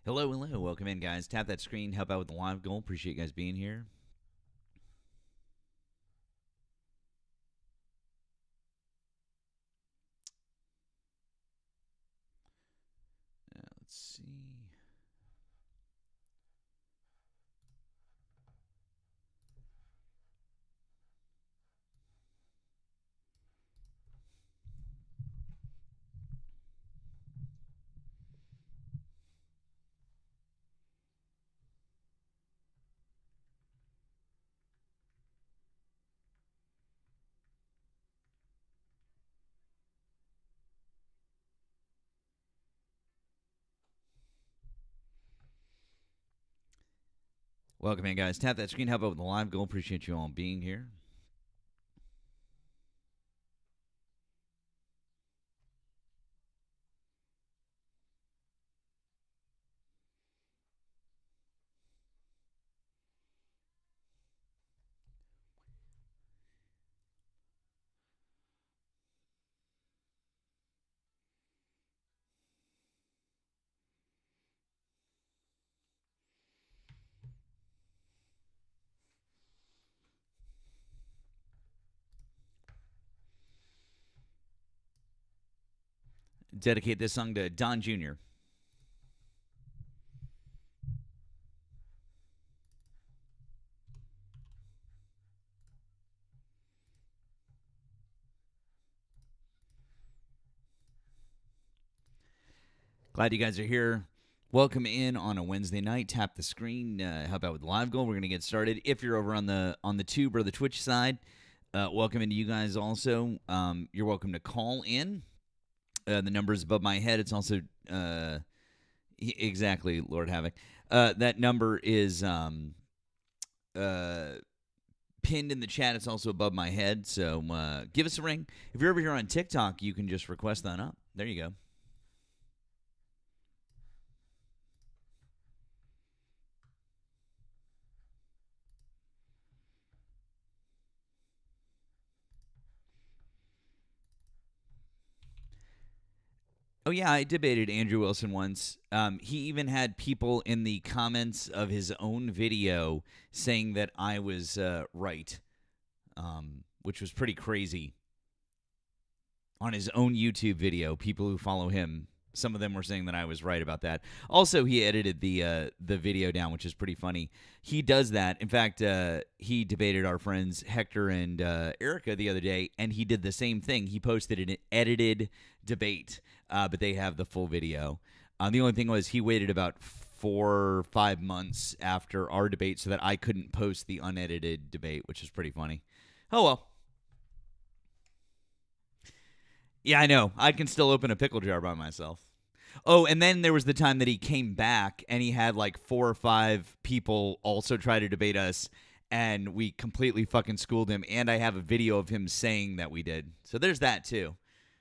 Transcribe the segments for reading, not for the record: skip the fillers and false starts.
Hello, hello. Welcome in, guys. Tap that screen. Help out with the live goal. Appreciate you guys being here. Let's see. Welcome in, guys. Tap that screen. Help out with the live goal. Appreciate you all being here. Dedicate this song to Don Jr. Glad you guys are here. Welcome in on a Wednesday night. Tap the screen. Help out with the live goal. We're going to get started. If you're over on the Tube or the Twitch side, welcome into you guys also. You're welcome to call in. The number is above my head. It's also exactly Lord Havoc. That number is pinned in the chat. It's also above my head. So give us a ring. If you're over here on TikTok, you can just request that up. There you go. Oh, yeah, I debated Andrew Wilson once. He even had people in the comments of his own video saying that I was right, which was pretty crazy. On his own YouTube video, people who follow him, some of them were saying that I was right about that. Also, he edited the video down, which is pretty funny. He does that. In fact, he debated our friends Hector and Erika the other day, and he did the same thing. He posted an edited debate, but they have the full video. The only thing was he waited about 4 or 5 months after our debate so that I couldn't post the unedited debate, which is pretty funny. Oh, well. Yeah, I know. I can still open a pickle jar by myself. Oh, and then there was the time that he came back and he had like 4 or 5 people also try to debate us, and we completely fucking schooled him. And I have a video of him saying that we did. So there's that too.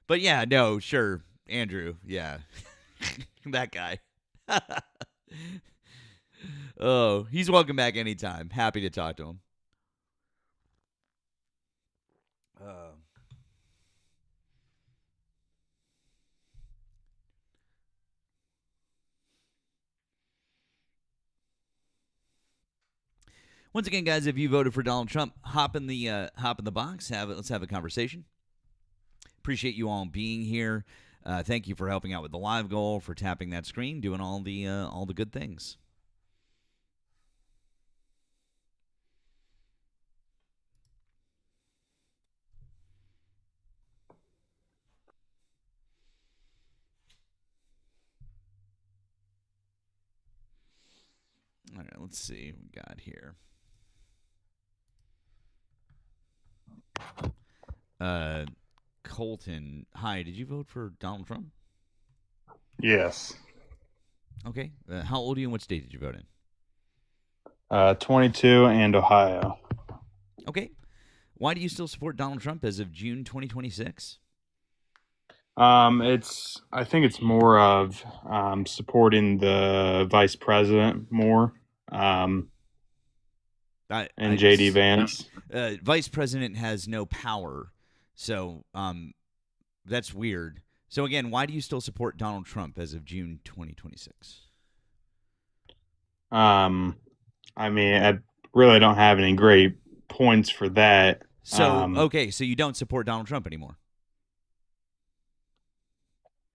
But yeah, no, sure. Andrew, yeah. That guy. Oh, he's welcome back anytime. Happy to talk to him. Once again, guys, if you voted for Donald Trump, hop in the box. Let's have a conversation. Appreciate you all being here. Thank you for helping out with the live goal, for tapping that screen, doing all the good things. All right, let's see what we got here. Colton, hi. Did you vote for Donald Trump? Yes. Okay. How old are you and what state did you vote in? 22 and Ohio. Okay. Why do you still support Donald Trump as of June 2026? I think it's more of supporting the vice president more. And JD Vance. Vice president has no power, so that's weird. So again, why do you still support Donald Trump as of June 2026? Um, I mean, I really don't have any great points for that. So, okay, so you don't support Donald Trump anymore.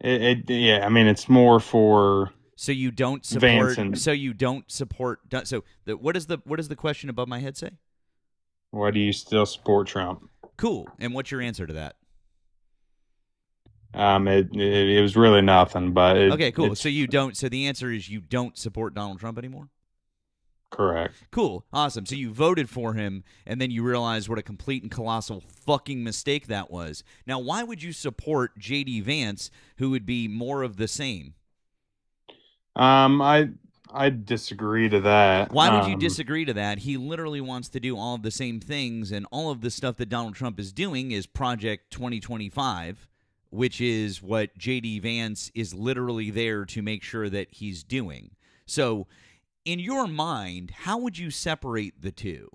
Yeah, I mean, it's more for So you don't Vance support. and So you don't support. So what does the question above my head say? why do you still support Trump? Cool. And what's your answer to that? It was really nothing, but Okay, cool. it's So you don't. So the answer is you don't support Donald Trump anymore. correct. Cool. Awesome. So you voted for him and then you realized what a complete and colossal fucking mistake that was. Now, why would you support JD Vance, who would be more of the same? I disagree to that. Why would you disagree to that? He literally wants to do all of the same things, and all of the stuff that Donald Trump is doing is Project 2025, which is what JD Vance is literally there to make sure that he's doing. So, in your mind, how would you separate the two?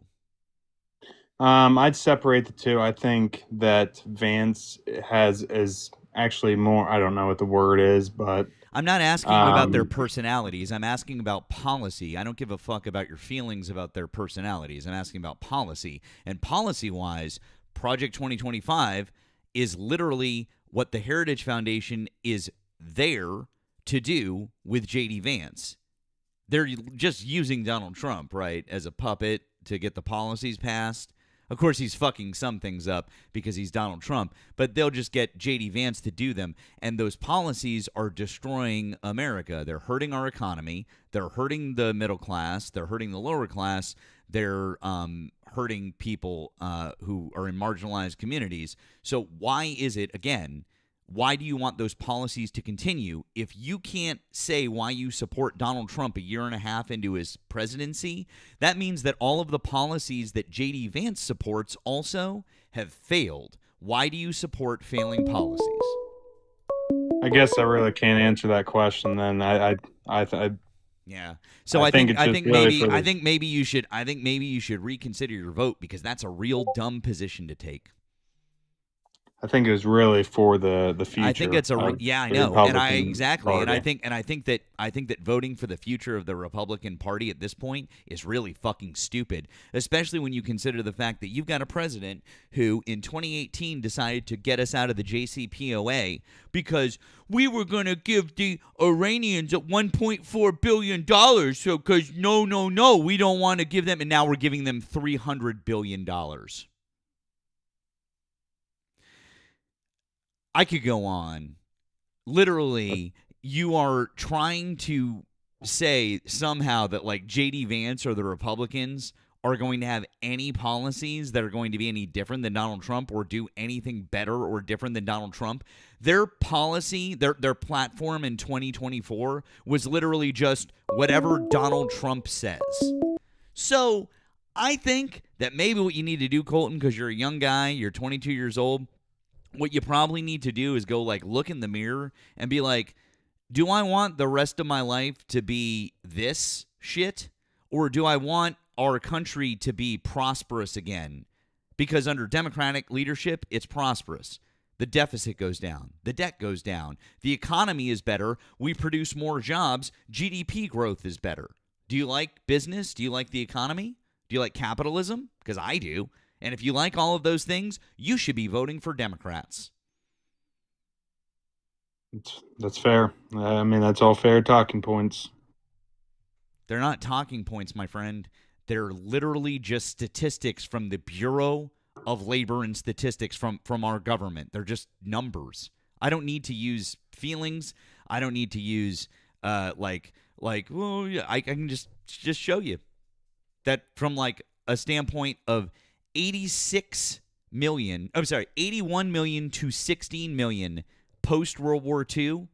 I'd separate the two. I think that Vance has is actually more. I don't know what the word is, but I'm not asking you about their um, personalities. I'm asking about policy. I don't give a fuck about your feelings about their personalities. I'm asking about policy. And policy wise, Project 2025 is literally what the Heritage Foundation is there to do with JD Vance. They're just using Donald Trump, right, as a puppet to get the policies passed. Of course, he's fucking some things up because he's Donald Trump, but they'll just get JD Vance to do them. And those policies are destroying America. They're hurting our economy. They're hurting the middle class. They're hurting the lower class. They're hurting people who are in marginalized communities. So, why is it, again, why do you want those policies to continue? If you can't say why you support Donald Trump a year and a half into his presidency, that means that all of the policies that JD Vance supports also have failed. Why do you support failing policies? I guess I really can't answer that question. Then I Yeah. So I I think think it's I just think really maybe for I the. think maybe you should I think maybe you should reconsider your vote because that's a real dumb position to take. I think it was really for the I think future it's a of yeah, I the know, and I Republican exactly, and I Party. think and I think that I think that voting for the future of the Republican Party at this point is really fucking stupid, especially when you consider the fact that you've got a president who in 2018 decided to get us out of the JCPOA because we were going to give the Iranians at 1.4 billion dollars, so cuz no, we don't want to give them, and now we're giving them 300 billion dollars. I could go on. Literally, you are trying to say somehow that like JD Vance or the Republicans are going to have any policies that are going to be any different than Donald Trump or do anything better or different than Donald Trump. Their policy, their platform in 2024 was literally just whatever Donald Trump says. So, I think that maybe what you need to do, Colton, because you're a young guy, you're 22 years old, what you probably need to do is go like look in the mirror and be like, do I want the rest of my life to be this shit? Or do I want our country to be prosperous again? Because under Democratic leadership, it's prosperous. The deficit goes down. The debt goes down. The economy is better. We produce more jobs. GDP growth is better. Do you like business? Do you like the economy? Do you like capitalism? Because I do. And if you like all of those things, you should be voting for Democrats. That's fair. I mean, that's all fair talking points. They're not talking points, my friend. They're literally just statistics from the Bureau of Labor and Statistics from our government. They're just numbers. I don't need to use feelings. I don't need to use well, yeah, I can just show you that from like a standpoint of 86 million, I'm sorry, 81 million to 16 million post World War II,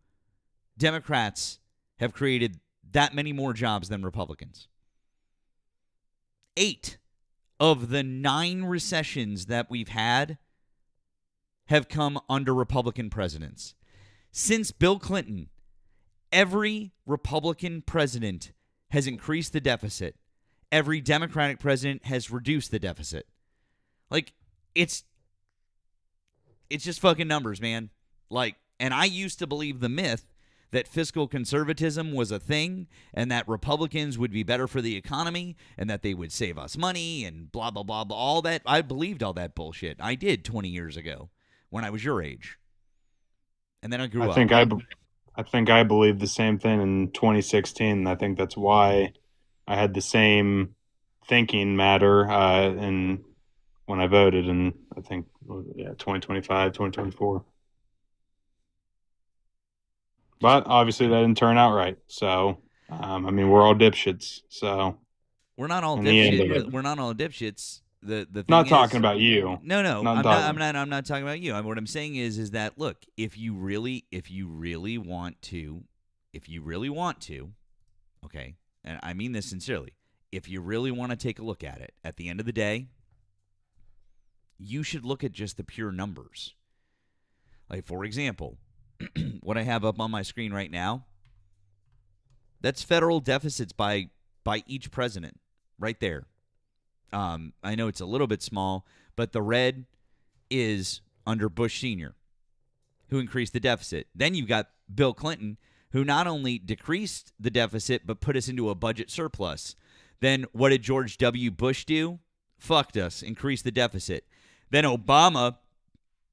Democrats have created that many more jobs than Republicans. 8 of the 9 recessions that we've had have come under Republican presidents. Since Bill Clinton, every Republican president has increased the deficit. Every Democratic president has reduced the deficit. Like, it's just fucking numbers, man. Like, and I used to believe the myth that fiscal conservatism was a thing and that Republicans would be better for the economy and that they would save us money and blah, blah, blah, blah. All that. I believed all that bullshit. I did 20 years ago when I was your age. And then I I grew up. think I, I think I believed the same thing in 2016. And I think that's why I had the same thinking matter in when I voted in, I think, 2025, 2024. But obviously that didn't turn out right. So, I mean, we're all dipshits. So, We're not all in the end of dipshit. it, We're not all dipshits. The thing not talking is, about you. no. Not I'm not. talking. I'm not talking about you. What I'm saying is that look, if you really want to, okay, and I mean this sincerely, if you really want to take a look at it, at the end of the day, you should look at just the pure numbers. Like for example, what I have up on my screen right now, that's federal deficits by each president, right there. I know it's a little bit small, but the red is under Bush Sr., who increased the deficit. Then you've got Bill Clinton, who not only decreased the deficit, but put us into a budget surplus. Then what did George W. Bush do? Fucked us, increased the deficit. Then Obama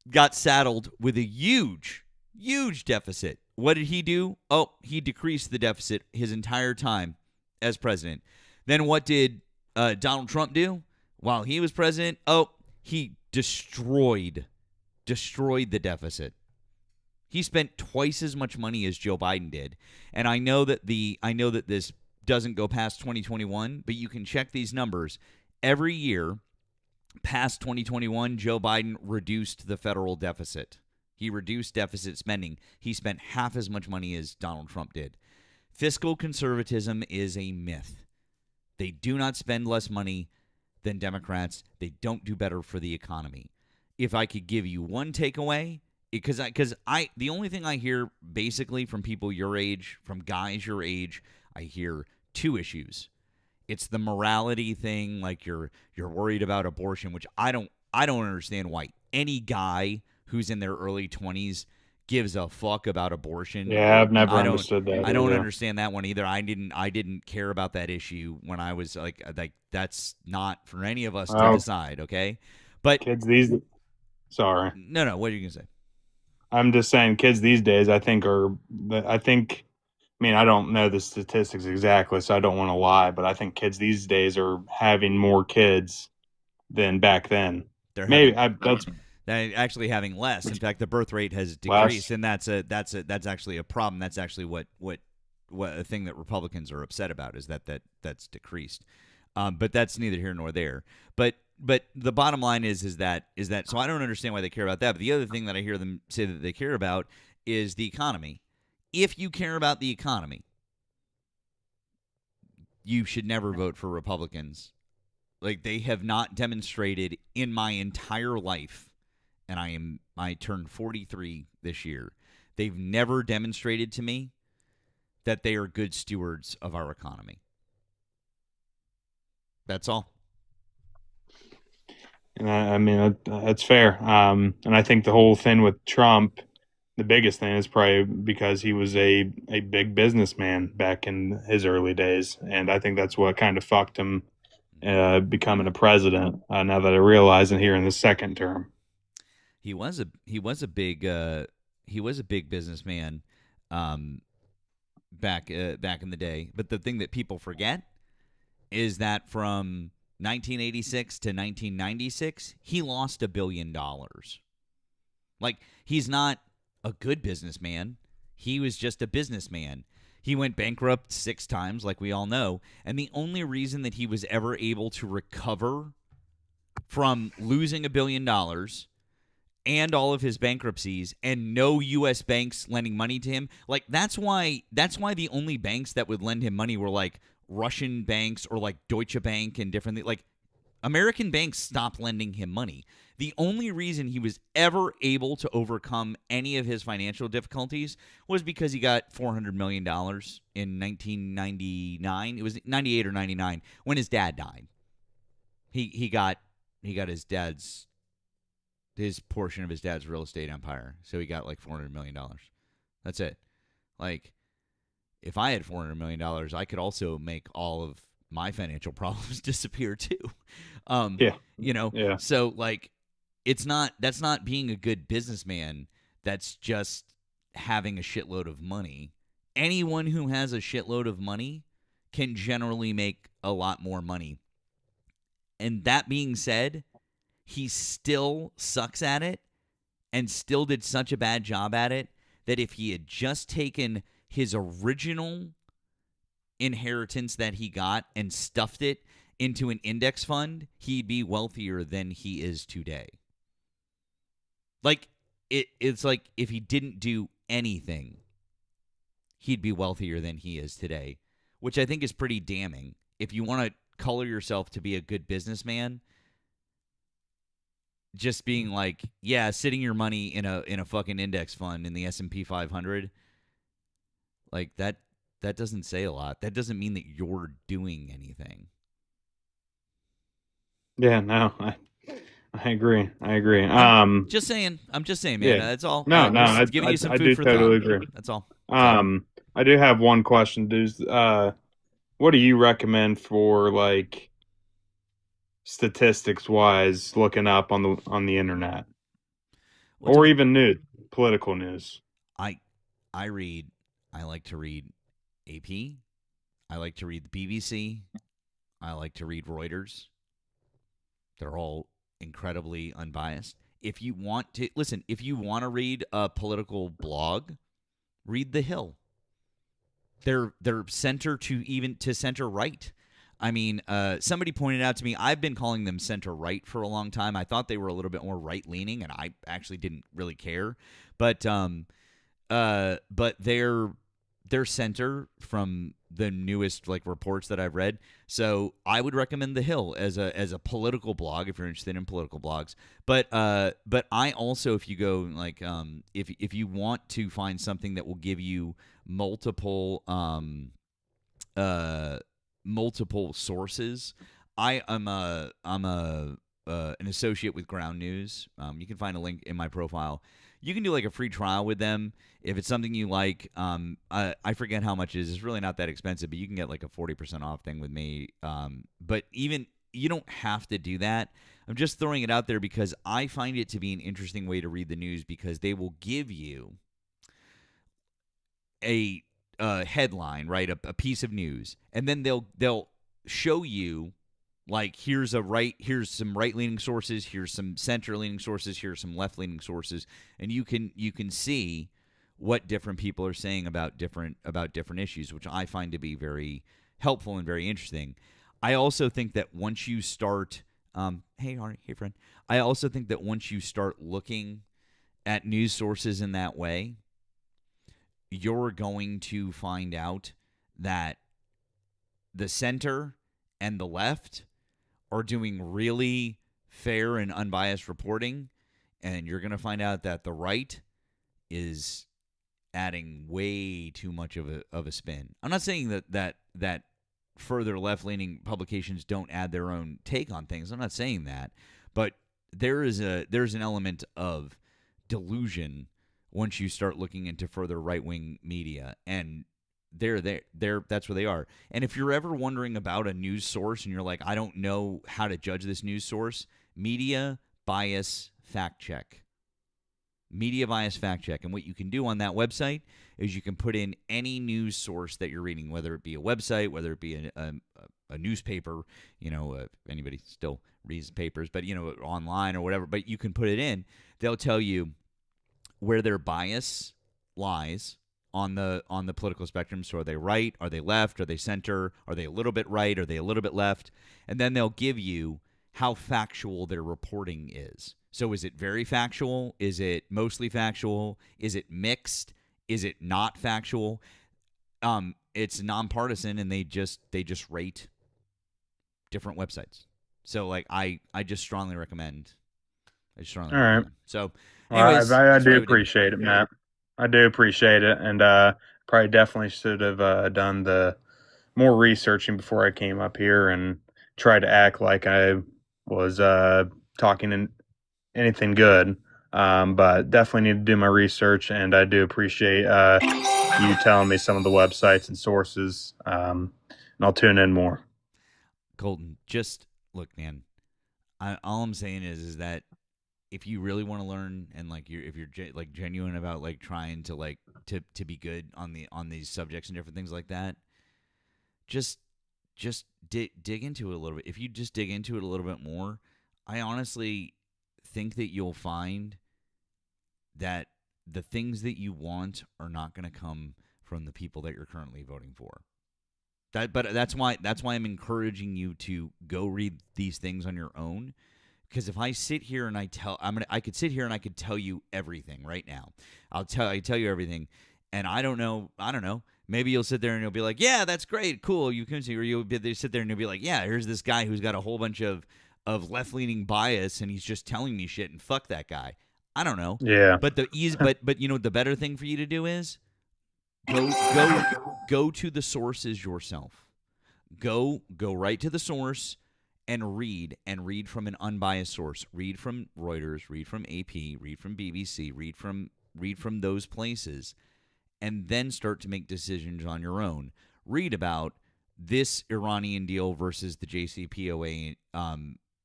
got saddled with a huge deficit. What did he do? Oh, he decreased the deficit his entire time as president. Then what did Donald Trump do while he was president? Oh, he destroyed the deficit. He spent twice as much money as Joe Biden did. And I know that this doesn't go past 2021, but you can check these numbers. Every year past 2021, Joe Biden reduced the federal deficit. He reduced deficit spending. He spent half as much money as Donald Trump did. Fiscal conservatism is a myth. They do not spend less money than Democrats. They don't do better for the economy. If I could give you one takeaway, because the only thing I hear basically from people your age, from guys your age, I hear two issues. It's the morality thing, like you're worried about abortion, which I don't understand why any guy who's in their early 20s gives a fuck about abortion. Yeah, I've never I don't understood that. I don't either. understand that one either. I didn't care about that issue when I was like that's not for any of us to Well, decide, okay? But kids these. Sorry, no, what are you going to say? I'm just saying, kids these days, I think are. I think. I mean, I don't know the statistics exactly, so I don't want to lie, but I think kids these days are having more kids than back then. They're Maybe having that's they're actually having less. In fact, the birth rate has decreased, less. and that's actually a problem. That's actually what a thing that Republicans are upset about is that's decreased. But that's neither here nor there. But the bottom line is that so I don't understand why they care about that. But the other thing that I hear them say that they care about is the economy. If you care about the economy, you should never vote for Republicans. Like they have not demonstrated in my entire life, and I turned 43 this year. They've never demonstrated to me that they are good stewards of our economy. That's all. And I mean, that's fair. And I think the whole thing with Trump, the biggest thing is probably because he was a big businessman back in his early days. And I think that's what kind of fucked him becoming a president. Now that I realize it here in the second term. He was a big businessman back in the day. But the thing that people forget is that from 1986 to 1996, he lost $1 billion. Like, he's not a good businessman. He was just a businessman. He went bankrupt 6 times, like we all know. And the only reason that he was ever able to recover from losing $1 billion and all of his bankruptcies and no U.S. banks lending money to him, like that's why the only banks that would lend him money were like Russian banks or like Deutsche Bank and different things. Like American banks stopped lending him money. The only reason he was ever able to overcome any of his financial difficulties was because he got $400 million in 1999. It was 98 or 99 when his dad died. He got his portion of his dad's real estate empire. So he got like $400 million. That's it. Like, if I had $400 million, I could also make all of my financial problems disappear too. Um, Yeah. Yeah. so like, that's not being a good businessman. That's just having a shitload of money. Anyone who has a shitload of money can generally make a lot more money. And that being said, he still sucks at it and still did such a bad job at it that if he had just taken his original inheritance that he got and stuffed it into an index fund, he'd be wealthier than he is today. Like, it's like if he didn't do anything, he'd be wealthier than he is today, which I think is pretty damning. If you want to color yourself to be a good businessman, just being like, yeah, sitting your money in a fucking index fund in the S&P 500, like that doesn't say a lot. That doesn't mean that you're doing anything. Yeah. No, I agree. I agree. I'm just saying. I'm just saying, man. Yeah. That's all. No, no, Just giving you some I food do for thought. totally agree. That's all. So, I do have one question, dudes. What do you recommend for like statistics wise looking up on the internet what's a or good? even news, political news? I I read. I like to read AP. I like to read the BBC. I like to read Reuters. They're all incredibly unbiased. If you want to listen, if you want to read a political blog, read The Hill. They're center to even to center right. I mean, somebody pointed out to me, I've been calling them center right for a long time. I thought they were a little bit more right leaning, and I actually didn't really care. But they're center from the newest like reports that I've read. So I would recommend The Hill as a political blog if you're interested in political blogs. But I also, if you go like if you want to find something that will give you multiple uh multiple sources, I'm a an associate with Ground News. You can find a link in my profile. You can do like a free trial with them if it's something you like. I forget how much it is. It's really not that expensive, but you can get like a 40% off thing with me. But even you don't have to do that. I'm just throwing it out there because I find it to be an interesting way to read the news because they will give you a headline, right? A piece of news, and then they'll show you like here's some right leaning sources, here's some center leaning sources, here's some left leaning sources, and you can see what different people are saying about different issues, which I find to be very helpful and very interesting. I also think that once you start, hey Ari, hey friend, I also think that once you start looking at news sources in that way, you're going to find out that the center and the left are doing really fair and unbiased reporting, and you're going to find out that the right is adding way too much of a spin. I'm not saying that further left-leaning publications don't add their own take on things. I'm not saying that, but there's an element of delusion once you start looking into further right-wing media, and they're that's where they are. And if you're ever wondering about a news source and you're like, I don't know how to judge this news source, media bias fact check. Media bias fact check. And what you can do on that website is you can put in any news source that you're reading, whether it be a website, whether it be a newspaper, anybody still reads papers, but, online or whatever, but you can put it in. They'll tell you where their bias lies on the political spectrum. So are they right? Are they left? Are they center? Are they a little bit right? Are they a little bit left? And then they'll give you how factual their reporting is. So is it very factual? Is it mostly factual? Is it mixed? Is it not factual? It's nonpartisan, and they just rate different websites. So like I just strongly recommend. All right. So, Well, anyways, I that's what do I would do. appreciate it, Matt. I do appreciate it, and probably definitely should have done the more researching before I came up here and tried to act like I was talking in anything good. But definitely need to do my research, and I do appreciate you telling me some of the websites and sources, and I'll tune in more. Colton, just look, man. All I'm saying is that if you really want to learn and like if you're like genuine about like trying to like to be good on these subjects and different things like that, just dig into it a little bit. If you just dig into it a little bit more, I honestly think that you'll find that the things that you want are not going to come from the people that you're currently voting for. But that's why I'm encouraging you to go read these things on your own. Because if I sit here and I could sit here and I could tell you everything right now. I tell you everything, and I don't know. Maybe you'll sit there and you'll be like, yeah, that's great, cool. You can see, or you'll sit there and you'll be like, yeah, here's this guy who's got a whole bunch of left leaning bias, and he's just telling me shit, and fuck that guy. I don't know. Yeah. But but you know the better thing for you to do is go to the sources yourself. Go right to the source and read from an unbiased source. Read from Reuters, read from AP, read from BBC, read from those places, and then start to make decisions on your own. Read about this Iranian deal versus the JCPOA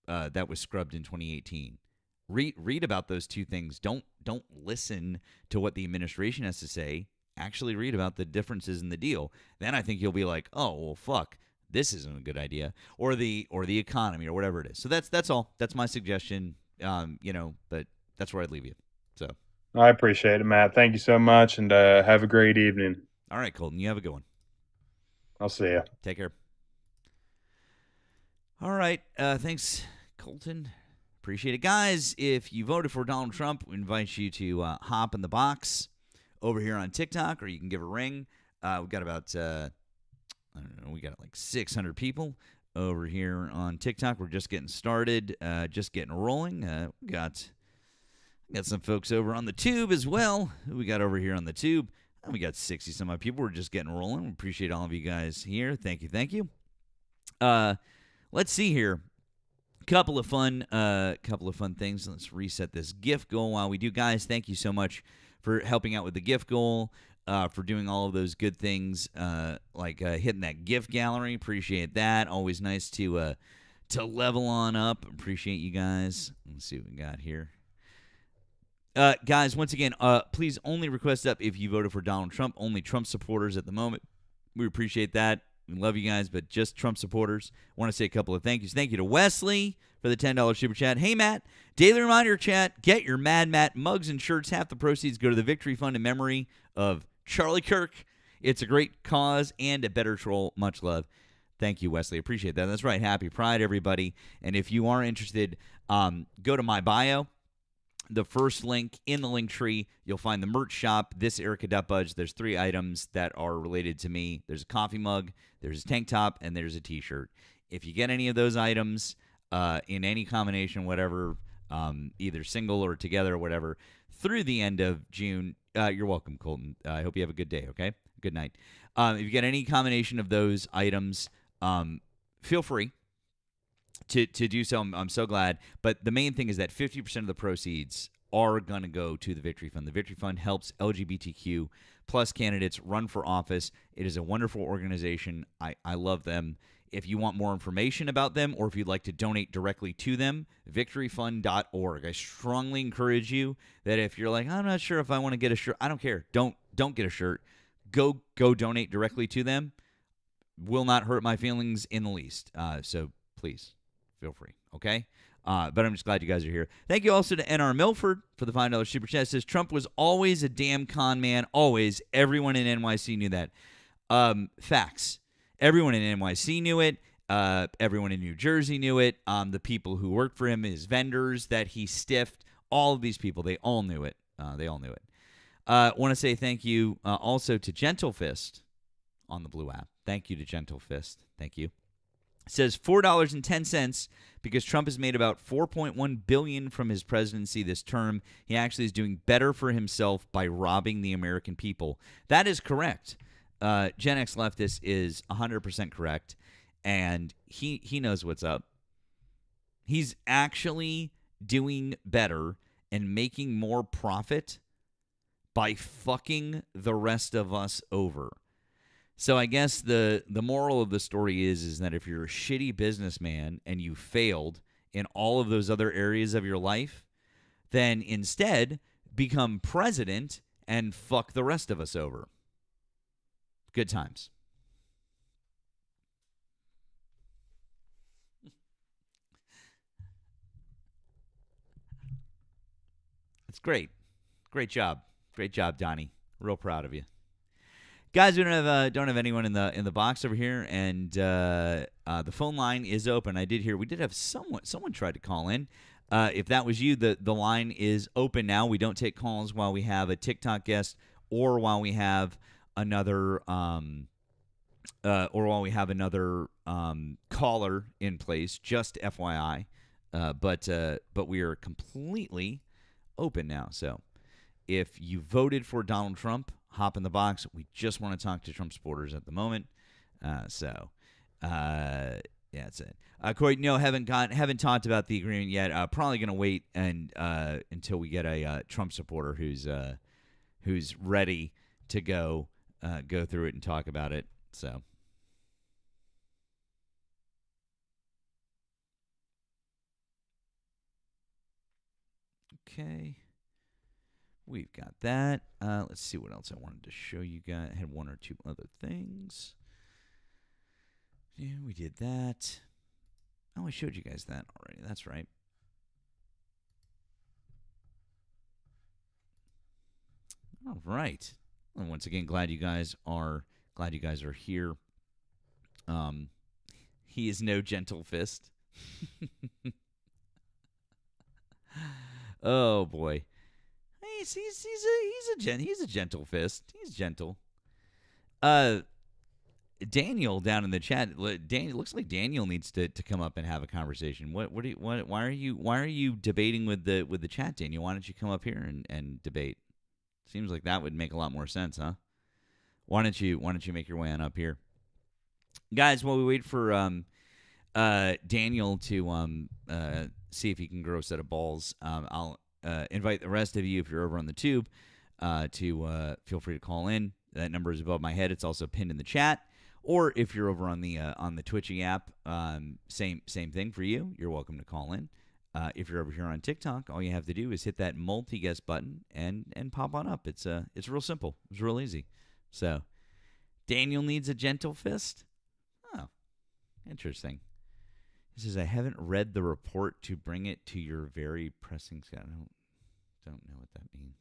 that was scrubbed in 2018. Read about those two things. Don't listen to what the administration has to say. Actually read about the differences in the deal. Then I think you'll be like, oh well, fuck, this isn't a good idea, or the economy or whatever it is. So that's all. That's my suggestion. But that's where I'd leave you. So I appreciate it, Matt. Thank you so much, and have a great evening. all right, Colton, you have a good one. I'll see you. Take care. All right, thanks, Colton. Appreciate it, guys. If you voted for Donald Trump, we invite you to hop in the box over here on TikTok, or you can give a ring. We've got about I don't know, we got like 600 people over here on TikTok. We're just getting started, just getting rolling. We got some folks over on the tube as well. Who we got over here on the tube? We got 60 some odd people. We're just getting rolling. We appreciate all of you guys here. Thank you. Let's see here. Couple of fun things. Let's reset this gift goal while we do, guys. Thank you so much for helping out with the gift goal, for doing all of those good things, like hitting that gift gallery. Appreciate that. Always nice to level on up. Appreciate you guys. Let's see what we got here. Guys, once again, please only request up if you voted for Donald Trump. Only Trump supporters at the moment. We appreciate that. We love you guys, but just Trump supporters. I want to say a couple of thank yous. Thank you to Wesley for the $10 super chat. Hey, Matt, daily reminder chat, get your Mad Matt mugs and shirts. Half the proceeds go to the Victory Fund in memory of Charlie Kirk. It's a great cause and a better troll. Much love. Thank you, Wesley. Appreciate that. That's right. Happy Pride, everybody. And if you are interested, go to my bio. The first link in the link tree, you'll find the merch shop, this Erika.budge. There's 3 items that are related to me. There's a coffee mug, there's a tank top, and there's a t-shirt. If you get any of those items in any combination, whatever, either single or together or whatever, through the end of June, you're welcome, Colton. I hope you have a good day, okay? Good night. If you get any combination of those items, feel free to do so. I'm so glad. But the main thing is that 50% of the proceeds are going to go to the Victory Fund. The Victory Fund helps LGBTQ plus candidates run for office. It is a wonderful organization. I love them. If you want more information about them, or if you'd like to donate directly to them, victoryfund.org. I strongly encourage you that if you're like, I'm not sure if I want to get a shirt, I don't care. Don't get a shirt. Go donate directly to them. Will not hurt my feelings in the least. So please, feel free, okay? But I'm just glad you guys are here. Thank you also to NR Milford for the $5 super chat. It says, Trump was always a damn con man. Always. Everyone in NYC knew that. Facts. Everyone in NYC knew it. Everyone in New Jersey knew it. The people who worked for him, his vendors that he stiffed, all of these people, they all knew it. Want to say thank you also to Gentle Fist on the Blue app. Thank you to Gentle Fist. Thank you. It says $4.10 because Trump has made about $4.1 billion from his presidency this term. He actually is doing better for himself by robbing the American people. That is correct. Gen X leftist is 100% correct, and he knows what's up. He's actually doing better and making more profit by fucking the rest of us over. So I guess the moral of the story is that if you're a shitty businessman and you failed in all of those other areas of your life, then instead become president and fuck the rest of us over. Good times. It's great. Great job. Great job, Donnie. Real proud of you. Guys, we don't have anyone in the box over here, and the phone line is open. I did hear we did have someone tried to call in. If that was you, the line is open now. We don't take calls while we have a TikTok guest or while we have another caller in place. Just FYI, but we are completely open now. So if you voted for Donald Trump, hop in the box. We just want to talk to Trump supporters at the moment. Yeah, that's it. Corey, no, haven't talked about the agreement yet. Probably going to wait until we get a Trump supporter who's ready to go through it and talk about it. So. Okay. We've got that. Let's see what else I wanted to show you guys. I had one or two other things. Yeah, we did that. Oh, I showed you guys that already. That's right. All right. And once again, glad you guys are here. He is no gentle fist. Oh boy. He's a gentle fist. He's gentle. Daniel down in the chat. Daniel looks like Daniel needs to come up and have a conversation. Why are you debating with the chat, Daniel? Why don't you come up here and debate? Seems like that would make a lot more sense, huh? Why don't you make your way on up here, guys? While we wait for Daniel to see if he can grow a set of balls, I'll invite the rest of you, if you're over on the tube, to feel free to call in. That number is above my head. It's also pinned in the chat. Or if you're over on the Twitchy app, same thing for you. You're welcome to call in. If you're over here on TikTok, all you have to do is hit that multi-guest button and pop on up. It's real simple. It's real easy. So, Daniel needs a gentle fist? Oh, interesting. He says, I haven't read the report to bring it to your very pressing... I don't know what that means.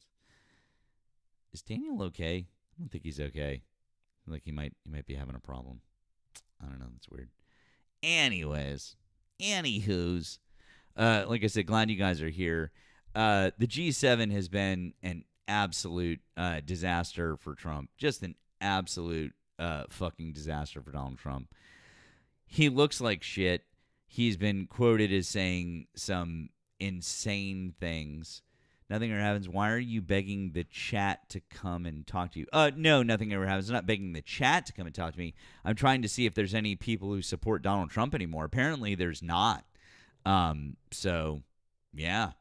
Is Daniel okay? I don't think he's okay. Like he might be having a problem. I don't know. That's weird. Anyways, anywho's, like I said, glad you guys are here. The G7 has been an absolute disaster for Trump. Just an absolute fucking disaster for Donald Trump. He looks like shit. He's been quoted as saying some insane things. Nothing ever happens. Why are you begging the chat to come and talk to you? No, nothing ever happens. I'm not begging the chat to come and talk to me. I'm trying to see if there's any people who support Donald Trump anymore. Apparently, there's not. So, yeah.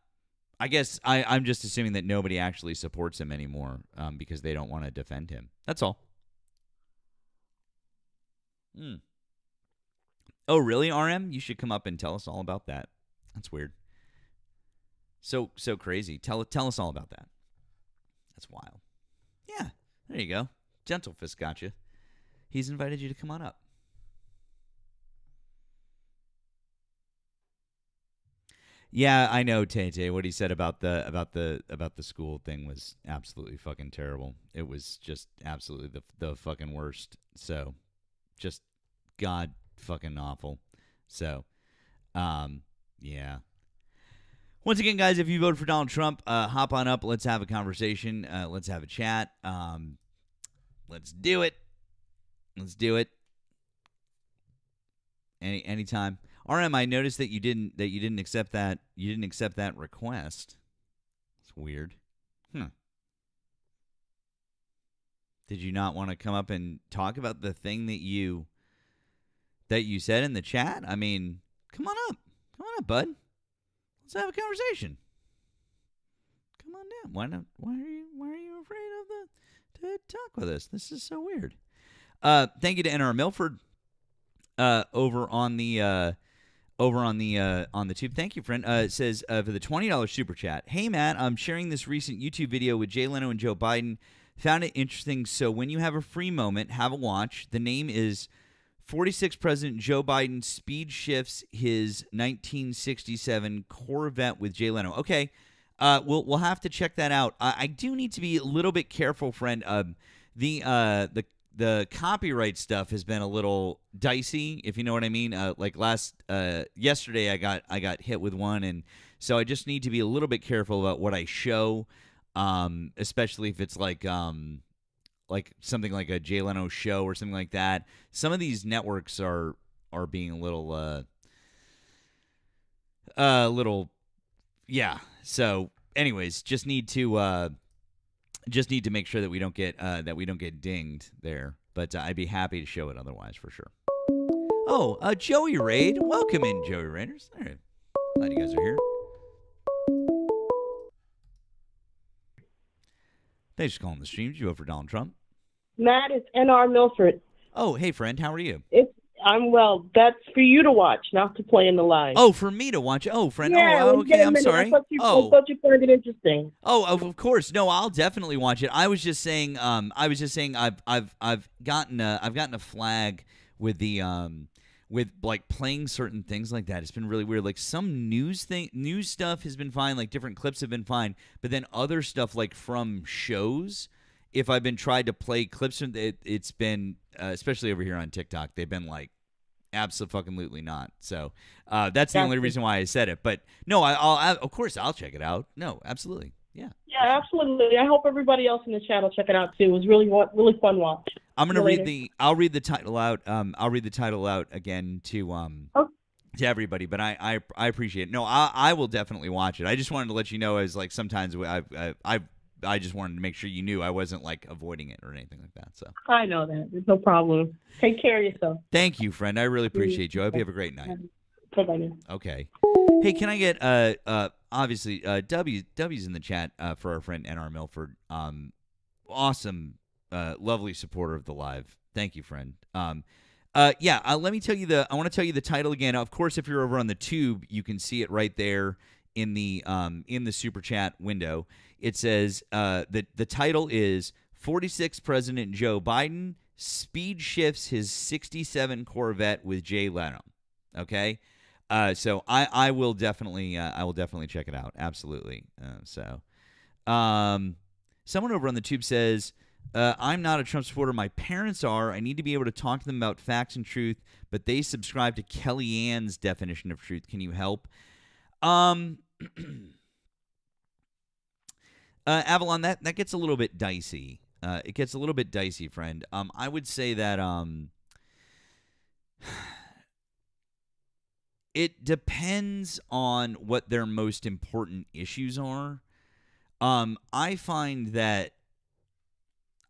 I guess I'm just assuming that nobody actually supports him anymore because they don't want to defend him. That's all. Oh, really, RM? You should come up and tell us all about that. That's weird. So crazy. Tell us all about that. That's wild. Yeah, there you go. Gentle Fist got you. He's invited you to come on up. Yeah, I know, Tay. What he said about the school thing was absolutely fucking terrible. It was just absolutely the fucking worst. So, just god fucking awful. So, yeah. Once again, guys, if you voted for Donald Trump, hop on up. Let's have a conversation. Let's have a chat. Let's do it. Let's do it. Anytime. RM, I noticed that you didn't accept that. You didn't accept that request. It's weird. Did you not want to come up and talk about the thing that you said in the chat? I mean, come on up. Come on up, bud. Let's have a conversation. Come down. Why not? Why are you afraid of to talk with us? This is so weird. Thank you to NR Milford over on the tube. Thank you, friend. It says for the $20 super chat. Hey, Matt, I'm sharing this recent YouTube video with Jay Leno and Joe Biden. Found it interesting. So when you have a free moment, have a watch. The name is 46 President Joe Biden speed shifts his 1967 Corvette with Jay Leno. Okay, we'll have to check that out. I do need to be a little bit careful, friend. The copyright stuff has been a little dicey, if you know what I mean. Like yesterday, I got hit with one, and so I just need to be a little bit careful about what I show, especially if it's like something like a Jay Leno show or something like that. Some of these networks are being a little, yeah. So, anyways, just need to make sure that we don't get dinged there. But I'd be happy to show it otherwise for sure. Oh, Joey Raid, welcome in, Joey Raiders. All right, glad you guys are here. Thanks for calling the stream. Did you vote for Donald Trump? Matt, it's NR Milford. Oh, hey, friend. How are you? I'm well. That's for you to watch, not to play in the live. Oh, for me to watch. Oh, friend. Yeah, oh, okay. I'm sorry. I thought you found it interesting. Oh, of course. No, I'll definitely watch it. I was just saying. I've gotten a flag with the with like playing certain things like that. It's been really weird. Like some news stuff has been fine. Like different clips have been fine, but then other stuff like from shows. If I've been tried to play clips, it's been especially over here on TikTok. They've been like, absolutely not. So that's the only reason why I said it. But no, of course I'll check it out. No, absolutely, yeah. Yeah, absolutely. I hope everybody else in the chat will check it out too. It was really fun watch. I'm gonna I'll read the title out. I'll read the title out again to everybody. But I appreciate it. No, I will definitely watch it. I just wanted to let you know, as like sometimes I just wanted to make sure you knew I wasn't like avoiding it or anything like that. So I know that. There's no problem. Take care of yourself. Thank you, friend. I really appreciate you. I hope you have a great night. Bye-bye. Okay. Hey, can I get obviously W's in the chat for our friend NR Milford. Awesome, lovely supporter of the live. Thank you, friend. Let me tell you I want to tell you the title again. Of course, if you're over on the tube, you can see it right there in the super chat window. It says the title is 46 President Joe Biden speed shifts his 67 Corvette with Jay Leno. Okay, so I will definitely check it out. Absolutely. Someone over on the tube says, I'm not a Trump supporter. My parents are. I need to be able to talk to them about facts and truth, but they subscribe to Kellyanne's definition of truth. Can you help? Avalon, that gets a little bit dicey. It gets a little bit dicey, friend. I would say that it depends on what their most important issues are. I find that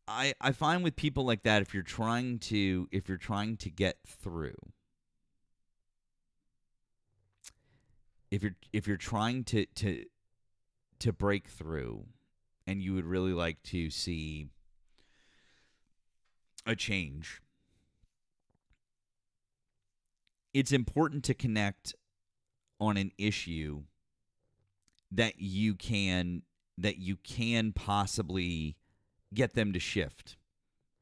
I find with people like that, if you're trying to get through, if you're trying to break through, and you would really like to see a change, it's important to connect on an issue that you can possibly get them to shift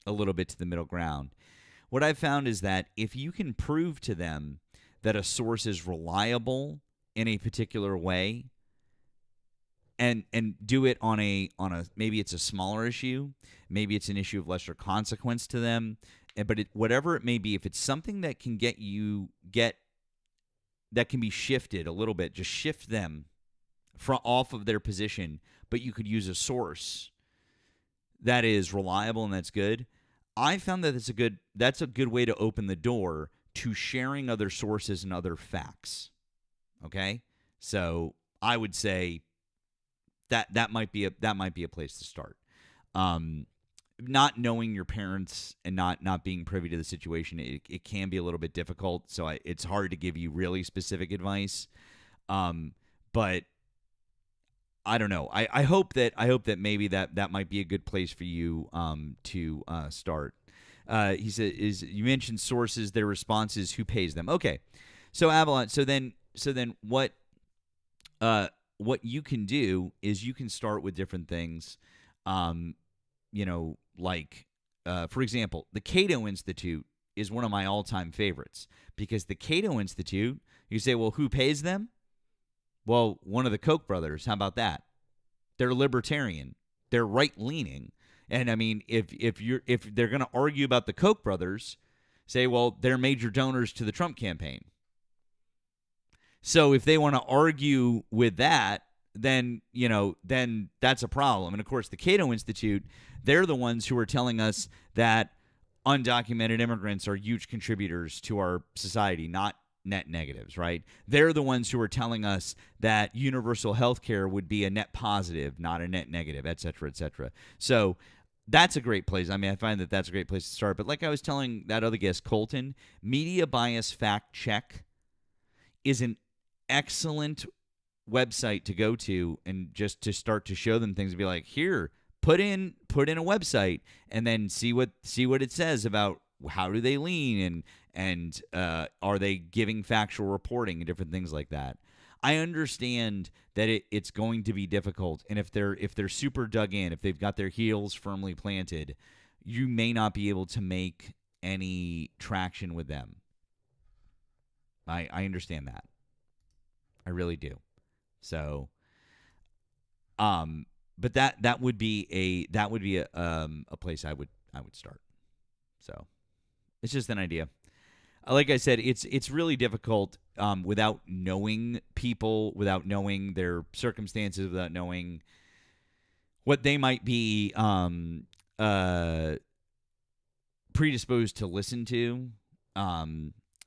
a little bit to the middle ground. What I've found is that if you can prove to them that a source is reliable in a particular way, and do it on a maybe it's a smaller issue, maybe it's an issue of lesser consequence to them, but whatever it may be, if it's something that can that can be shifted a little bit, just shift them off of their position, but you could use a source that is reliable and that's good. I found that that's a good way to open the door to sharing other sources and other facts. Okay? So I would say that might be a place to start. Not knowing your parents and not being privy to the situation, it can be a little bit difficult. So it's hard to give you really specific advice. But I don't know. I hope that maybe that might be a good place for you to start. He said, "Is you mentioned sources? Their responses, who pays them?" Okay, so Avalon. So then what you can do is you can start with different things. Um, like for example, the Cato Institute is one of my all-time favorites because the Cato Institute. You say, well, who pays them? Well, one of the Koch brothers. How about that? They're libertarian. They're right leaning. And I mean, if they're going to argue about the Koch brothers, say, well, they're major donors to the Trump campaign. So if they want to argue with that, then then that's a problem. And of course, the Cato Institute, they're the ones who are telling us that undocumented immigrants are huge contributors to our society, not net negatives, right? They're the ones who are telling us that universal health care would be a net positive, not a net negative, et cetera, et cetera. So that's a great place. I mean, I find that that's a great place to start. But like I was telling that other guest, Colton, Media Bias Fact Check is an excellent website to go to and just to start to show them things and be like, here, put in a website and then see what it says about how do they lean and are they giving factual reporting and different things like that. I understand that it's going to be difficult, and if they're super dug in, if they've got their heels firmly planted, you may not be able to make any traction with them. I understand that. I really do. So, but that would be a place I would start. So, it's just an idea. Like I said, it's really difficult without knowing people, without knowing their circumstances, without knowing what they might be predisposed to listen to,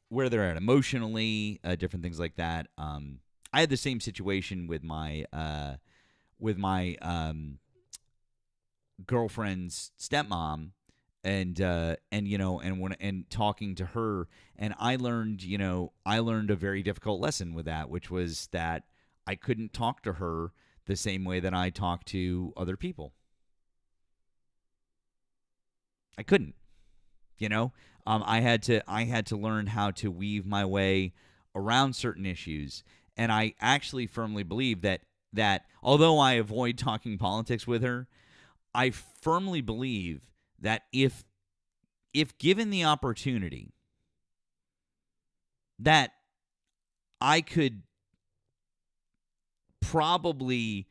where they're at emotionally, different things like that. I had the same situation with my girlfriend's stepmom, and talking to her, and I learned a very difficult lesson with that, which was that I couldn't talk to her the same way that I talk to other people. I couldn't. I had to learn how to weave my way around certain issues, and I actually firmly believe that although I avoid talking politics with her, I firmly believe that if given the opportunity, that I could probably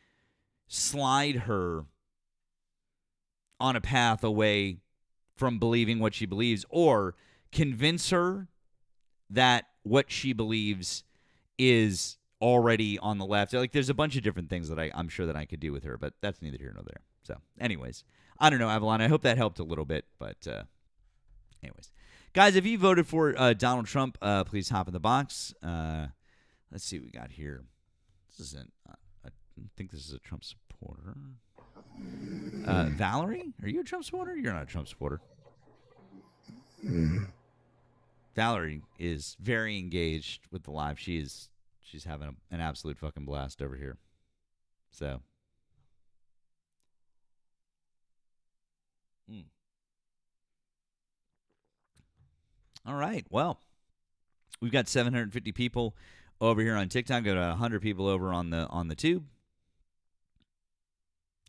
slide her on a path away from believing what she believes, or convince her that what she believes is already on the left. Like, there's a bunch of different things that I'm sure that I could do with her, but that's neither here nor there. So, anyways, I don't know, Avalon. I hope that helped a little bit, but anyways. Guys, if you voted for Donald Trump, please hop in the box. Let's see what we got here. This isn't. I think this is a Trump supporter. Valerie, are you a Trump supporter? You're not a Trump supporter. Mm-hmm. Valerie is very engaged with the live. She's having an absolute fucking blast over here. So. All right. Well, we've got 750 people over here on TikTok. Got 100 people over on the tube.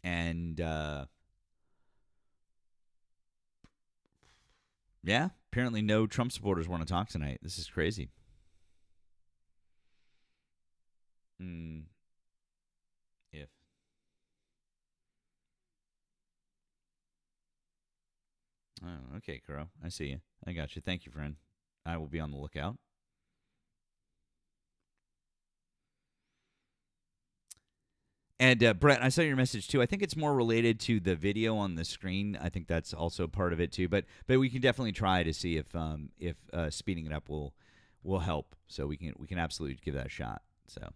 And yeah, apparently no Trump supporters want to talk tonight. This is crazy. If. Oh, okay, Crow. I see you. I got you. Thank you, friend. I will be on the lookout. And Brett, I saw your message too. I think it's more related to the video on the screen. I think that's also part of it too. But we can definitely try to see if speeding it up will help. So we can absolutely give that a shot. So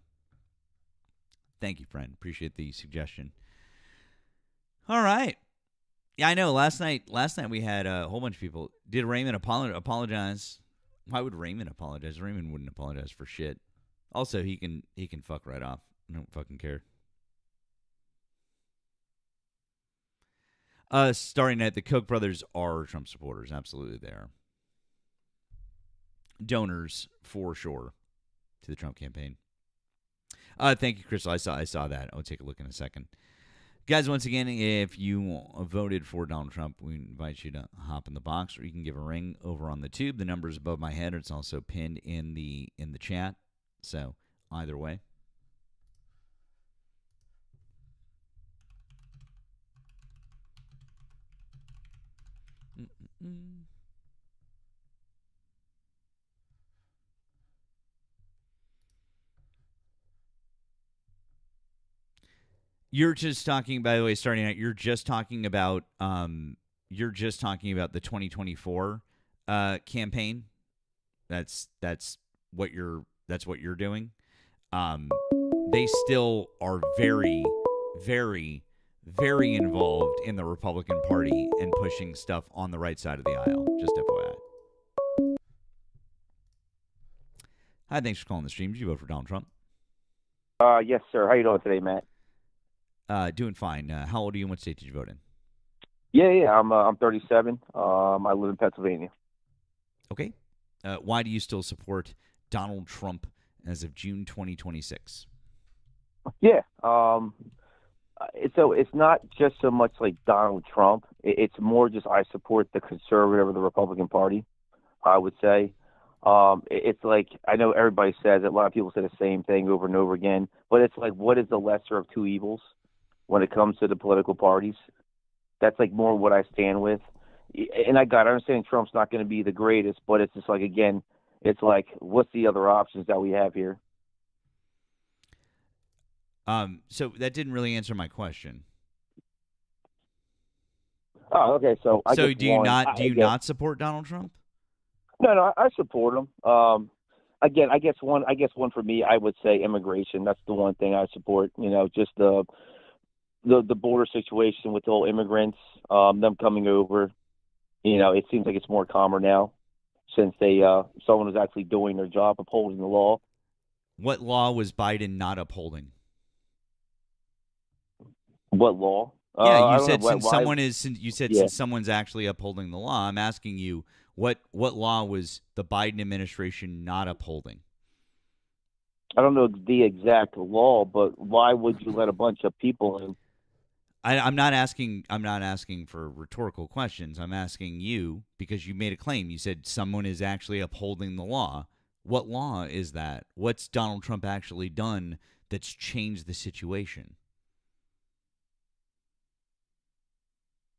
thank you, friend. Appreciate the suggestion. All right. Yeah, I know. Last night we had a whole bunch of people. Did Raymond apologize? Why would Raymond apologize? Raymond wouldn't apologize for shit. Also, he can fuck right off. I don't fucking care. Starting at the Koch brothers are Trump supporters. Absolutely, they are. Donors for sure to the Trump campaign. Thank you, Crystal. I saw that. I'll take a look in a second. Guys, once again, if you voted for Donald Trump, we invite you to hop in the box, or you can give a ring over on the tube. The number's above my head, or it's also pinned in the chat. So either way. You're just talking, by the way, starting out. You're just talking about the 2024 campaign. That's what you're doing. They still are very, very, very involved in the Republican Party and pushing stuff on the right side of the aisle. Just FYI. Hi, thanks for calling the stream. Did you vote for Donald Trump? Yes, sir. How you doing today, Matt? Doing fine. How old are you and what state did you vote in? Yeah. I'm 37. I live in Pennsylvania. Okay. Why do you still support Donald Trump as of June 2026? Yeah. So it's not just so much like Donald Trump. It's more just I support the conservative or the Republican Party, I would say. It's like, I know everybody says it, a lot of people say the same thing over and over again, but it's like, what is the lesser of two evils when it comes to the political parties? That's like more what I stand with. And I understand Trump's not going to be the greatest, but it's just like, again, it's like, what's the other options that we have here? So that didn't really answer my question. Oh, okay. So do you not support Donald Trump? No, I support him. Again, I guess one for me, I would say immigration. That's the one thing I support. Just the border situation with all immigrants, them coming over. It seems like it's more calmer now since someone is actually doing their job, upholding the law. What law was Biden not upholding? What law? Yeah, you said since someone's actually upholding the law. I'm asking you, what law was the Biden administration not upholding? I don't know the exact law, but why would you let a bunch of people in? I'm not asking for rhetorical questions. I'm asking you because you made a claim. You said someone is actually upholding the law. What law is that? What's Donald Trump actually done that's changed the situation?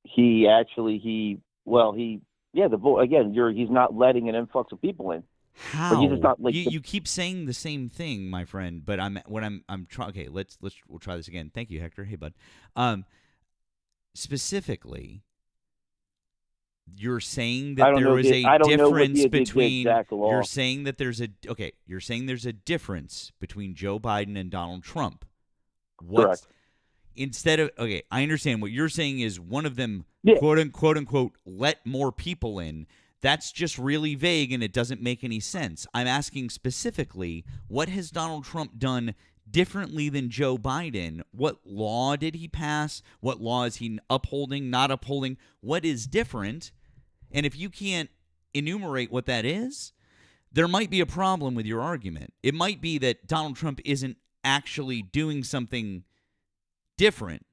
He's not letting an influx of people in. How? He's just not, you keep saying the same thing, my friend. But I'm trying. Okay, we'll try this again. Thank you, Hector. Hey, bud. Specifically, you're saying that there is a difference between. You're saying that there's You're saying there's a difference between Joe Biden and Donald Trump. Correct. Instead of I understand what you're saying is one of them quote unquote let more people in. That's just really vague and it doesn't make any sense. I'm asking specifically, what has Donald Trump done differently than Joe Biden? What law did he pass? What law is he upholding, not upholding? What is different? And if you can't enumerate what that is, there might be a problem with your argument. It might be that Donald Trump isn't actually doing something different.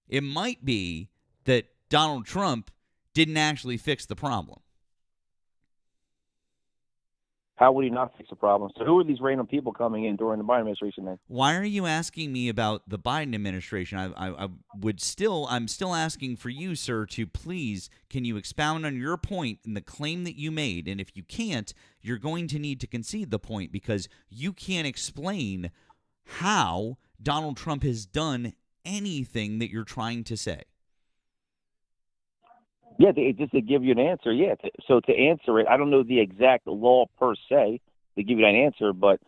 It might be that Donald Trump didn't actually fix the problem. How would he not fix the problem? So who are these random people coming in during the Biden administration then? Why are you asking me about the Biden administration? I'm still asking for you, sir, to please, can you expound on your point and the claim that you made? And if you can't, you're going to need to concede the point because you can't explain how Donald Trump has done anything that you're trying to say. Yeah, just to give you an answer, so to answer it, I don't know the exact law per se to give you that answer, but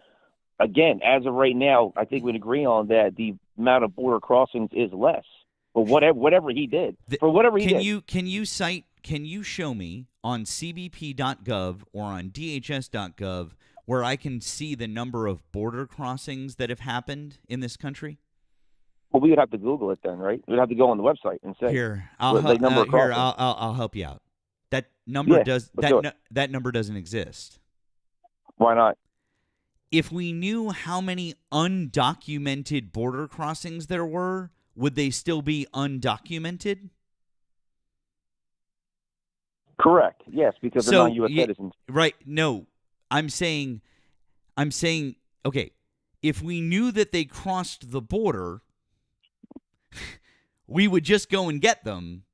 again, as of right now, I think we'd agree on that the amount of border crossings is less. But whatever he did, Can you show me on cbp.gov or on dhs.gov where I can see the number of border crossings that have happened in this country? Well, we would have to Google it then, right? We'd have to go on the website and say Here, I'll the number of here, crossings. I'll help you out. That number Yeah, let's do it. that number doesn't exist. Why not? If we knew how many undocumented border crossings there were, would they still be undocumented? Correct. Yes, because they're non-U.S. yeah, citizens. right? No, I'm saying, okay, if we knew that they crossed the border, we would just go and get them.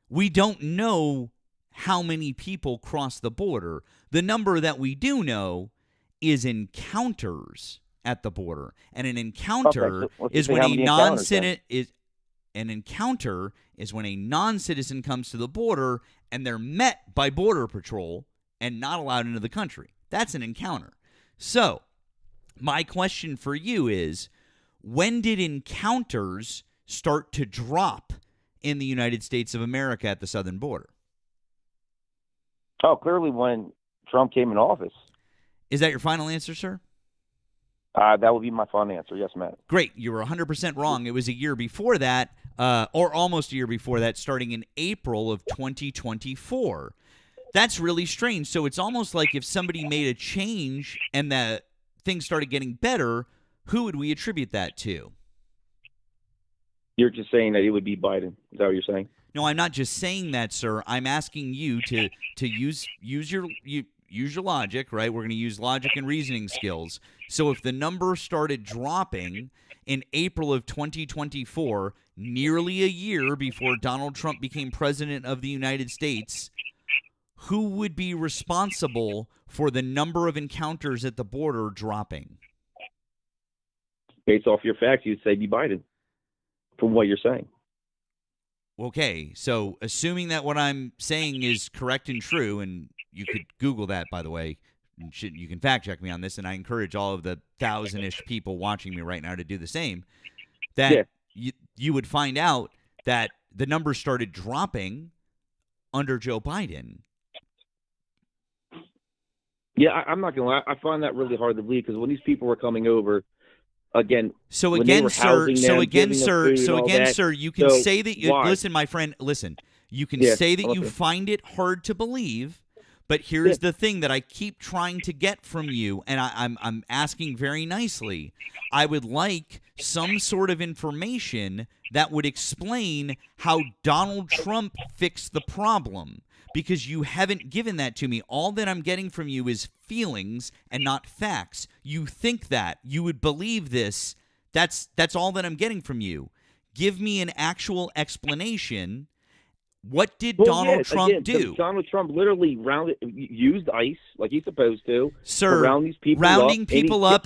We don't know how many people cross the border. The number that we do know is encounters at the border, and an encounter is when a non-citizen comes to the border and they're met by Border Patrol and not allowed into the country. That's an encounter. So, my question for you is, when did encounters start to drop in the United States of America at the southern border? Oh, clearly when Trump came in office. Is that your final answer, sir? That would be my final answer. Yes, Matt. Great. You were 100% wrong. It was a year before that, or almost a year before that, starting in April of 2024. That's really strange. So it's almost like if somebody made a change and that things started getting better, who would we attribute that to? You're just saying that it would be Biden. Is that what you're saying? No, I'm not just saying that, sir. I'm asking you to use your logic, right? We're going to use logic and reasoning skills. So if the number started dropping in April of 2024, nearly a year before Donald Trump became president of the United States, who would be responsible for the number of encounters at the border dropping? Based off your facts, you'd say be Biden, from what you're saying. Okay, so assuming that what I'm saying is correct and true, and you could Google that, by the way. You can fact check me on this, and I encourage all of the 1,000-ish people watching me right now to do the same. That you would find out that the numbers started dropping under Joe Biden. Yeah, I'm not gonna lie. I find that really hard to believe because when these people were coming over, again. So again, sir. You can say that. Why? Listen, my friend. Listen. You can say that you find it hard to believe. But here's the thing that I keep trying to get from you, and I'm asking very nicely. I would like some sort of information that would explain how Donald Trump fixed the problem, because you haven't given that to me. All that I'm getting from you is feelings and not facts. You think that. You would believe this. That's all that I'm getting from you. Give me an actual explanation. What did Donald Trump do? Donald Trump literally used ICE like he's supposed to. Sir, to round these people rounding people up,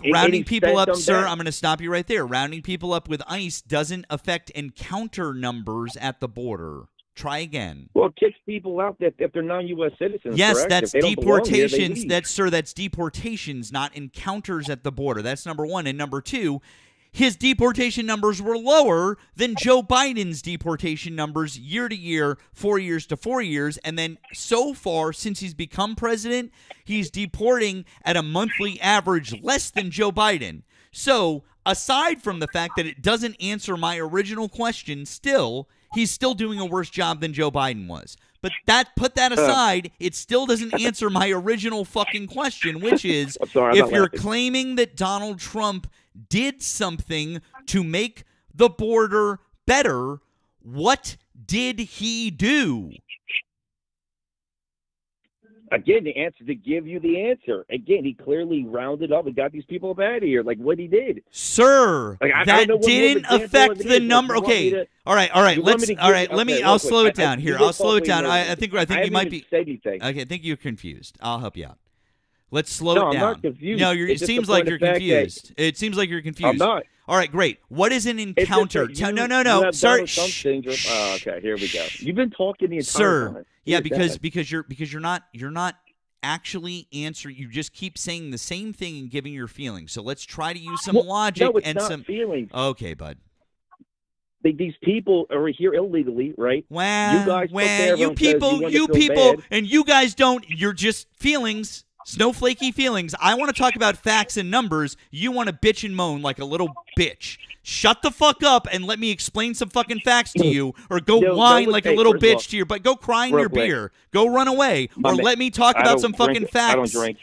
sir, down. I'm going to stop you right there. Rounding people up with ICE doesn't affect encounter numbers at the border. Try again. Well, it kicks people out that if they're non-U.S. citizens. Yes, correct? that's if they don't belong here, they deportations. leave. That's deportations, not encounters at the border. That's number one. And number two, his deportation numbers were lower than Joe Biden's deportation numbers year to year, 4 years to 4 years. And then so far, since he's become president, he's deporting at a monthly average less than Joe Biden. So aside from the fact that it doesn't answer my original question, he's still doing a worse job than Joe Biden was. But put that aside, it still doesn't answer my original fucking question, which is, if you're claiming that Donald Trump did something to make the border better, what did he do? Again, the answer to give you the answer. Again, he clearly rounded up and got these people up out of here, like what he did. Sir, that didn't affect the number. Okay, all right. I'll slow it down here. I'll slow it down. I think you might be. Okay, I think you're confused. I'll help you out. Let's slow it down. I'm not confused. No, it seems like you're confused. It seems like you're confused. I'm not. All right, great. What is an encounter? No. Sorry. Okay, here we go. You've been talking the entire time. Yeah, because you're not actually answering. You just keep saying the same thing and giving your feelings. So let's try to use some logic and some feelings. Okay, bud. These people are here illegally, right? You people, and you guys don't. You're just feelings. Snowflakey feelings. I want to talk about facts and numbers. You want to bitch and moan like a little bitch. Shut the fuck up and let me explain some fucking facts to you, or go whine like a little bitch to your. But go cry in your beer. Go run away, or let me talk about some fucking facts. I don't drink.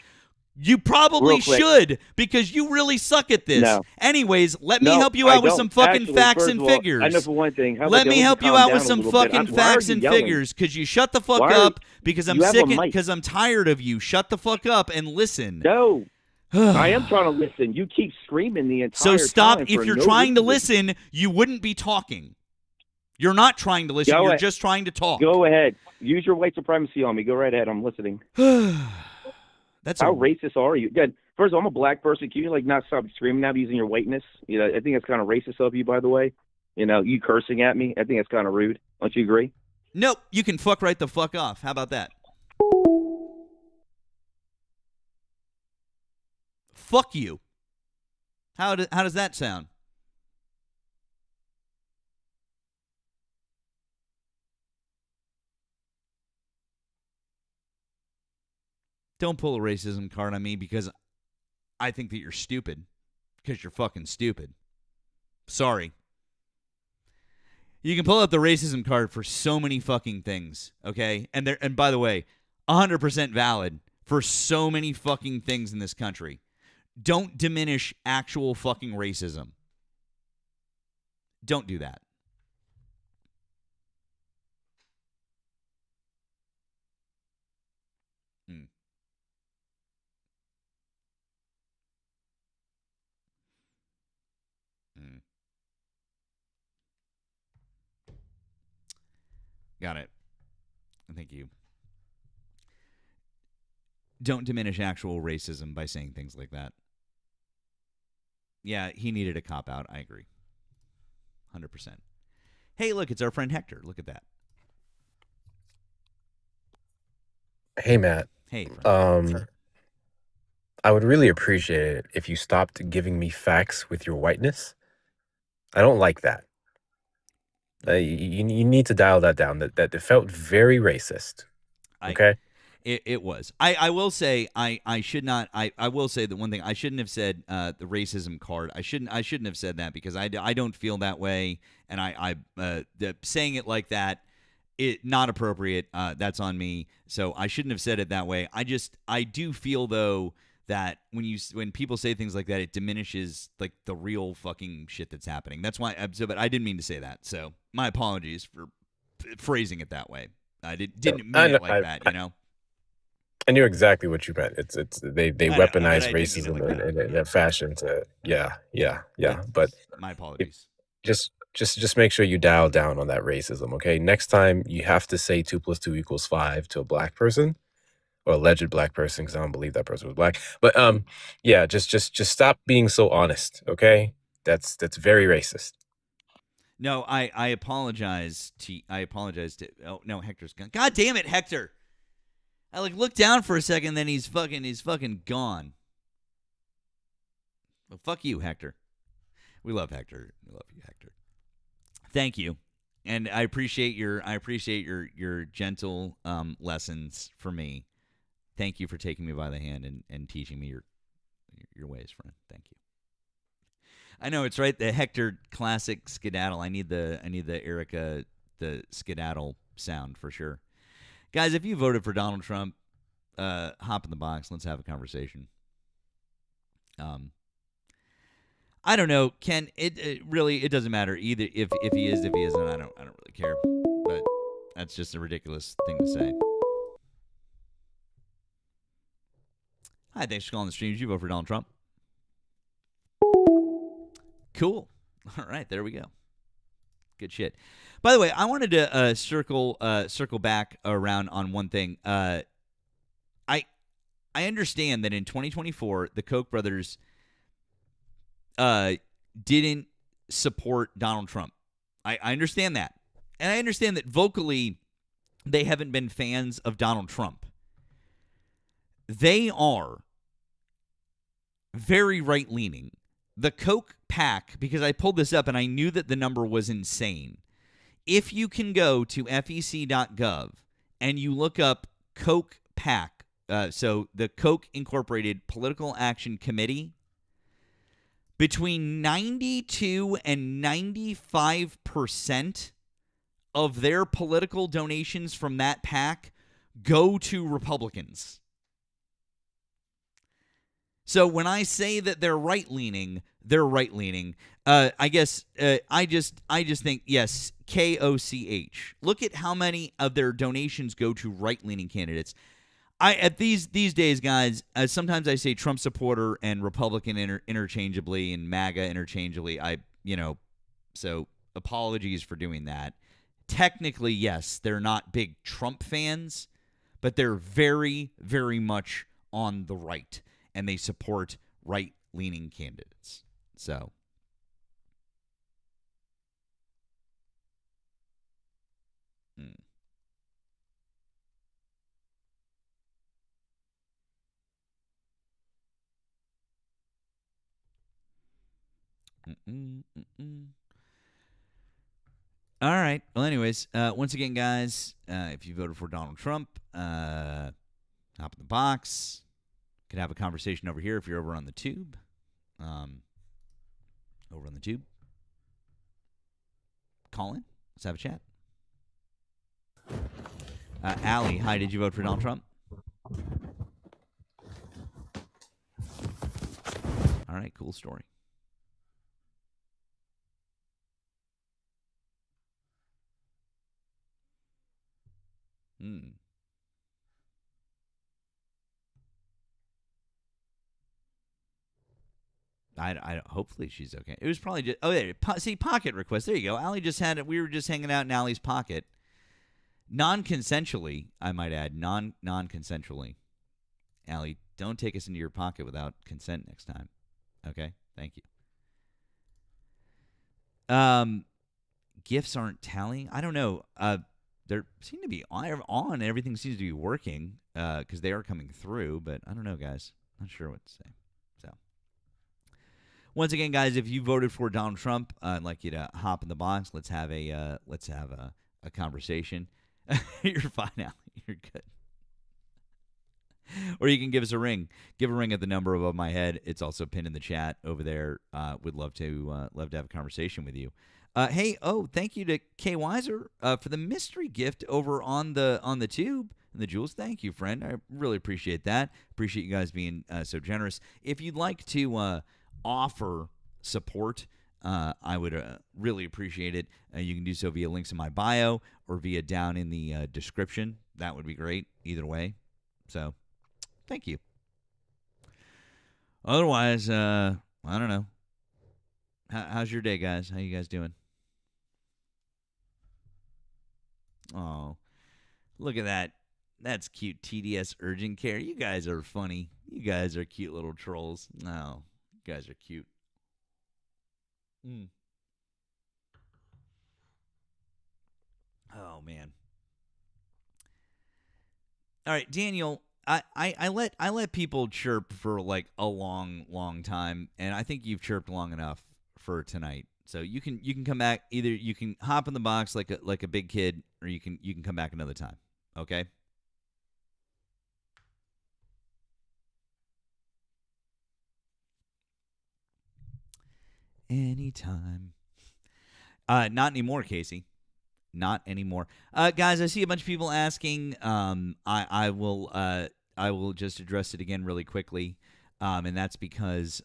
You probably should, because you really suck at this. No. Anyways, let me help you out with some fucking facts and figures. I know for one thing. Let me help you out with some fucking facts and figures, because you shut the fuck up, because I'm sick, because I'm tired of you. Shut the fuck up and listen. No. I am trying to listen. You keep screaming the entire time. So stop. If you're trying to listen, you wouldn't be talking. You're not trying to listen. You're just trying to talk. Go ahead. Use your white supremacy on me. Go right ahead. I'm listening. How racist are you? Good. First of all, I'm a black person. Can you not stop screaming at me using your whiteness? I think that's kind of racist of you, by the way. You cursing at me. I think that's kind of rude. Don't you agree? Nope. You can fuck right the fuck off. How about that? Fuck you. How does that sound? Don't pull a racism card on me, because I think that you're stupid. Because you're fucking stupid. Sorry. You can pull out the racism card for so many fucking things, okay? And by the way, 100% valid for so many fucking things in this country. Don't diminish actual fucking racism. Don't do that. Got it. Thank you. Don't diminish actual racism by saying things like that. Yeah, he needed a cop-out. I agree. 100%. Hey, look, it's our friend Hector. Look at that. Hey, Matt. Hey, friend. I would really appreciate it if you stopped giving me facts with your whiteness. I don't like that. You need to dial that down. That it felt very racist. Okay? It was. I will say I should not. I will say that one thing. I shouldn't have said the racism card. I shouldn't have said that, because I don't feel that way, and saying it like that, it not appropriate. That's on me. So I shouldn't have said it that way. I do feel though that when people say things like that, it diminishes the real fucking shit that's happening. That's why. But I didn't mean to say that. So my apologies for phrasing it that way. I didn't mean it like that. I knew exactly what you meant. They weaponize racism in a fashion to yeah. But my apologies. Just make sure you dial down on that racism, okay? Next time you have to say 2 + 2 = 5 to a black person, or alleged black person, because I don't believe that person was black. But yeah, just stop being so honest, okay? That's very racist. No, I apologize to. Oh no, Hector's gone. God damn it, Hector! I looked down for a second, then he's fucking gone. Well, fuck you, Hector. We love Hector. We love you, Hector. Thank you, and I appreciate your gentle lessons for me. Thank you for taking me by the hand and teaching me your ways, friend. Thank you. I know it's right. The Hector classic skedaddle. I need the Erika the skedaddle sound for sure. Guys, if you voted for Donald Trump, hop in the box. Let's have a conversation. I don't know, Ken. It really doesn't matter either if he is, if he isn't. I don't really care. But that's just a ridiculous thing to say. Hi, thanks for calling the stream. Did you vote for Donald Trump? Cool. All right, there we go. Good shit. By the way, I wanted to circle back around on one thing. I understand that in 2024, the Koch brothers didn't support Donald Trump. I understand that. And I understand that vocally they haven't been fans of Donald Trump. They are very right-leaning. The Koch PAC, because I pulled this up and I knew that the number was insane. If you can go to fec.gov and you look up Koch PAC, So the Koch Incorporated Political Action Committee, between 92 and 95% of their political donations from that PAC go to Republicans. So when I say that they're right-leaning, they're right-leaning. I guess I just think, yes, KOCH. Look at how many of their donations go to right-leaning candidates. At these days, guys, sometimes I say Trump supporter and Republican interchangeably and MAGA interchangeably. So apologies for doing that. Technically, yes, they're not big Trump fans, but they're very, very much on the right, and they support right-leaning candidates. So. All right. Well, anyways, once again, guys, if you voted for Donald Trump, hop in the box. Could have a conversation over here if you're over on the tube. Over on the tube. Call in. Let's have a chat. Allie, hi. Did you vote for Donald Trump? All right. Cool story. I hopefully she's okay. It was probably just see pocket request. There you go. Allie just had it. We were just hanging out in Allie's pocket, non-consensually. I might add, non-consensually. Allie, don't take us into your pocket without consent next time. Okay, thank you. Gifts aren't tallying. I don't know. There seem to be on. Everything seems to be working because they are coming through. But I don't know, guys. Not sure what to say. So. Once again, guys, if you voted for Donald Trump, I'd like you to hop in the box. Let's have a conversation. You're fine, Allie. You're good. Or you can give us a ring. Give a ring at the number above my head. It's also pinned in the chat over there. Would love to have a conversation with you. Hey, thank you to Kay Weiser for the mystery gift over on the tube and the jewels. Thank you, friend. I really appreciate that. Appreciate you guys being so generous. If you'd like to offer support, I would really appreciate it. You can do so via links in my bio or via down in the description. That would be great either way. So, thank you. Otherwise, I don't know. How's your day, guys? How you guys doing? Oh, look at that. That's cute. TDS Urgent Care. You guys are funny. You guys are cute little trolls. No, you guys are cute. Oh, man. All right, Daniel, I let people chirp for like a long time, and I think you've chirped long enough for tonight. So you can come back. Either you can hop in the box like a big kid, or you can come back another time. Okay. Anytime. Not anymore, Casey. Not anymore. Guys, I see a bunch of people asking. I will just address it again really quickly. And that's because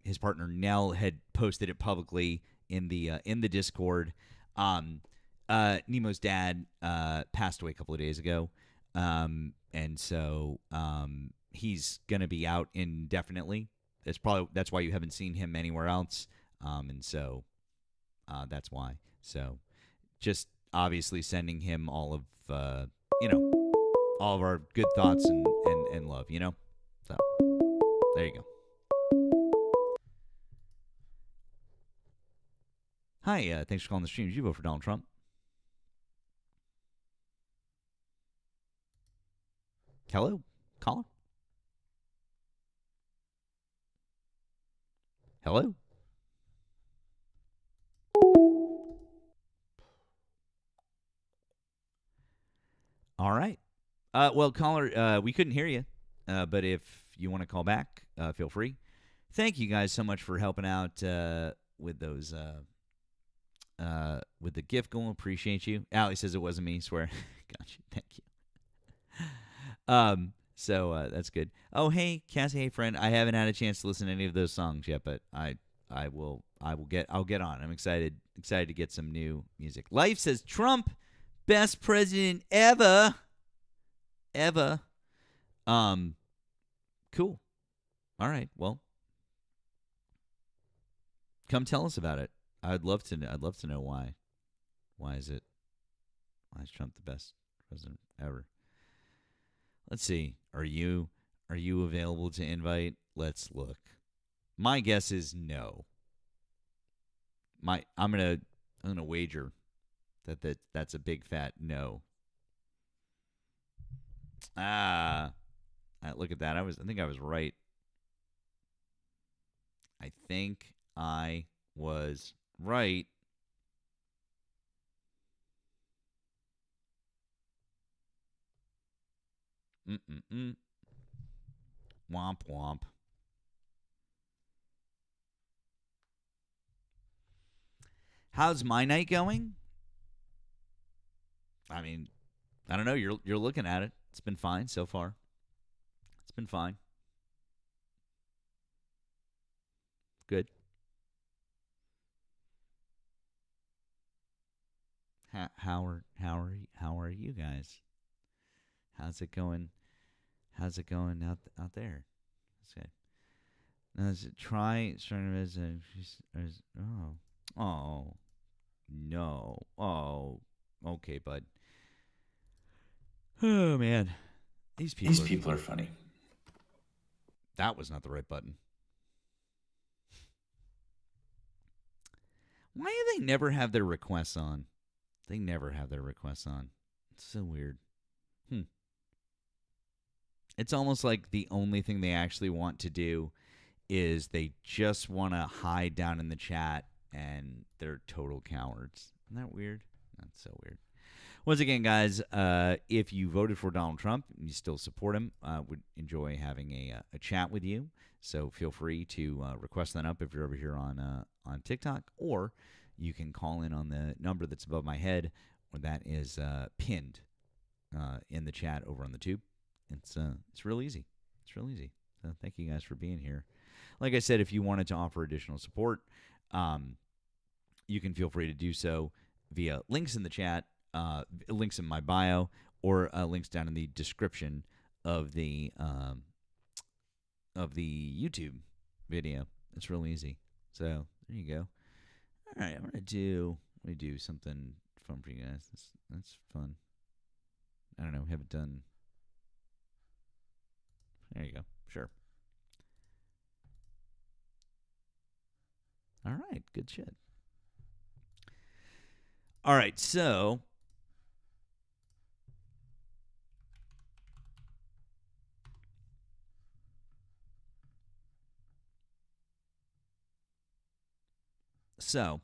his partner Nell had posted it publicly in the Discord. Nemo's dad passed away a couple of days ago. And so he's gonna be out indefinitely. That's why you haven't seen him anywhere else. And so that's why. So just obviously sending him all of all of our good thoughts and love, So there you go. Hi, thanks for calling the stream. Did you vote for Donald Trump? Hello, caller. Hello. All right. Well, caller, we couldn't hear you, but if you want to call back, feel free. Thank you guys so much for helping out with those with the gift goal. Appreciate you. Allie says it wasn't me. Swear. Gotcha. Thank you. So that's good. Oh, hey, Cassie. Hey, friend. I haven't had a chance to listen to any of those songs yet, but I'll get on. I'm excited to get some new music. Life says Trump, best president ever. Cool. All right. Well, come tell us about it. I'd love to know why. Why is Trump the best president ever? Let's see. Are you available to invite? Let's look. My guess is no. I'm gonna wager that's a big fat no. Look at that. I think I was right. I think I was right. Womp womp. How's my night going? I mean, I don't know. You're looking at it. It's been fine so far. It's been fine. Good. How are you guys? How's it going? How's it going out there? That's good. Now, try starting to visit. Oh, no. Oh, okay, bud. Oh man, these people are funny. That was not the right button. Why do they never have their requests on? They never have their requests on. It's so weird. It's almost like the only thing they actually want to do is they just want to hide down in the chat, and they're total cowards. Isn't that weird? That's so weird. Once again, guys, if you voted for Donald Trump and you still support him, would enjoy having a chat with you. So feel free to request that up if you're over here on TikTok, or you can call in on the number that's above my head, or that is pinned in the chat over on the tube. It's real easy. It's real easy. So thank you guys for being here. Like I said, if you wanted to offer additional support, you can feel free to do so via links in the chat, links in my bio, or links down in the description of the YouTube video. It's real easy. So there you go. All right, I'm gonna do something fun for you guys. That's fun. I don't know. We haven't done. There you go. Sure. All right. Good shit. All right. So I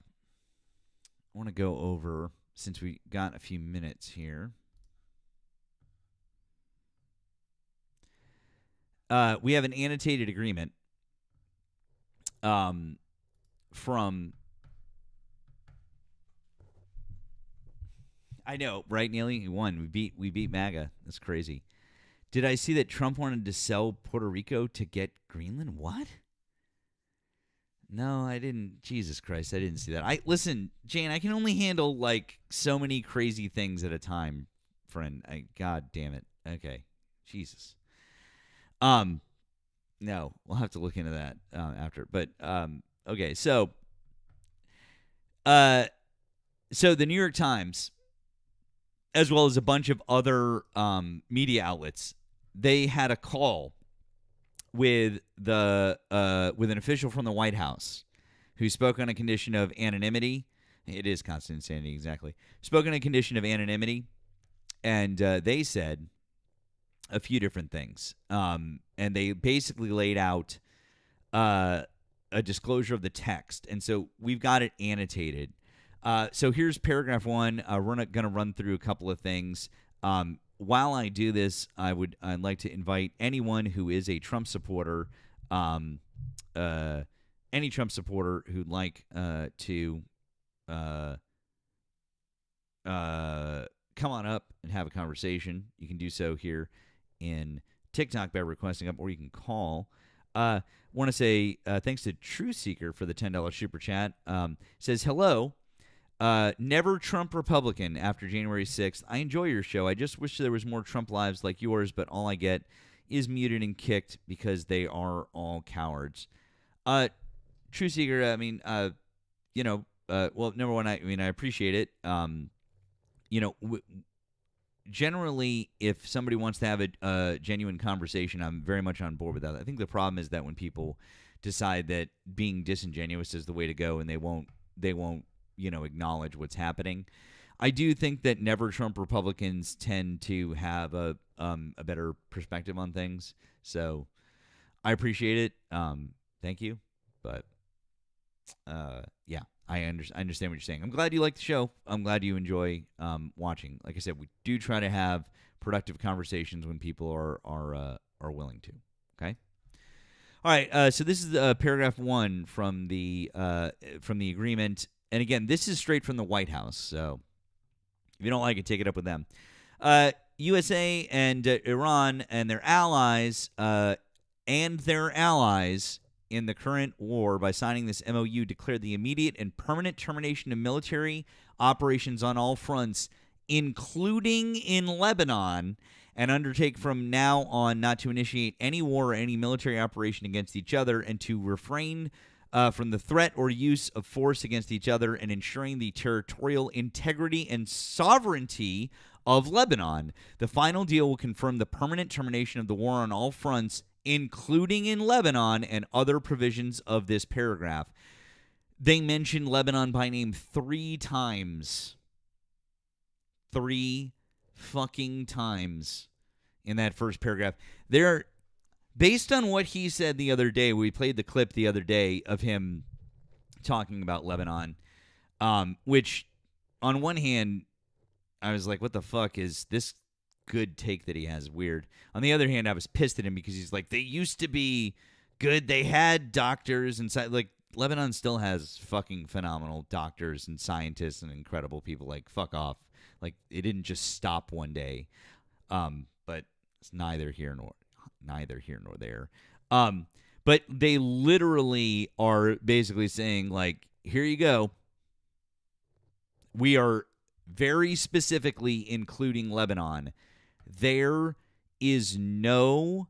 want to go over, since we got a few minutes here. We have an annotated agreement from. I know, right, Neely? We won. We beat MAGA. That's crazy. Did I see that Trump wanted to sell Puerto Rico to get Greenland? What? No, I didn't. Jesus Christ, I didn't see that. Listen, Jane, I can only handle like so many crazy things at a time, friend. God damn it. Okay. Jesus. No, we'll have to look into that after. But okay, so the New York Times, as well as a bunch of other media outlets, they had a call with with an official from the White House who spoke on a condition of anonymity. It is constant insanity, exactly. Spoke on a condition of anonymity, and they said a few different things. And they basically laid out a disclosure of the text. And so we've got it annotated. So here's paragraph 1. We're going to run through a couple of things. while I do this, I'd like to invite anyone who is a Trump supporter, any Trump supporter who'd like to come on up and have a conversation. You can do so here in TikTok by requesting up, or you can call. Want to say thanks to True Seeker for the $10 super chat. Says, hello. Never Trump Republican after January 6th. I enjoy your show. I just wish there was more Trump lives like yours, but all I get is muted and kicked because they are all cowards. True Seeker, I mean, well, number one, I appreciate it. Generally, if somebody wants to have a genuine conversation, I'm very much on board with that. I think the problem is that when people decide that being disingenuous is the way to go, and they won't acknowledge what's happening. I do think that never Trump Republicans tend to have a better perspective on things. So I appreciate it. Thank you. But yeah, I understand what you're saying. I'm glad you like the show. I'm glad you enjoy watching. Like I said, we do try to have productive conversations when people are willing to. Okay. All right. So this is paragraph 1 from the agreement, and again, this is straight from the White House. So if you don't like it, take it up with them. USA and Iran and their allies in the current war, by signing this MOU, declared the immediate and permanent termination of military operations on all fronts, including in Lebanon, and undertake from now on not to initiate any war or any military operation against each other, and to refrain from the threat or use of force against each other, and ensuring the territorial integrity and sovereignty of Lebanon. The final deal will confirm the permanent termination of the war on all fronts, including in Lebanon, and other provisions of this paragraph. They mentioned Lebanon by name 3 times. 3 fucking times in that first paragraph. They're based on what he said the other day. We played the clip the other day of him talking about Lebanon, which on one hand, I was like, what the fuck is this good take that he has? Weird. On the other hand, I was pissed at him because he's like, they used to be good. They had doctors and like Lebanon still has fucking phenomenal doctors and scientists and incredible people. Like, fuck off. Like, it didn't just stop one day. But it's neither here nor there. But they literally are basically saying, like, here you go. We are very specifically including Lebanon. There is no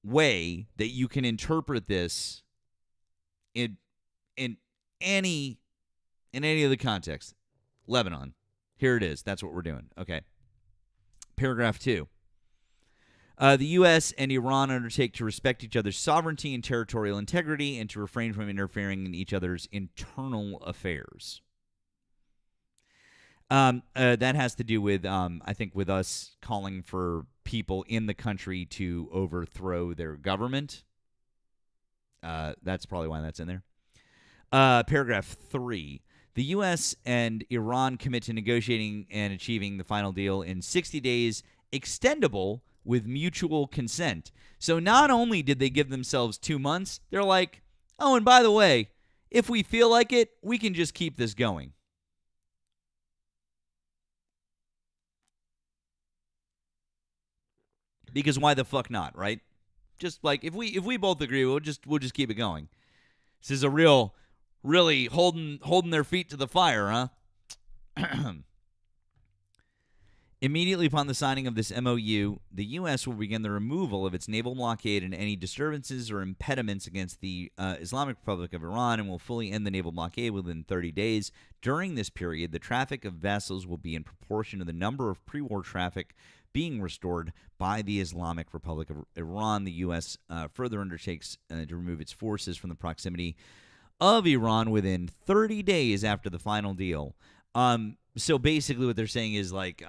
way that you can interpret this in any other context. Lebanon. Here it is. That's what we're doing. Okay. Paragraph 2. The U.S. and Iran undertake to respect each other's sovereignty and territorial integrity, and to refrain from interfering in each other's internal affairs. That has to do with, I think, with us calling for people in the country to overthrow their government. That's probably why that's in there. Paragraph 3. The U.S. and Iran commit to negotiating and achieving the final deal in 60 days, extendable with mutual consent. So not only did they give themselves 2 months, they're like, oh, and by the way, if we feel like it, we can just keep this going. Because why the fuck not, right? Just like if we both agree, we'll just keep it going. This is a really holding their feet to the fire, huh? Immediately upon the signing of this MOU, the U.S. will begin the removal of its naval blockade and any disturbances or impediments against the Islamic Republic of Iran, and will fully end the naval blockade within 30 days. During this period, the traffic of vessels will be in proportion to the number of pre-war traffic being restored by the Islamic Republic of Iran. The U.S. Further undertakes to remove its forces from the proximity of Iran within 30 days after the final deal. So basically what they're saying is like,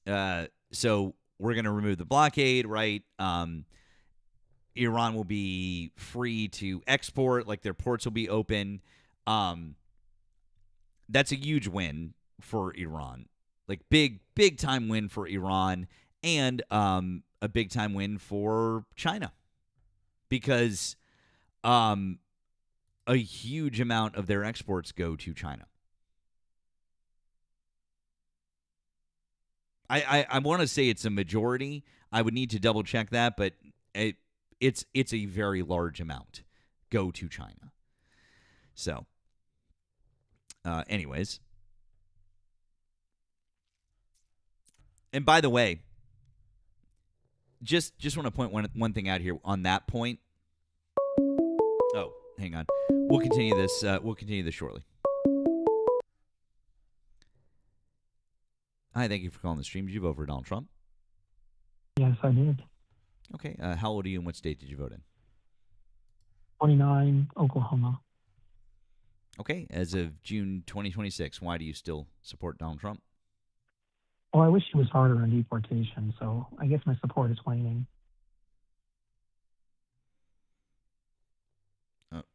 so we're going to remove the blockade, right? Iran will be free to export, like their ports will be open. That's a huge win for Iran. Like big time win for Iran and a big time win for China because a huge amount of their exports go to China. I want to say it's a majority. I would need to double check that, but it's a very large amount go to China. So, anyways, and by the way, just want to point one thing out here on that point. Oh, hang on. We'll continue this. We'll continue this shortly. Hi, thank you for calling the stream. Did you vote for Donald Trump? Yes, I did. Okay. How old are you and what state did you vote in? 29, Oklahoma. Okay. As of June 2026, why do you still support Donald Trump? Well, I wish he was harder on deportation, so I guess my support is waning.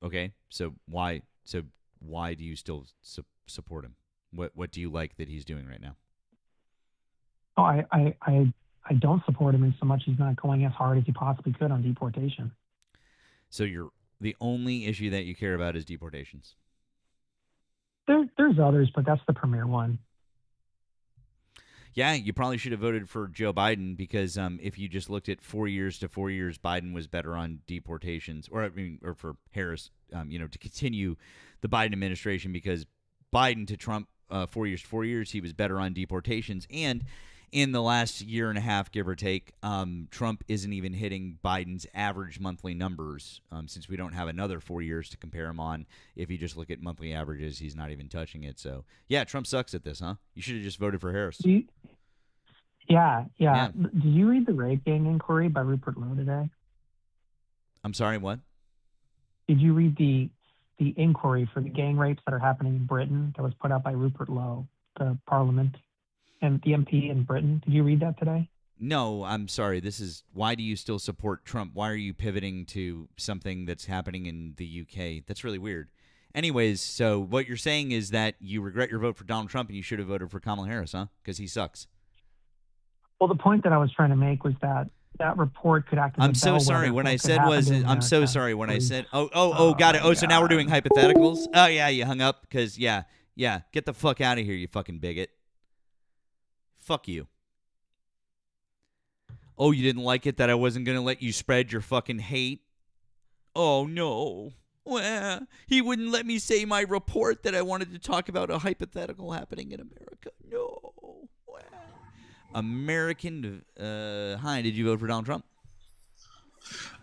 Okay. So why do you still support him? What do you like that he's doing right now? Oh, I don't support him in so much he's not going as hard as he possibly could on deportation. So the only issue that you care about is deportations. There's others, but that's the premier one. Yeah, you probably should have voted for Joe Biden because if you just looked at 4 years to 4 years, Biden was better on deportations, or for Harris, to continue the Biden administration because Biden to Trump 4 years to 4 years, he was better on deportations. And in the last year and a half, give or take, Trump isn't even hitting Biden's average monthly numbers since we don't have another 4 years to compare him on. If you just look at monthly averages, he's not even touching it. So, yeah, Trump sucks at this, huh? You should have just voted for Harris. Yeah. Did you read the rape gang inquiry by Rupert Lowe today? I'm sorry, what? Did you read the inquiry for the gang rapes that are happening in Britain that was put out by Rupert Lowe, the Parliament and the MP in Britain? Did you read that today? No, I'm sorry. This is why do you still support Trump? Why are you pivoting to something that's happening in the UK? That's really weird. Anyways, so what you're saying is that you regret your vote for Donald Trump and you should have voted for Kamala Harris, huh? Because he sucks. Well, the point that I was trying to make was that report could act as I'm so sorry. What I said was, I'm so sorry. When I said, got it. Oh, so now we're doing hypotheticals? Oh, yeah, you hung up because, yeah, get the fuck out of here, you fucking bigot. Fuck you. Oh, you didn't like it that I wasn't going to let you spread your fucking hate? Oh, no. Well, he wouldn't let me say my report that I wanted to talk about a hypothetical happening in America. No. Well. American, hi, did you vote for Donald Trump?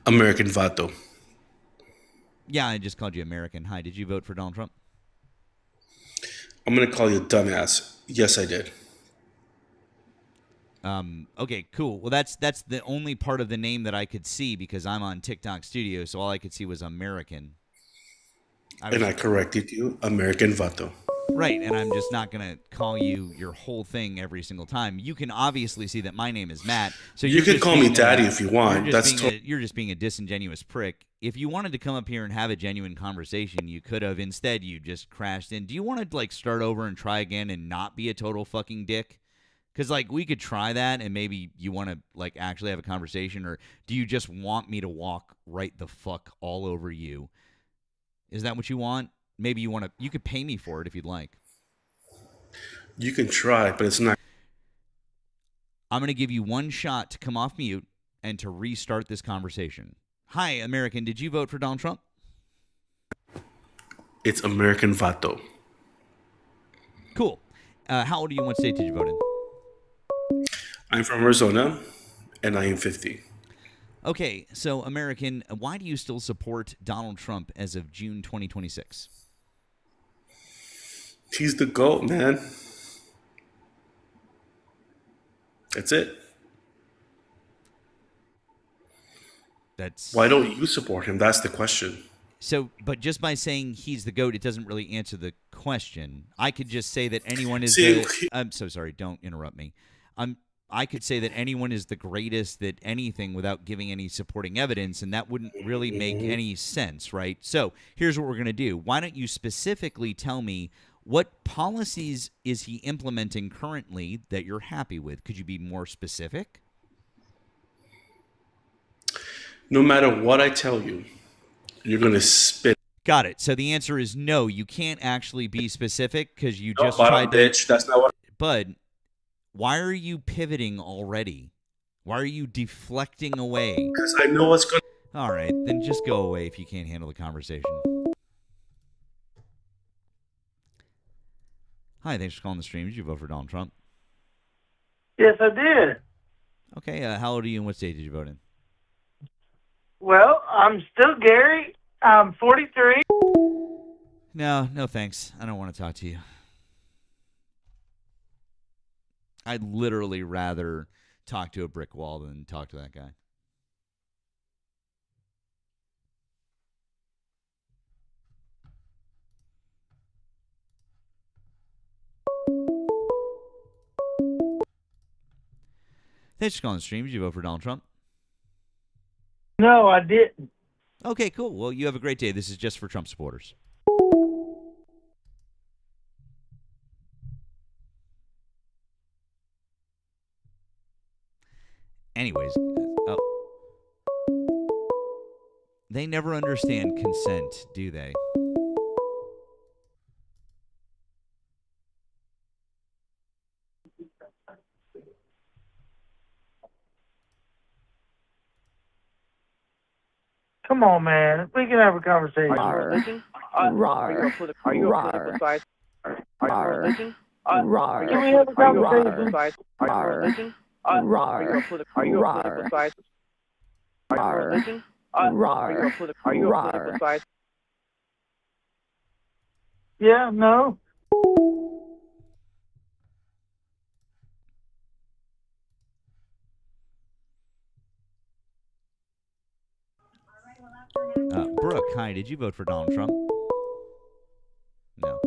American Vato. Yeah, I just called you American. Hi, did you vote for Donald Trump? I'm going to call you a dumbass. Yes, I did. Okay, cool. Well, that's the only part of the name that I could see because I'm on TikTok Studio, so all I could see was American. I corrected you, American Vato. Right, and I'm just not going to call you your whole thing every single time. You can obviously see that my name is Matt. So you can call me Daddy if you want. You're just being a disingenuous prick. If you wanted to come up here and have a genuine conversation, you could have. Instead, you just crashed in. Do you want to, start over and try again and not be a total fucking dick? Because, we could try that and maybe you want to, actually have a conversation, or do you just want me to walk right the fuck all over you? Is that what you want? Maybe you could pay me for it if you'd like. You can try, but it's not. I'm going to give you one shot to come off mute and to restart this conversation. Hi, American. Did you vote for Donald Trump? It's American Vato. Cool. How old are you and what state did you vote in? I'm from Arizona, and I am 50. Okay, so American, why do you still support Donald Trump as of June 2026? He's the GOAT, man. That's it. Why don't you support him? That's the question. So, but just by saying he's the GOAT, it doesn't really answer the question. I could just say that anyone is I'm so sorry, don't interrupt me. I could say that anyone is the greatest at anything without giving any supporting evidence, and that wouldn't really make any sense, right? So here's what we're going to do. Why don't you specifically tell me What policies is he implementing currently that you're happy with? Could you be more specific? No matter what I tell you, you're going to spit. Got it. So the answer is no. You can't actually be specific because you No, just bottom tried to. bitch. That's not what. Bud, why are you pivoting already? Why are you deflecting away? Because I know what's going. All right, then just go away if you can't handle the conversation. Hi, thanks for calling the stream. Did you vote for Donald Trump? Yes, I did. Okay, how old are you and what state did you vote in? Well, I'm still Gary. I'm 43. No thanks. I don't want to talk to you. I'd literally rather talk to a brick wall than talk to that guy. Thanks for calling the stream. Did you vote for Donald Trump? No, I didn't. Okay, cool. Well, you have a great day. This is just for Trump supporters. Anyways, they never understand consent, do they? Come on, man. We can have a conversation. Are you religion? Are you a political side? Are you religion? Can we have a conversation? Are you religion? Are you a political side? Are you religion? Are you a political side? Yeah, no. Brooke, hi. Did you vote for Donald Trump? No.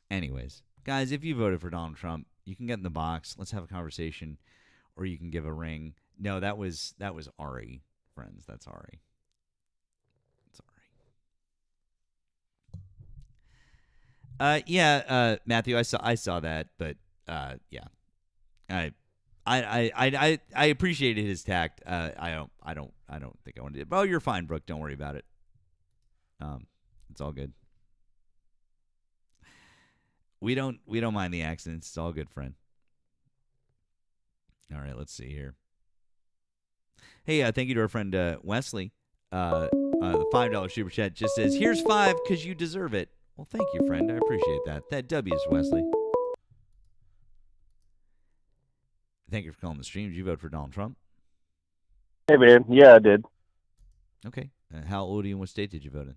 Anyways, guys, if you voted for Donald Trump, you can get in the box. Let's have a conversation, or you can give a ring. No, that was Ari, friends. That's Ari. Yeah, Matthew, I saw that, but yeah, I appreciated his tact. I don't think I want to do it. Oh, you're fine, Brooke. Don't worry about it. It's all good. We don't mind the accidents. It's all good, friend. All right, let's see here. Hey, thank you to our friend Wesley. The $5 super chat just says, "Here's 5 because you deserve it." Well, thank you, friend. I appreciate that. That W is Wesley. Thank you for calling the stream. Did you vote for Donald Trump? Hey, man. Yeah, I did. Okay. How old are you and what state did you vote in?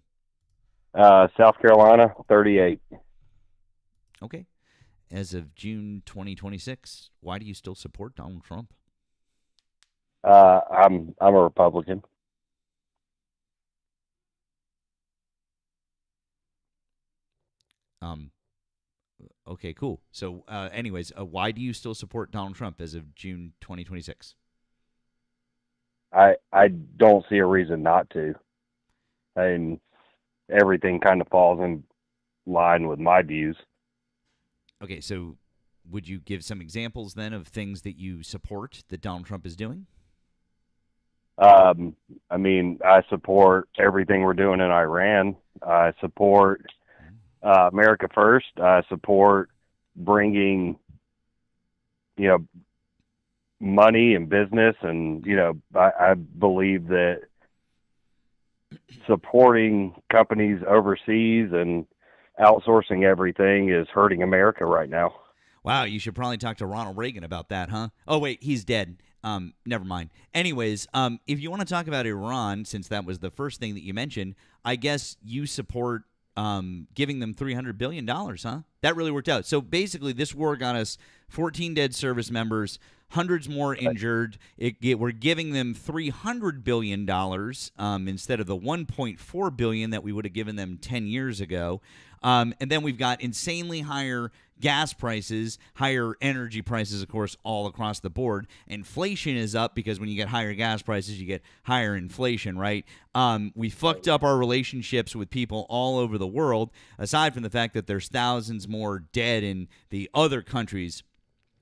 South Carolina, 38. Okay. As of June 2026, why do you still support Donald Trump? I'm a Republican. Okay, cool. So, anyways, why do you still support Donald Trump as of June 2026? I don't see a reason not to. And everything kind of falls in line with my views. Okay, so would you give some examples then of things that you support that Donald Trump is doing? I mean, I support everything we're doing in Iran. I support America First. I support bringing, money and business. And, I believe that supporting companies overseas and outsourcing everything is hurting America right now. Wow, you should probably talk to Ronald Reagan about that, huh? Oh, wait, he's dead. Never mind. Anyways, if you want to talk about Iran, since that was the first thing that you mentioned, I guess you support giving them $300 billion, huh? That really worked out. So basically, this war got us 14 dead service members, hundreds more injured. We're giving them $300 billion instead of the $1.4 billion that we would have given them 10 years ago. And then we've got insanely higher gas prices, higher energy prices, of course, all across the board. Inflation is up because when you get higher gas prices, you get higher inflation, right? We fucked up our relationships with people all over the world, aside from the fact that there's thousands more dead in the other countries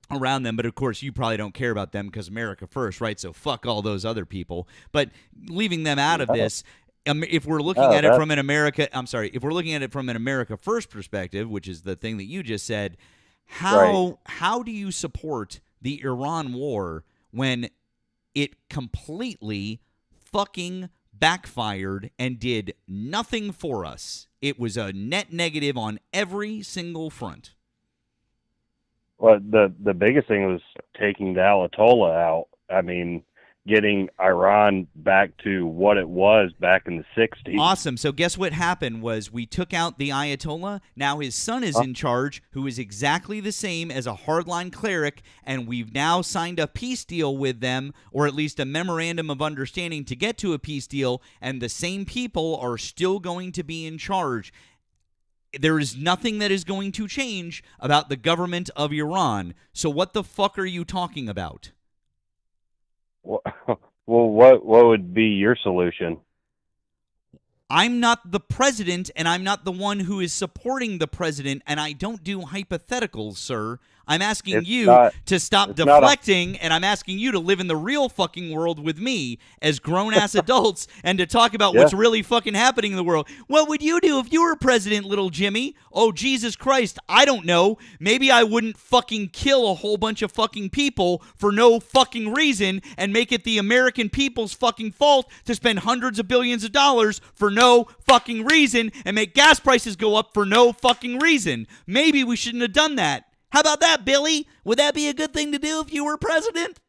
around them. But of course, you probably don't care about them because America first, right? So fuck all those other people. But leaving them out of this, if we're looking at it from an if we're looking at it from an America first perspective, which is the thing that you just said, how do you support the Iran war when it completely fucking backfired and did nothing for us? It was a net negative on every single front. Well, the biggest thing was taking the Ayatollah out. I mean, getting Iran back to what it was back in the 60s. Awesome. So guess what happened was we took out the Ayatollah. Now his son is in charge, who is exactly the same as a hardline cleric, and we've now signed a peace deal with them, or at least a memorandum of understanding to get to a peace deal, and the same people are still going to be in charge. There is nothing that is going to change about the government of Iran. So what the fuck are you talking about? Well, what would be your solution? I'm not the president, and I'm not the one who is supporting the president, and I don't do hypotheticals, sir. I'm asking you to stop deflecting, and I'm asking you to live in the real fucking world with me as grown-ass adults and to talk about what's really fucking happening in the world. What would you do if you were president, little Jimmy? Oh, Jesus Christ, I don't know. Maybe I wouldn't fucking kill a whole bunch of fucking people for no fucking reason and make it the American people's fucking fault to spend hundreds of billions of dollars for no fucking reason and make gas prices go up for no fucking reason. Maybe we shouldn't have done that. How about that, Billy? Would that be a good thing to do if you were president?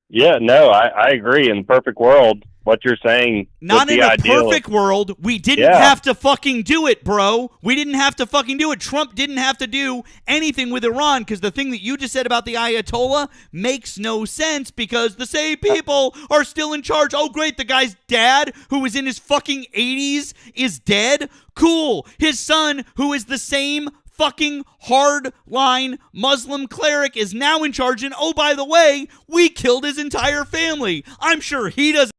Yeah, no, I agree. In the perfect world, what you're saying. Not in a perfect world. We didn't have to fucking do it, bro. We didn't have to fucking do it. Trump didn't have to do anything with Iran because the thing that you just said about the Ayatollah makes no sense because the same people are still in charge. Oh, great. The guy's dad, who was in his fucking 80s, is dead. Cool. His son, who is the same fucking hard-line Muslim cleric, is now in charge, and oh, by the way, we killed his entire family. I'm sure he doesn't.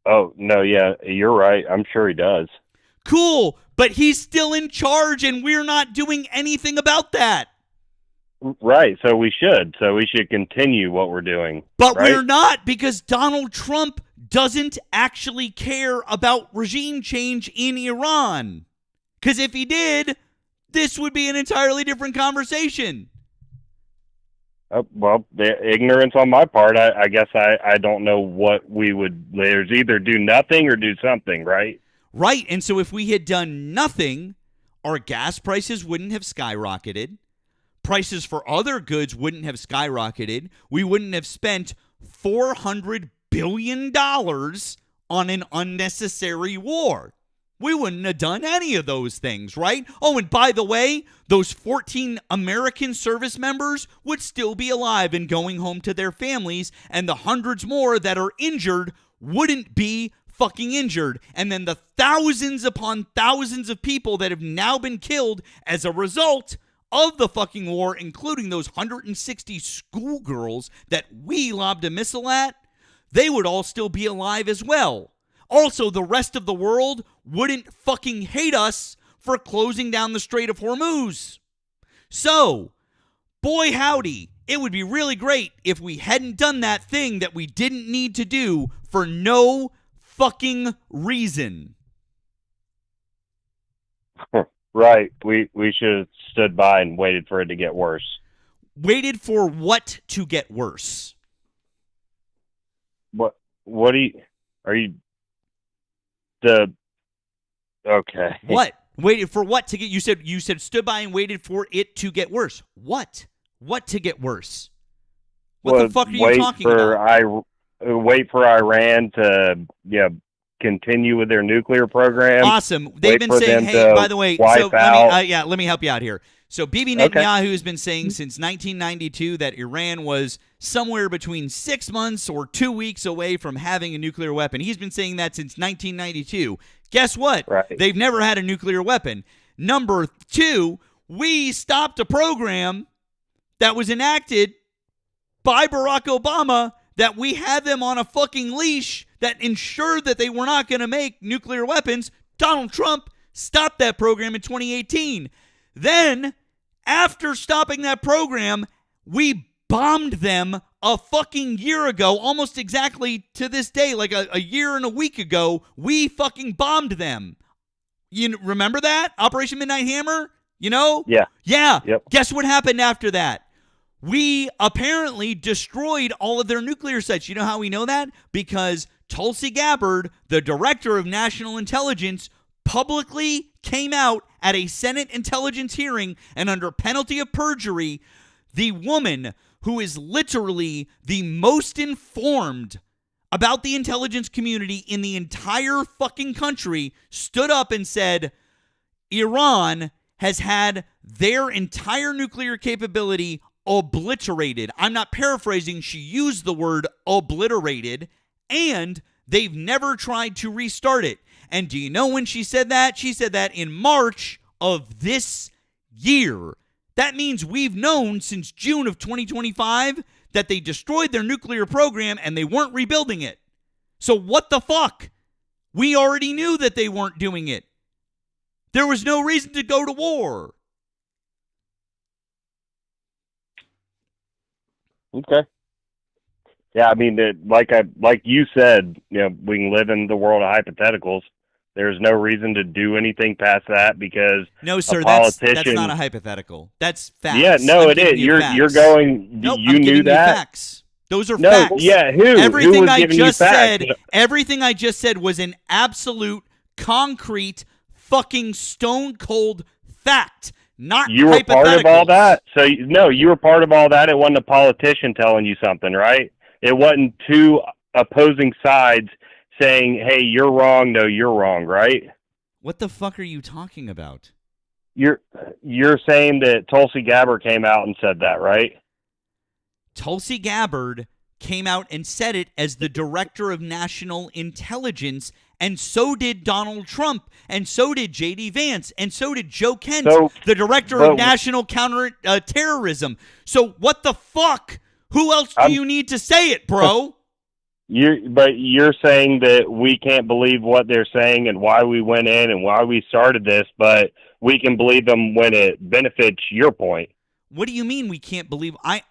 Oh, no, yeah, you're right. I'm sure he does. Cool, but he's still in charge, and we're not doing anything about that. Right, so we should. So we should continue what we're doing. But we're not, because Donald Trump doesn't actually care about regime change in Iran. Because if he did, this would be an entirely different conversation. Well, the ignorance on my part, I guess I don't know what we would. There's either do nothing or do something, right? Right, and so if we had done nothing, our gas prices wouldn't have skyrocketed. Prices for other goods wouldn't have skyrocketed. We wouldn't have spent $400 billion on an unnecessary war. We wouldn't have done any of those things, right? Oh, and by the way, those 14 American service members would still be alive and going home to their families, and the hundreds more that are injured wouldn't be fucking injured. And then the thousands upon thousands of people that have now been killed as a result of the fucking war, including those 160 schoolgirls that we lobbed a missile at, they would all still be alive as well. Also, the rest of the world wouldn't fucking hate us for closing down the Strait of Hormuz. So, boy howdy, it would be really great if we hadn't done that thing that we didn't need to do for no fucking reason. Right. We should have stood by and waited for it to get worse. Waited for what to get worse? What are you okay. What? Waited for what to get? You said stood by and waited for it to get worse. What? What to get worse? What the fuck are you talking about? Wait for Iran to continue with their nuclear program. Awesome. They've been saying, hey, by the way, so let me help you out here. So Bibi Netanyahu has been saying since 1992 that Iran was somewhere between 6 months or 2 weeks away from having a nuclear weapon. He's been saying that since 1992. Guess what? Right. They've never had a nuclear weapon. Number 2, we stopped a program that was enacted by Barack Obama that we had them on a fucking leash that ensured that they were not going to make nuclear weapons. Donald Trump stopped that program in 2018. Then, after stopping that program, we bombed them a fucking year ago, almost exactly to this day, like a year and a week ago, we fucking bombed them. You remember that? Operation Midnight Hammer? You know? Yeah. Yeah. Yep. Guess what happened after that? We apparently destroyed all of their nuclear sites. You know how we know that? Because Tulsi Gabbard, the director of national intelligence, publicly came out at a Senate intelligence hearing, and under penalty of perjury, the woman who is literally the most informed about the intelligence community in the entire fucking country stood up and said, Iran has had their entire nuclear capability obliterated. I'm not paraphrasing. She used the word obliterated, and they've never tried to restart it. And do you know when she said that? She said that in March of this year. That means we've known since June of 2025 that they destroyed their nuclear program and they weren't rebuilding it. So what the fuck? We already knew that they weren't doing it. There was no reason to go to war. Okay. Yeah, I mean, like you said, you know, we can live in the world of hypotheticals. There's no reason to do anything past that because no, sir, that's not a hypothetical. That's facts. Yeah, no, it is. You're going. Nope, you I'm knew giving that. You facts. Those are no, facts. Yeah, who? Everything who was I giving just you facts? said. Everything I just said was an absolute, concrete, fucking stone cold fact. Not you were part of all that. So no, you were part of all that. It wasn't a politician telling you something, right? It wasn't two opposing sides saying, "Hey, you're wrong." No, you're wrong, right? What the fuck are you talking about? You're saying that Tulsi Gabbard came out and said that, right? Tulsi Gabbard came out and said it as the director of national intelligence, and so did Donald Trump, and so did J.D. Vance, and so did Joe Kent, the director of national counterterrorism. So what the fuck? Who else do you need to say it, bro? But you're saying that we can't believe what they're saying and why we went in and why we started this, but we can believe them when it benefits your point. What do you mean we can't believe? I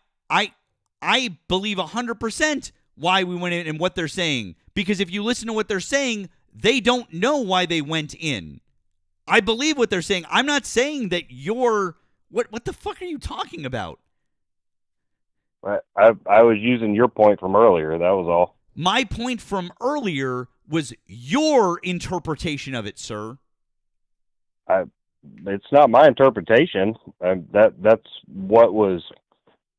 believe 100% why we went in and what they're saying. Because if you listen to what they're saying, they don't know why they went in. I believe what they're saying. I'm not saying that you're... What the fuck are you talking about? I was using your point from earlier. That was all. My point from earlier was your interpretation of it, sir. It's not my interpretation. That's what was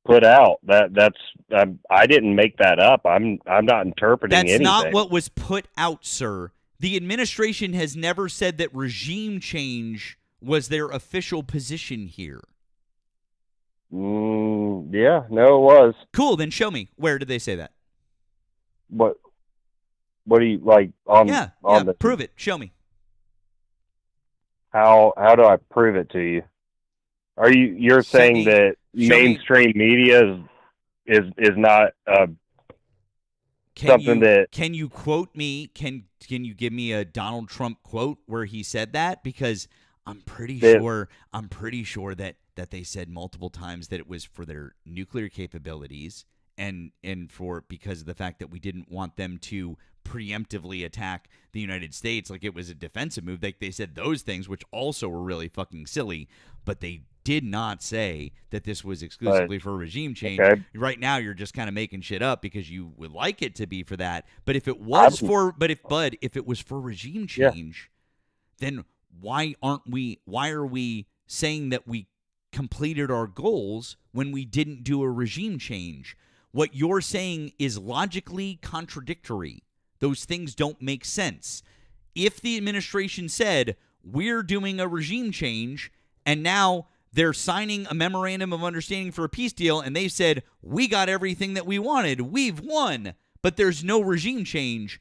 put out. I didn't make that up. I'm not interpreting anything. That's not what was put out, sir. The administration has never said that regime change was their official position here. Yeah, no, it was. Cool, then show me. Where did they say that? What do you like on? Yeah, prove it. Show me. How do I prove it to you? You're saying that mainstream media is not something that... Can you quote me? Can you give me a Donald Trump quote where he said that? Because I'm pretty sure that they said multiple times that it was for their nuclear capabilities and because of the fact that we didn't want them to preemptively attack the United States, like it was a defensive move. Like they said those things, which also were really fucking silly, but they did not say that this was exclusively for regime change. Okay. Right now, you're just kind of making shit up because you would like it to be for that. But if it was if it was for regime change, then why are we saying that we completed our goals when we didn't do a regime change? What you're saying is logically contradictory. Those things don't make sense. If the administration said, we're doing a regime change, and now they're signing a memorandum of understanding for a peace deal, and they've said, we got everything that we wanted. We've won. But there's no regime change.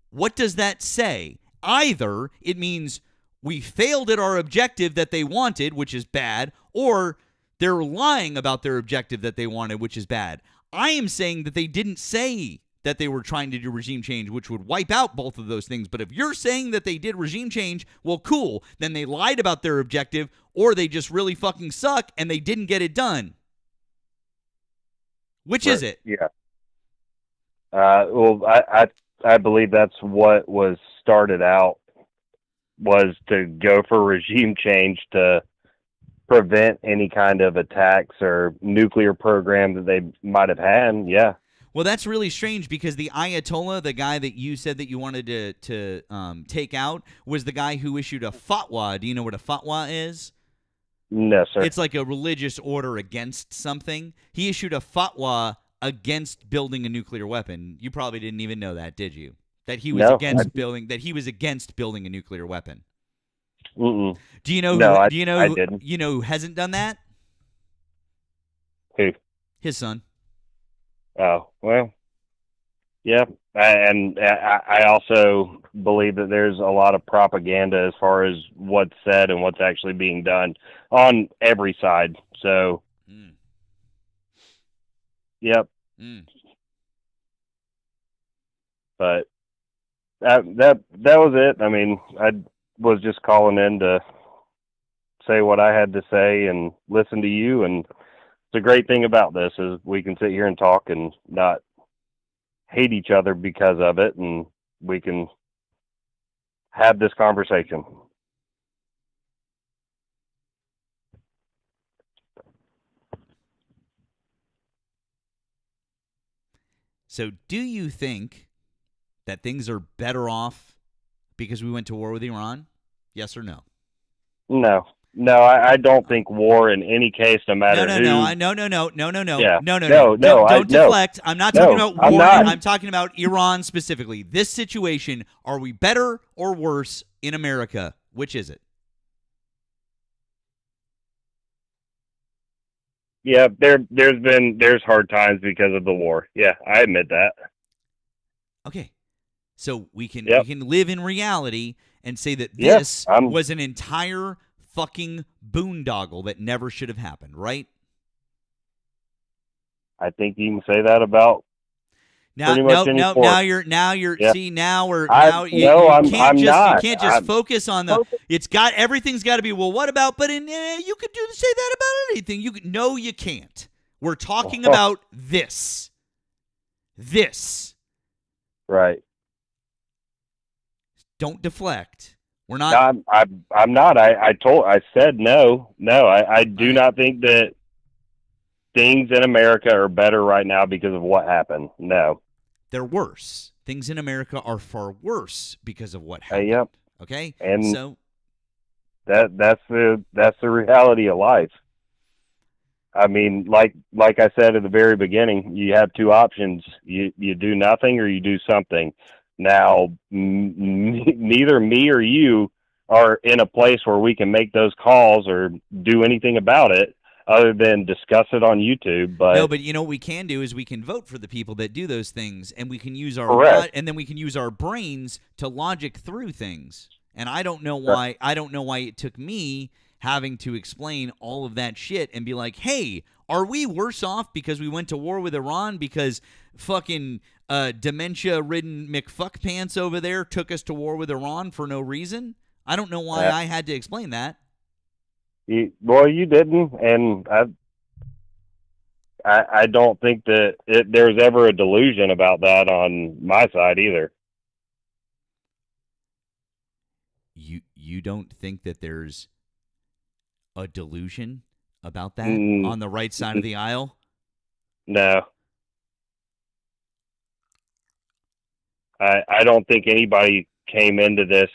What does that say? Either it means we failed at our objective that they wanted, which is bad, or they're lying about their objective that they wanted, which is bad. I am saying that they didn't say that they were trying to do regime change, which would wipe out both of those things. But if you're saying that they did regime change, well, cool. Then they lied about their objective, or they just really fucking suck and they didn't get it done. Which is it? Yeah. Well, I believe that's what was started out, was to go for regime change to prevent any kind of attacks or nuclear program that they might have had. Yeah. Well, that's really strange because the Ayatollah, the guy that you said that you wanted to take out, was the guy who issued a fatwa. Do you know what a fatwa is? No, sir. It's like a religious order against something. He issued a fatwa against building a nuclear weapon. You probably didn't even know that, did you? That he was against building a nuclear weapon. Mm-mm. Do you know? No, do you know? I didn't. You know who hasn't done that? Who? His son. Oh, well, yeah. And I also believe that there's a lot of propaganda as far as what's said and what's actually being done on every side. So, yep. But that was it. I mean, I was just calling in to say what I had to say and listen to you. And the great thing about this is we can sit here and talk and not hate each other because of it, and we can have this conversation. So do you think that things are better off because we went to war with Iran? Yes or no? No, I don't think war in any case, no matter who. No. Don't deflect. I'm not talking about war. I'm talking about Iran specifically. This situation, are we better or worse in America? Which is it? Yeah, there's hard times because of the war. Yeah, I admit that. Okay. So we can live in reality and say that this was an entire fucking boondoggle that never should have happened, right? I think you can say that about pretty much any sport. You can't just focus on everything's got to be, well, what about, but you could say that about anything. No, you can't. We're talking about this. Right. Don't deflect. We're not. I'm not. I said no. I do not think that things in America are better right now because of what happened. No. They're worse. Things in America are far worse because of what happened. Yep. Okay? And so that's the reality of life. I mean, like I said at the very beginning, you have two options. You do nothing or you do something. Now, neither me or you are in a place where we can make those calls or do anything about it other than discuss it on YouTube. But no, but you know what we can do is we can vote for the people that do those things, and we can use our brains to logic through things. And I don't know why it took me having to explain all of that shit and be like, hey, are we worse off because we went to war with Iran because fucking dementia-ridden McFuckpants over there took us to war with Iran for no reason? I don't know why I had to explain that. You didn't, and I don't think that there's ever a delusion about that on my side either. You don't think that there's a delusion about that on the right side of the aisle? No. I don't think anybody came into this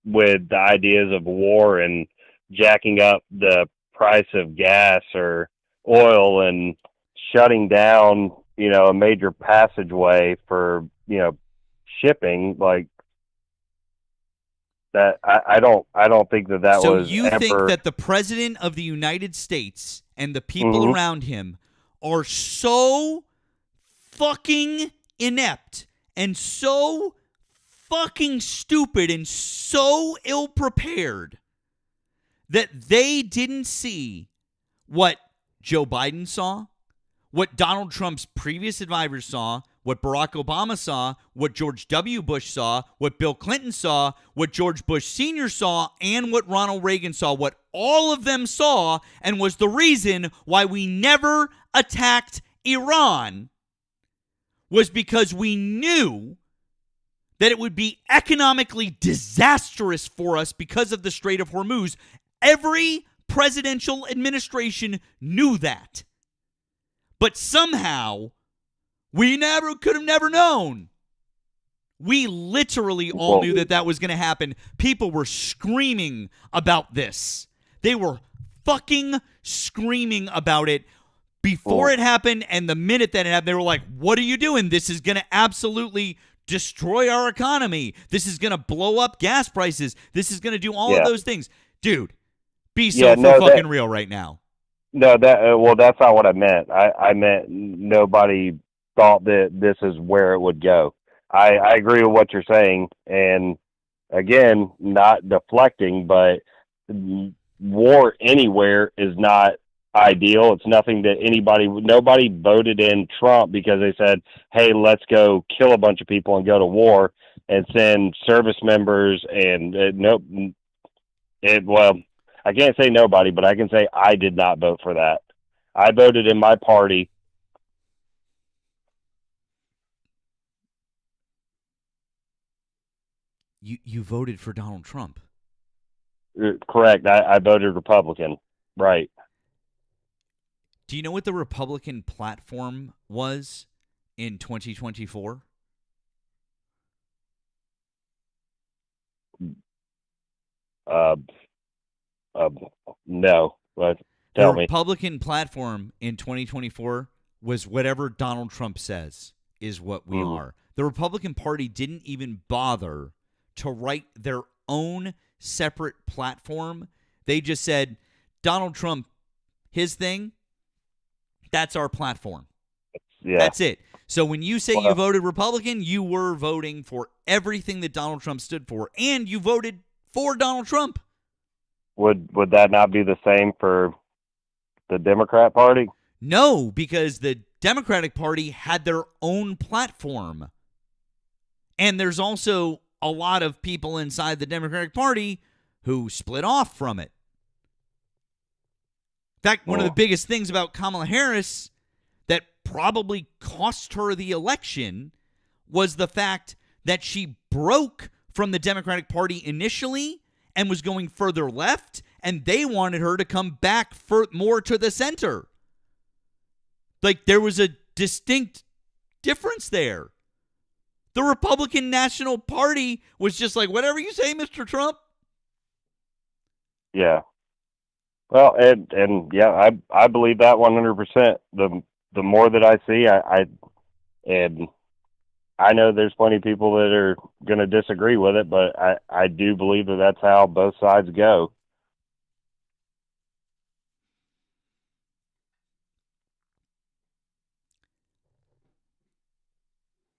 with the ideas of war and jacking up the price of gas or oil and shutting down, a major passageway for, shipping. Like, That I don't think that so was you ever. think that the president of the United States and the people around him are so fucking inept and so fucking stupid and so ill-prepared that they didn't see what Joe Biden saw, what Donald Trump's previous advisors saw, what Barack Obama saw, what George W. Bush saw, what Bill Clinton saw, what George Bush Sr. saw, and what Ronald Reagan saw, what all of them saw, and was the reason why we never attacked Iran, was because we knew that it would be economically disastrous for us because of the Strait of Hormuz. Every presidential administration knew that. But somehow, we could have never known. We literally all knew that was going to happen. People were screaming about this. They were fucking screaming about it before it happened, and the minute that it happened, they were like, what are you doing? This is going to absolutely destroy our economy. This is going to blow up gas prices. This is going to do all of those things. Dude, be fucking real right now. No, that's not what I meant. I meant nobody thought that this is where it would go. I agree with what you're saying, and again, not deflecting, but war anywhere is not ideal. It's nothing that nobody voted in Trump because they said, hey, let's go kill a bunch of people and go to war and send service members and well, I can't say nobody, but I can say I did not vote for that. I voted in my party. You voted for Donald Trump. Correct. I voted Republican. Right. Do you know what the Republican platform was in 2024? No. But tell me. The Republican platform in 2024 was whatever Donald Trump says is what we are. The Republican Party didn't even bother to write their own separate platform. They just said, Donald Trump, his thing, that's our platform. Yeah. That's it. So when you say you voted Republican, you were voting for everything that Donald Trump stood for, and you voted for Donald Trump. Would that not be the same for the Democrat Party? No, because the Democratic Party had their own platform. And there's also a lot of people inside the Democratic Party who split off from it. In fact, one of the biggest things about Kamala Harris that probably cost her the election was the fact that she broke from the Democratic Party initially and was going further left, and they wanted her to come back more to the center. Like, there was a distinct difference there. The Republican National Party was just like, whatever you say, Mr. Trump. Yeah. Well, and yeah, I believe that 100%. The more that I see, I know there's plenty of people that are going to disagree with it, but I do believe that that's how both sides go.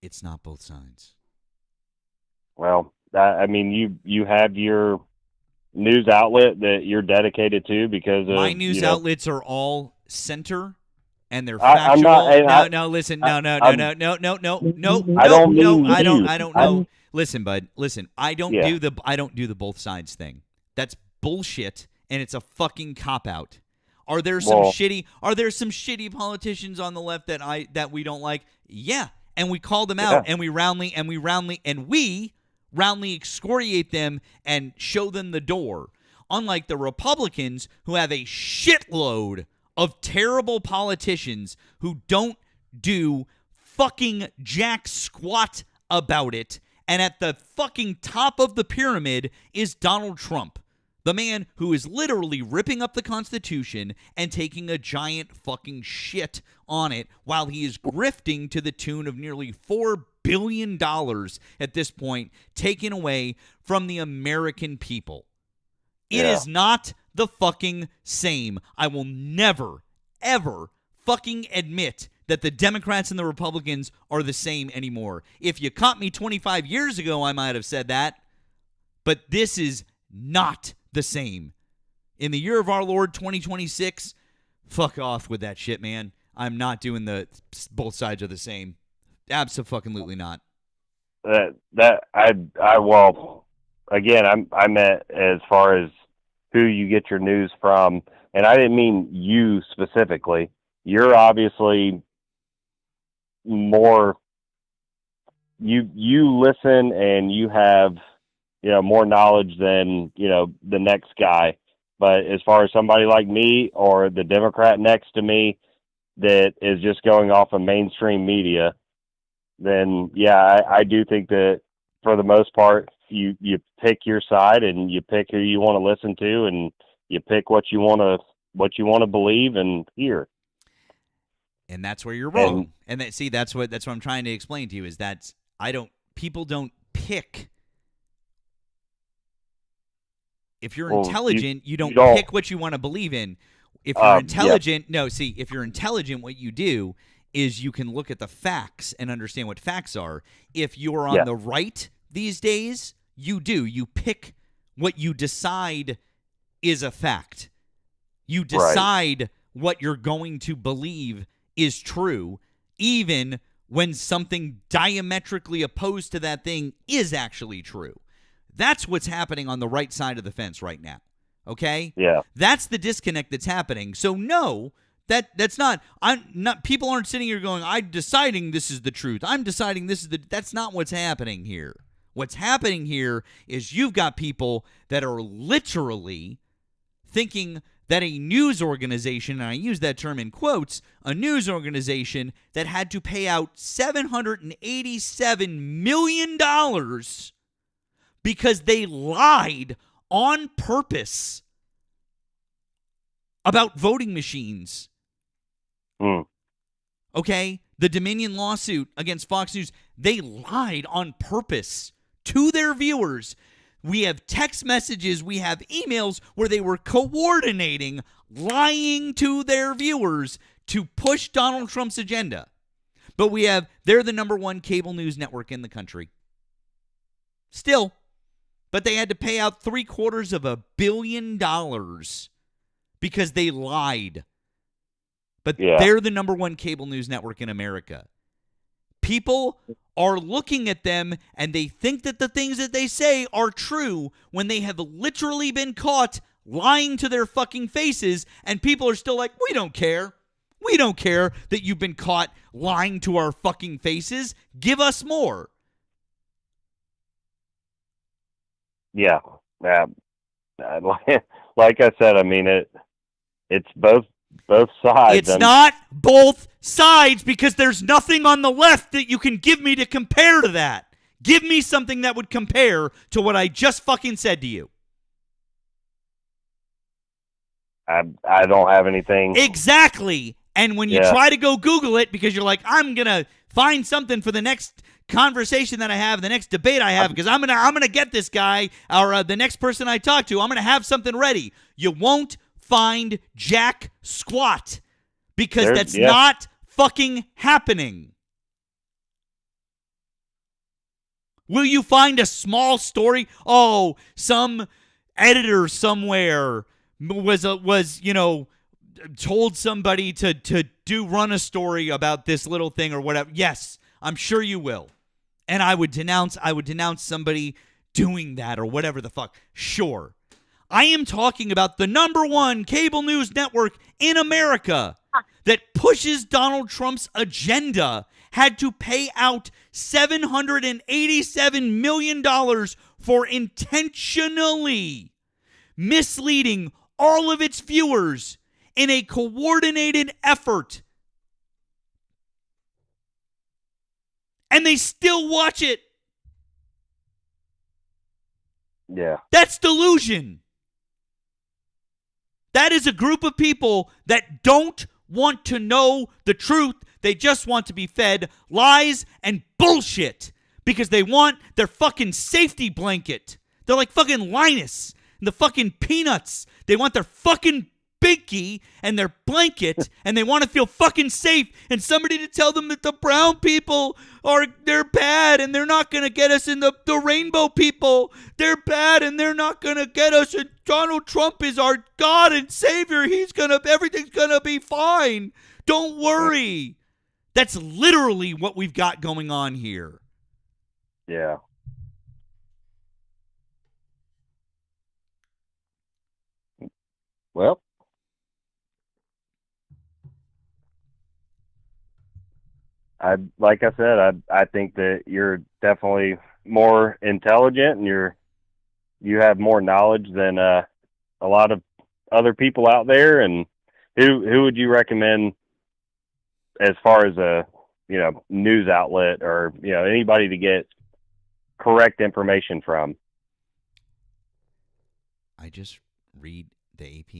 It's not both sides. Well, I mean, you have your news outlet that you're dedicated to because of, my news outlets are all center. And they're factual. I don't know. Listen, bud. Listen, I don't do the both sides thing. That's bullshit, and it's a fucking cop out. Are there some shitty politicians on the left that we don't like? Yeah, and we call them out, and we roundly excoriate them and show them the door. Unlike the Republicans, who have a shitload of terrible politicians who don't do fucking jack squat about it. And at the fucking top of the pyramid is Donald Trump, the man who is literally ripping up the Constitution and taking a giant fucking shit on it while he is grifting to the tune of nearly $4 billion at this point taken away from the American people. It is not the fucking same. I will never, ever fucking admit that the Democrats and the Republicans are the same anymore. If you caught me 25 years ago, I might have said that. But this is not the same. In the year of our Lord 2026, fuck off with that shit, man. I'm not doing both sides are the same. Absolutely not. Well, again, I meant as far as who you get your news from, and I didn't mean you specifically. You're obviously more, you listen and you have, more knowledge than, the next guy. But as far as somebody like me or the Democrat next to me that is just going off of mainstream media, then I do think that for the most part, you pick your side and you pick who you want to listen to, and you pick what you want to believe and hear. And that's where you're wrong. And that's what I'm trying to explain to you is that people don't pick. If you're intelligent, you don't pick what you want to believe in. If you're intelligent, if you're intelligent, what you do is you can look at the facts and understand what facts are. If you're on the right these days, you pick what you decide is a fact. You decide what you're going to believe is true, even when something diametrically opposed to that thing is actually true. That's what's happening on the right side of the fence right now. Okay? Yeah. That's the disconnect that's happening. So no, that's not. People aren't sitting here going, "I'm deciding this is the truth. I'm deciding this is the." That's not what's happening here. What's happening here is you've got people that are literally thinking that a news organization, and I use that term in quotes, a news organization that had to pay out $787 million because they lied on purpose about voting machines. Okay? The Dominion lawsuit against Fox News, they lied on purpose to their viewers. We have text messages, we have emails where they were coordinating, lying to their viewers to push Donald Trump's agenda. But they're the number one cable news network in the country. Still. But they had to pay out $750 million because they lied. But they're the number one cable news network in America. People are looking at them and they think that the things that they say are true when they have literally been caught lying to their fucking faces, and people are still like, we don't care. We don't care that you've been caught lying to our fucking faces. Give us more. Yeah. Like I said, I mean, it's both sides. It's not both sides because there's nothing on the left that you can give me to compare to that. Give me something that would compare to what I just fucking said to you. I don't have anything. Exactly. And when you try to go Google it because you're like, I'm going to find something for the next conversation that I have, the next debate I have, because I'm gonna get this guy or the next person I talk to, I'm going to have something ready. You won't find jack squat because that's not fucking happening. Will you find a small story? Oh, some editor somewhere was told somebody to run a story about this little thing or whatever. Yes, I'm sure you will. And I would denounce somebody doing that or whatever the fuck. Sure. I am talking about the number one cable news network in America that pushes Donald Trump's agenda had to pay out $787 million for intentionally misleading all of its viewers in a coordinated effort. And they still watch it. Yeah. That's delusion. That is a group of people that don't want to know the truth. They just want to be fed lies and bullshit because they want their fucking safety blanket. They're like fucking Linus and the fucking Peanuts. They want their fucking binky and their blanket, and they want to feel fucking safe, and somebody to tell them that the brown people they're bad and they're not going to get us, and the rainbow people, they're bad and they're not going to get us, and Donald Trump is our God and Savior. Everything's going to be fine. Don't worry. That's literally what we've got going on here. Yeah. Well, like I said, I think that you're definitely more intelligent and you have more knowledge than a lot of other people out there. And who would you recommend as far as a news outlet or anybody to get correct information from? I just read the AP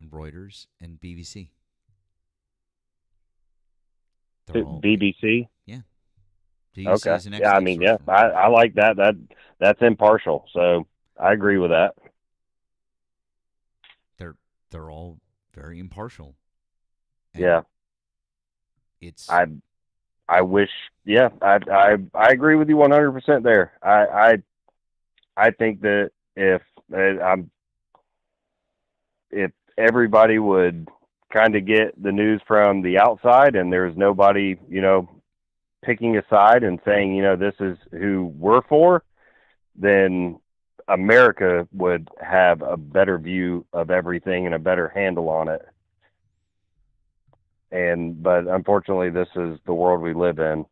and Reuters and BBC. BBC? Yeah. BBC Okay. is an Yeah, I excellent mean, source yeah, I like that. That's impartial. So I agree with that. They're all very impartial. And yeah. It's I wish, yeah, I agree with you 100% there. I think that if everybody would kind of get the news from the outside and there's nobody, picking a side and saying, this is who we're for, then America would have a better view of everything and a better handle on it. But unfortunately, this is the world we live in.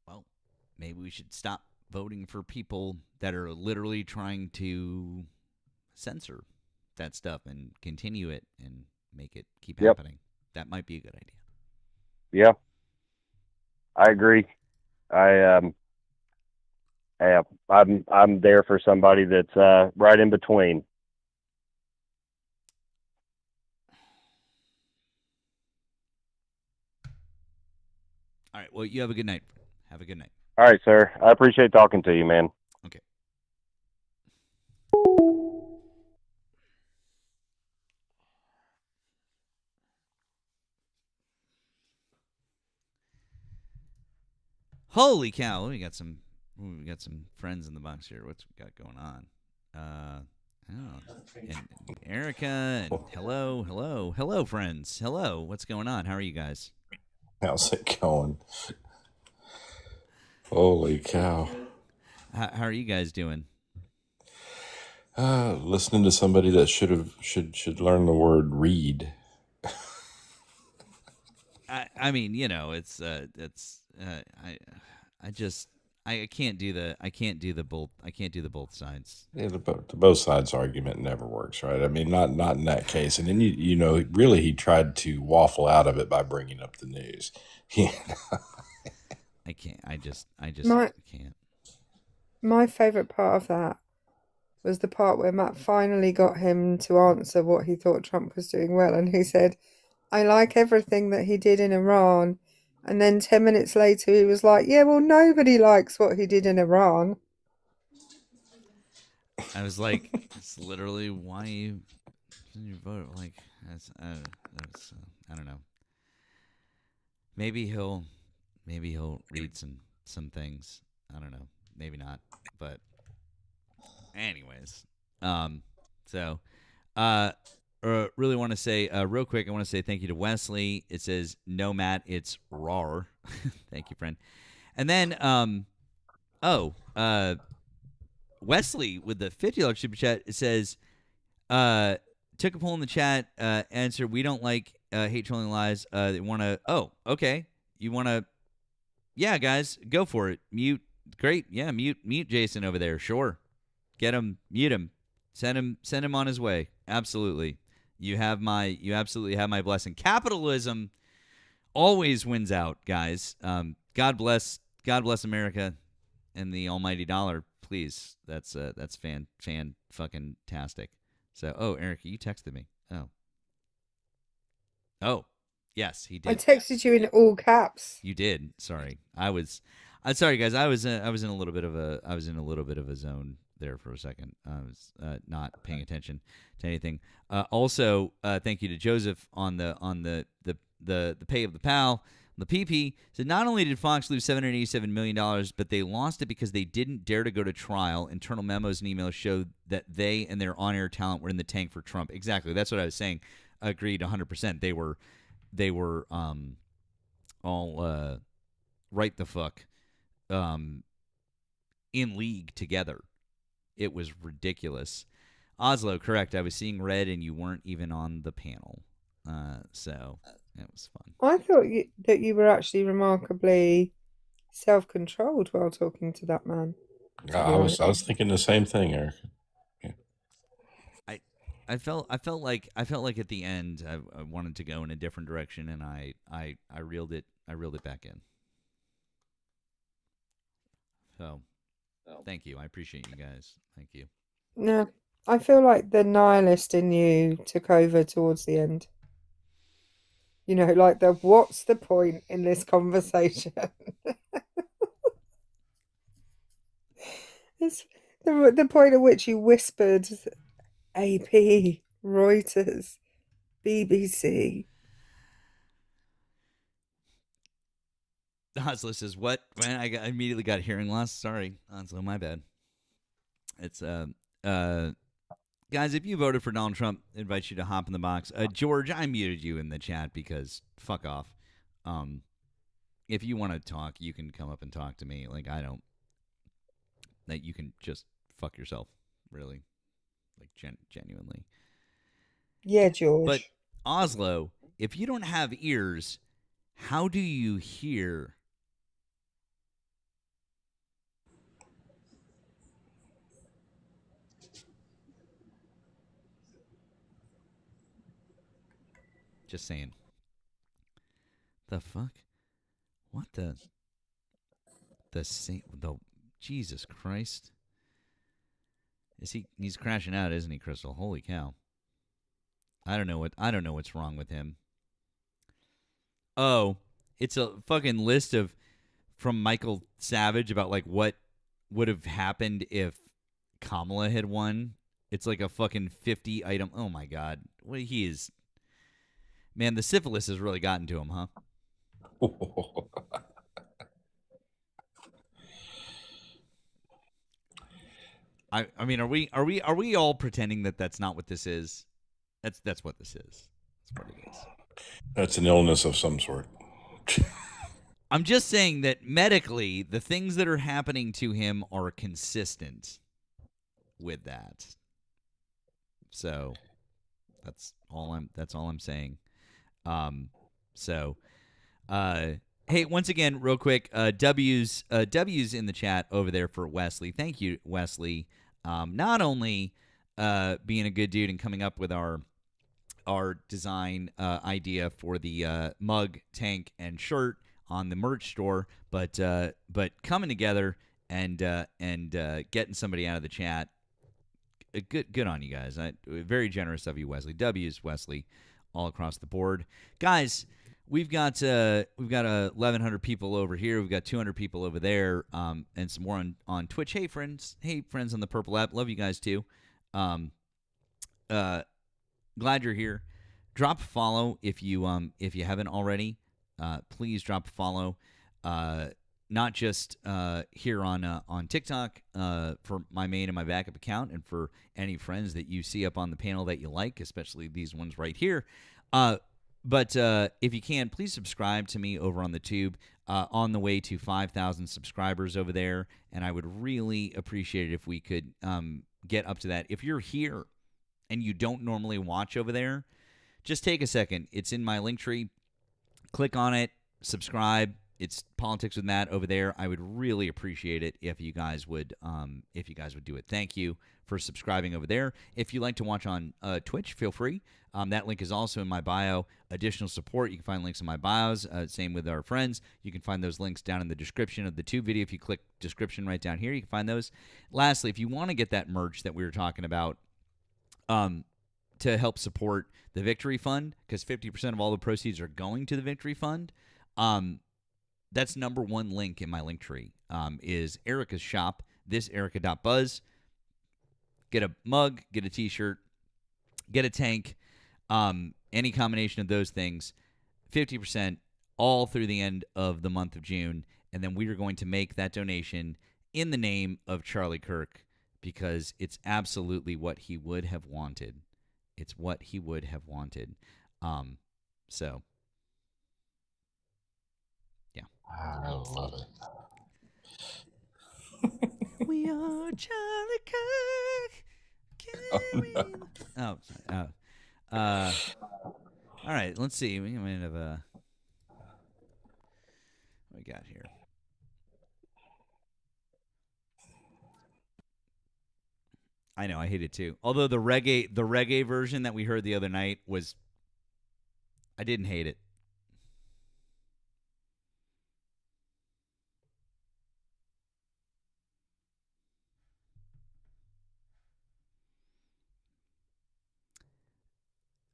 Well, maybe we should stop voting for people that are literally trying to censor that stuff and continue it and make it keep happening. That might be a good idea. Yeah, I agree. I'm there for somebody that's right in between. All right. Well, you have a good night. Have a good night. All right, sir. I appreciate talking to you, man. Okay. Holy cow! We got some friends in the box here. What's we got going on? And Erika, and hello, friends. Hello, what's going on? How are you guys? How's it going? Holy cow! How are you guys doing? Listening to somebody that should learn the word read. I mean, I can't do the both sides. Yeah, the both sides argument never works, right? I mean, not in that case. And then really he tried to waffle out of it by bringing up the news. I can't. I just can't. My favourite part of that was the part where Matt finally got him to answer what he thought Trump was doing well, and he said, "I like everything that he did in Iran." And then 10 minutes later, he was like, "Yeah, well, nobody likes what he did in Iran." I was like, "It's literally why you vote." Like, I don't know. Maybe he'll read some things. I don't know. Maybe not. But anyways, really want to say real quick. I want to say thank you to Wesley. It says no, Matt. It's rar. Thank you, friend. And then Wesley with the $50 super chat. It says took a poll in the chat. Answer: we don't like hate trolling lies. They want to. Oh, okay. You want to? Yeah, guys, go for it. Mute. Great. Yeah, mute Jason over there. Sure. Get him. Mute him. Send him on his way. Absolutely. You absolutely have my blessing. Capitalism always wins out, guys. God bless America and the almighty dollar, please. That's fan fucking tastic. So, Erika, you texted me. Oh, yes, he I did. texted you in all caps. You did. Sorry, I'm sorry, guys. I was in a little bit of a zone there for a second. I was not paying attention to anything. Also, thank you to Joseph on the pay of the pal. The PP said not only did Fox lose $787 million, but they lost it because they didn't dare to go to trial. Internal memos and emails showed that they and their on-air talent were in the tank for Trump. Exactly. That's what I was saying. Agreed 100%. They were all right the fuck in league together. It was ridiculous. Oslo, correct. I was seeing red and you weren't even on the panel. So it was fun. I thought that you were actually remarkably self-controlled while talking to that man. I was thinking the same thing, Eric. I felt like at the end I wanted to go in a different direction, and I reeled it back in. So, thank you. I appreciate you guys. Thank you. No, I feel like the nihilist in you took over towards the end. You know, like what's the point in this conversation? It's the point at which you whispered AP, Reuters, BBC. Oslo says, "What? Man, I immediately got hearing loss. Sorry, Oslo, my bad." It's guys, if you voted for Donald Trump, I invite you to hop in the box. George, I muted you in the chat because fuck off. If you want to talk, you can come up and talk to me. Like I don't. That you can just fuck yourself, really, like genuinely. Yeah, George. But Oslo, if you don't have ears, how do you hear? Just saying. The fuck? What the Jesus Christ. He's crashing out, isn't he, Crystal? Holy cow. I don't know what's wrong with him. Oh, it's a fucking list from Michael Savage about like what would have happened if Kamala had won. It's like a fucking 50 item. Oh my god. What he is. Man, the syphilis has really gotten to him, huh? I mean, are we all pretending that that's not what this is? That's what this is. That's what it is. That's an illness of some sort. I'm just saying that medically, the things that are happening to him are consistent with that. So that's all I'm saying. Hey, once again, real quick, W's in the chat over there for Wesley. Thank you, Wesley. Not only being a good dude and coming up with our design idea for the mug, tank, and shirt on the merch store, but coming together and getting somebody out of the chat. Good on you guys. Very generous of you, Wesley. W's Wesley, all across the board, guys. We've got 1,100 people over here. We've got 200 people over there, and some more on Twitch. Hey friends on the Purple app. Love you guys too. Glad you're here. Drop a follow if you haven't already. Please drop a follow. Not just here on TikTok for my main and my backup account, and for any friends that you see up on the panel that you like, especially these ones right here. But if you can, please subscribe to me over on the tube. On the way to 5,000 subscribers over there, and I would really appreciate it if we could get up to that. If you're here and you don't normally watch over there, just take a second. It's in my link tree. Click on it, subscribe. It's Politics with Matt over there. I would really appreciate it if you guys would do it. Thank you for subscribing over there. If you like to watch on Twitch, feel free. That link is also in my bio. Additional support, you can find links in my bios. Same with our friends. You can find those links down in the description of the tube video. If you click description right down here, you can find those. Lastly, if you want to get that merch that we were talking about, to help support the Victory Fund, because 50% of all the proceeds are going to the Victory Fund. That's number one link in my link tree, is Erika's shop, thiserika.buzz. Get a mug, get a t-shirt, get a tank, any combination of those things, 50% all through the end of the month of June. And then we are going to make that donation in the name of Charlie Kirk, because it's absolutely what he would have wanted. It's what he would have wanted. So, yeah. I love it. We are Charlie Kirk. Oh, sorry. All right, let's see. We might have what we got here. I know, I hate it too. Although the reggae version that we heard the other night I didn't hate it.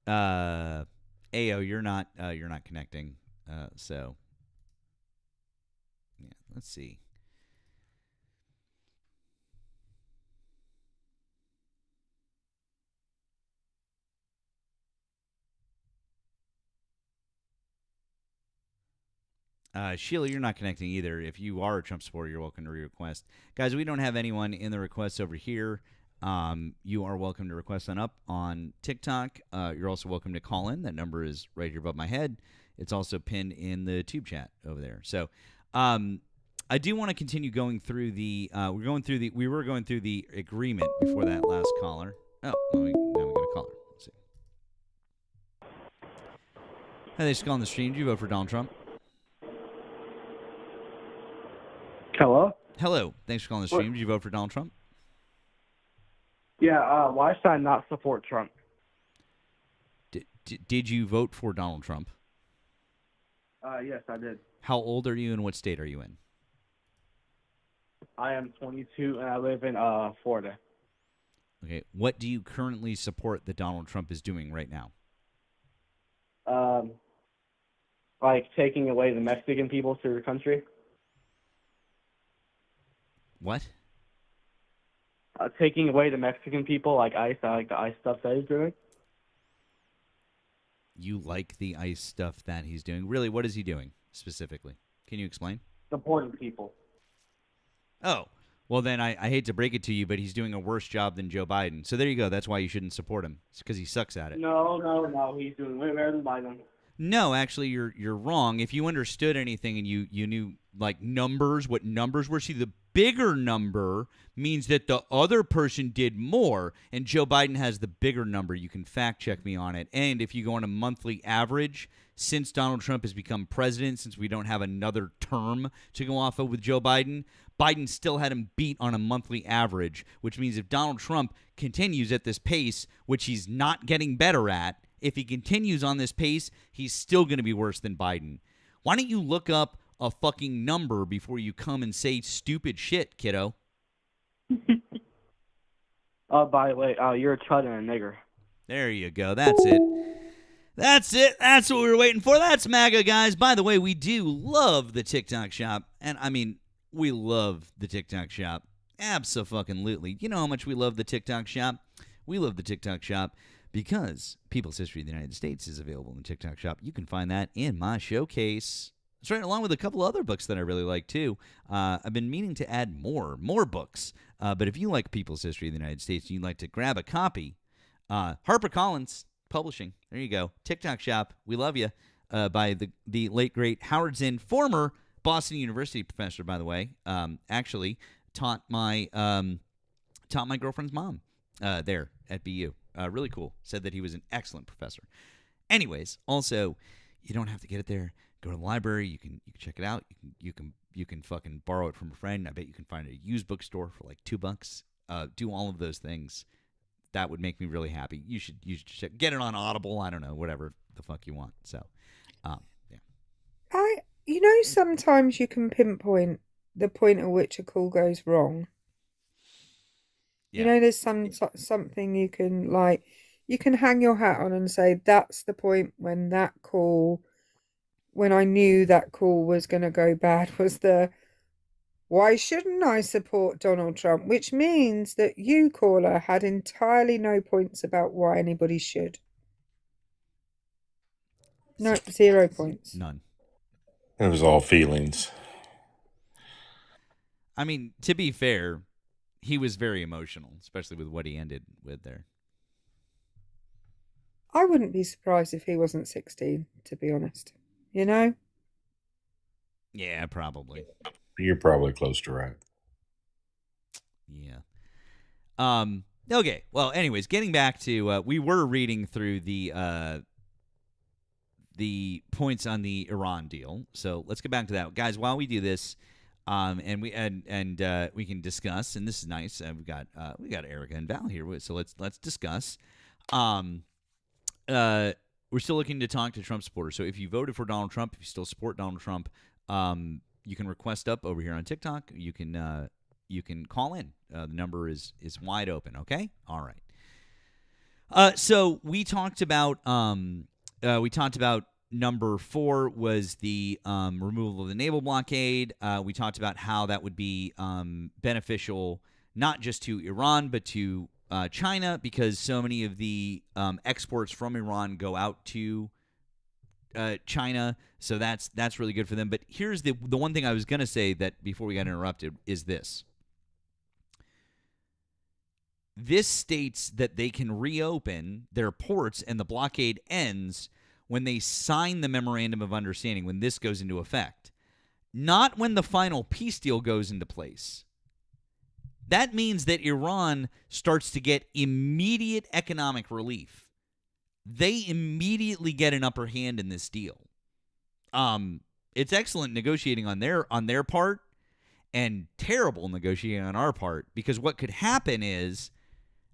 Ayo, you're not connecting. So yeah, let's see. Sheila, you're not connecting either. If you are a Trump supporter, you're welcome to request. Guys, we don't have anyone in the requests over here. You are welcome to request on up on TikTok. You're also welcome to call in. That number is right here above my head. It's also pinned in the tube chat over there. So I do want to continue going through the we were going through the agreement before that last caller. Oh, now we got a caller. Let's see. Hi, thanks for calling the stream. Did you vote for Donald Trump? Hello? Hello. Thanks for calling the stream. Did you vote for Donald Trump? Yeah, why should I not support Trump? Did you vote for Donald Trump? Yes, I did. How old are you and what state are you in? I am 22 and I live in Florida. Okay. What do you currently support that Donald Trump is doing right now? Like taking away the Mexican people to the country. What? Taking away the Mexican people, like ICE, like the ICE stuff that he's doing. You like the ICE stuff that he's doing? Really, what is he doing specifically? Can you explain? Deporting people. Oh, well then I hate to break it to you, but he's doing a worse job than Joe Biden. So there you go. That's why you shouldn't support him. It's because he sucks at it. No. He's doing way better than Biden. No, actually, you're wrong. If you understood anything and you knew like numbers, what numbers were, see, the bigger number means that the other person did more, and Joe Biden has the bigger number. You can fact check me on it. And if you go on a monthly average, since Donald Trump has become president, since we don't have another term to go off of with Joe Biden, Biden still had him beat on a monthly average, which means if Donald Trump continues at this pace, which he's not getting better at, if he continues on this pace, he's still going to be worse than Biden. Why don't you look up a fucking number before you come and say stupid shit, kiddo? By the way, you're a chud and a nigger. There you go. That's it. That's it. That's what we were waiting for. That's MAGA, guys. By the way, we do love the TikTok shop. And, I mean, we love the TikTok shop. Abso-fucking-lutely. You know how much we love the TikTok shop? We love the TikTok shop because People's History of the United States is available in the TikTok shop. You can find that in my showcase. That's right, along with a couple other books that I really like, too. I've been meaning to add more books. But if you like People's History of the United States and you'd like to grab a copy, HarperCollins Publishing, there you go. TikTok shop, we love you, by the late, great Howard Zinn, former Boston University professor, by the way. Actually taught my girlfriend's mom there at BU. Really cool. Said that he was an excellent professor. Anyways, also, you don't have to get it there. Go to the library. You can check it out. You can fucking borrow it from a friend. I bet you can find a used bookstore for like $2. Do all of those things. That would make me really happy. You should check, get it on Audible. I don't know, whatever the fuck you want. So, yeah. Sometimes you can pinpoint the point at which a call goes wrong. You know, there's something you can like, you can hang your hat on and say that's the point when that call, when I knew that call was going to go bad, was the why shouldn't I support Donald Trump? Which means that you, caller, had entirely no points about why anybody should. No, 0 points. None. It was all feelings. I mean, to be fair, he was very emotional, especially with what he ended with there. I wouldn't be surprised if he wasn't 16, to be honest. You know? Yeah, probably. You're probably close to right. Yeah. Okay. Well, anyways, getting back to we were reading through the points on the Iran deal. So let's get back to that, guys. While we do this, and we can discuss. And this is nice. We got Erika and Val here, so let's discuss. We're still looking to talk to Trump supporters. So if you voted for Donald Trump, if you still support Donald Trump, you can request up over here on TikTok. You can call in. The number is wide open. Okay. All right. So we talked about number 4 was the removal of the naval blockade. We talked about how that would be beneficial not just to Iran but to China, because so many of the exports from Iran go out to China, so that's really good for them. But here's the one thing I was going to say that before we got interrupted is this. This states that they can reopen their ports and the blockade ends when they sign the memorandum of understanding, when this goes into effect, not when the final peace deal goes into place. That means that Iran starts to get immediate economic relief. They immediately get an upper hand in this deal. It's excellent negotiating on their part and terrible negotiating on our part, because what could happen is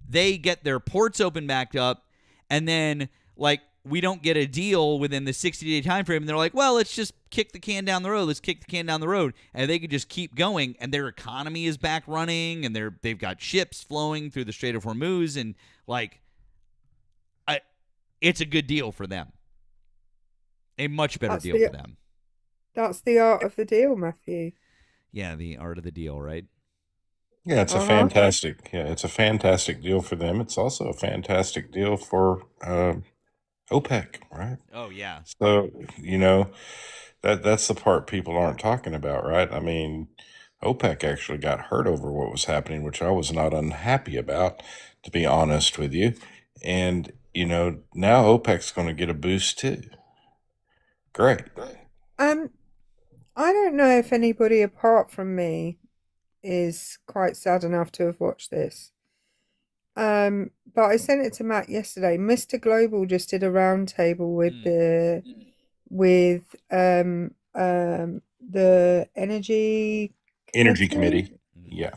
they get their ports open back up, and then we don't get a deal within the 60-day time frame, and they're like, well, let's just kick the can down the road. Let's kick the can down the road. And they could just keep going, and their economy is back running, and they've got ships flowing through the Strait of Hormuz, and it's a good deal for them. A much better deal for them. That's the art of the deal, Matthew. Yeah, the art of the deal, right? Yeah, it's a fantastic deal for them. It's also a fantastic deal for OPEC, right? Oh yeah. So that's the part people aren't talking about, right? I mean, OPEC actually got hurt over what was happening, which I was not unhappy about, to be honest with you. And now OPEC's going to get a boost too. Great. I don't know if anybody apart from me is quite sad enough to have watched this. But I sent it to Matt yesterday. Mr. Global just did a roundtable with the Energy Committee. Yeah.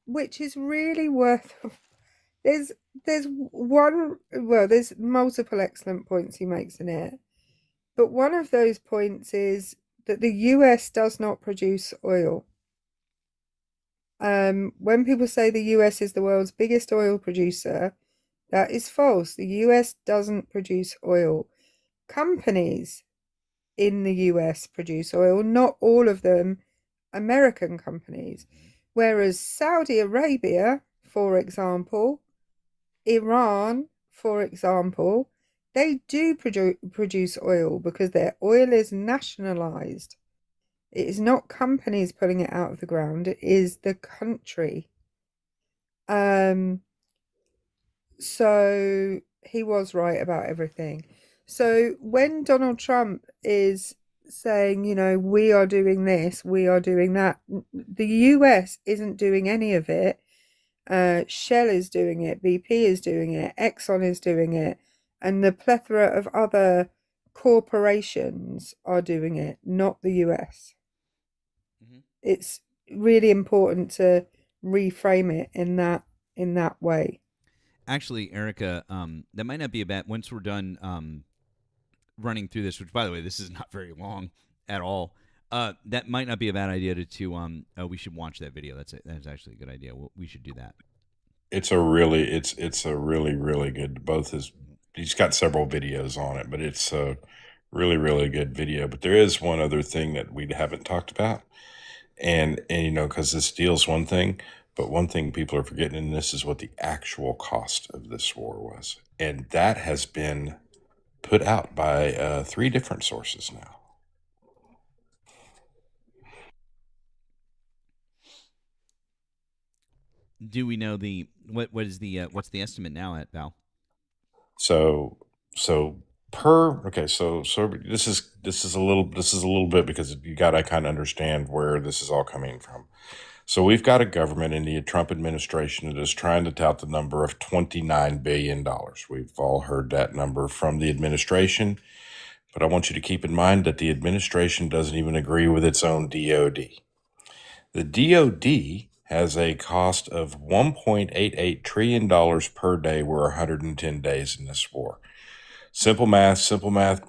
Which is really worth. There's multiple excellent points he makes in it, but one of those points is that the US does not produce oil. When people say the US is the world's biggest oil producer, that is false. The US doesn't produce oil. Companies in the US produce oil, not all of them American companies. Whereas Saudi Arabia, for example, Iran, for example, they do produce oil because their oil is nationalized. It is not companies pulling it out of the ground. It is the country. So he was right about everything. So when Donald Trump is saying, we are doing this, we are doing that, the US isn't doing any of it. Shell is doing it, BP is doing it, Exxon is doing it, and the plethora of other corporations are doing it, not the US. It's really important to reframe it in that way. Actually, Erika, that might not be a bad. Once we're done running through this, which by the way, this is not very long at all. That might not be a bad idea to we should watch that video. That's actually a good idea. We should do that. it's a really really good. He's got several videos on it, but it's a really really good video. But there is one other thing that we haven't talked about, and because this deal's one thing, but one thing people are forgetting in this is what the actual cost of this war was, and that has been put out by 3 different sources now. Do we know what is the what's the estimate now at, Val? So this is a little bit because you got to kind of understand where this is all coming from. So we've got a government in the Trump administration that is trying to tout the number of $29 billion. We've all heard that number from the administration, but I want you to keep in mind that the administration doesn't even agree with its own DOD. The DOD has a cost of $1.88 trillion per day. We're 110 days in this war. Simple math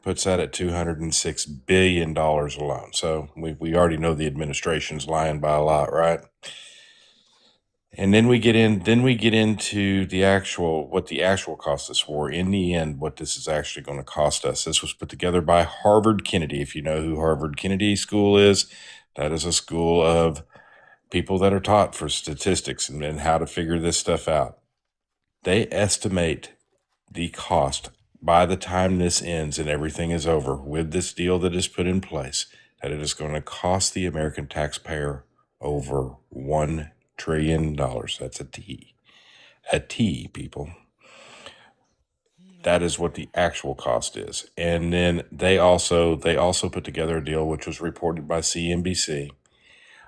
puts that at $206 billion alone. So we already know the administration's lying by a lot, right? And then we get into what the actual cost of this war. In the end, what this is actually going to cost us. This was put together by Harvard Kennedy. If you know who Harvard Kennedy School is, that is a school of people that are taught for statistics and how to figure this stuff out. They estimate the cost by the time this ends and everything is over with this deal that is put in place, that it is going to cost the American taxpayer over $1 trillion. That's a T. A T, people. That is what the actual cost is. And then they also put together a deal which was reported by CNBC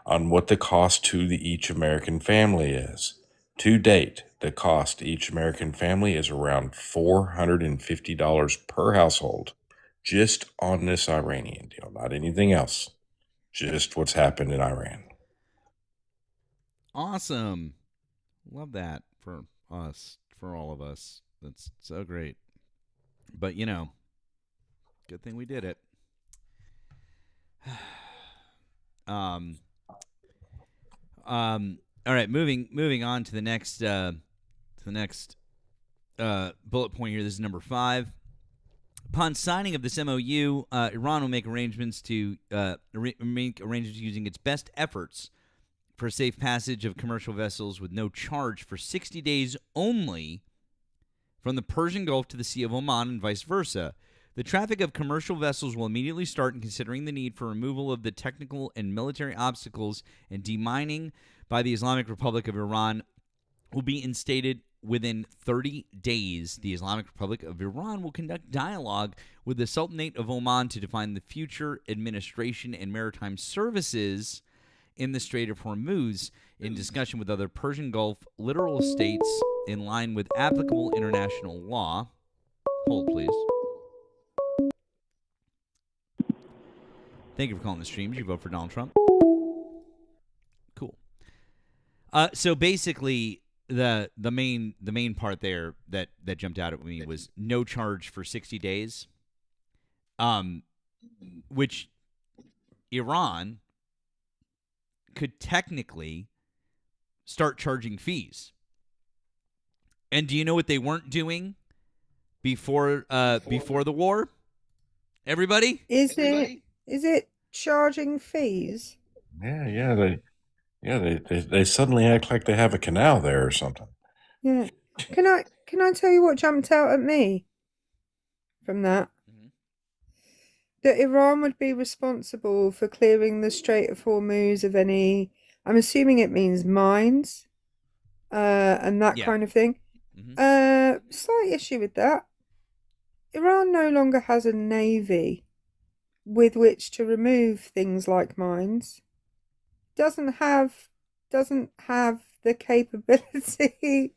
on what the cost to each American family is. To date, the cost to each American family is around $450 per household, just on this Iranian deal, not anything else, just what's happened in Iran. Awesome. Love that for us, for all of us. That's so great. But, good thing we did it. All right, moving on to the next bullet point here. This is number 5. Upon signing of this MOU, Iran will make arrangements using its best efforts for safe passage of commercial vessels with no charge for 60 days only from the Persian Gulf to the Sea of Oman and vice versa. The traffic of commercial vessels will immediately start, and considering the need for removal of the technical and military obstacles and demining by the Islamic Republic of Iran will be instated within 30 days. The Islamic Republic of Iran will conduct dialogue with the Sultanate of Oman to define the future administration and maritime services in the Strait of Hormuz in discussion with other Persian Gulf littoral states in line with applicable international law. Hold, please. Thank you for calling the stream. Did you vote for Donald Trump? Cool. So basically, the main part there that jumped out at me was no charge for 60 days, which Iran could technically start charging fees. And do you know what they weren't doing before the war? Everybody? Is it charging fees? Yeah. They suddenly act like they have a canal there or something. Yeah. Can I tell you what jumped out at me from that? Mm-hmm. That Iran would be responsible for clearing the Strait of Hormuz of any, I'm assuming it means mines, and that kind of thing. Mm-hmm. Slight issue with that. Iran no longer has a navy with which to remove things like mines. Doesn't have the capability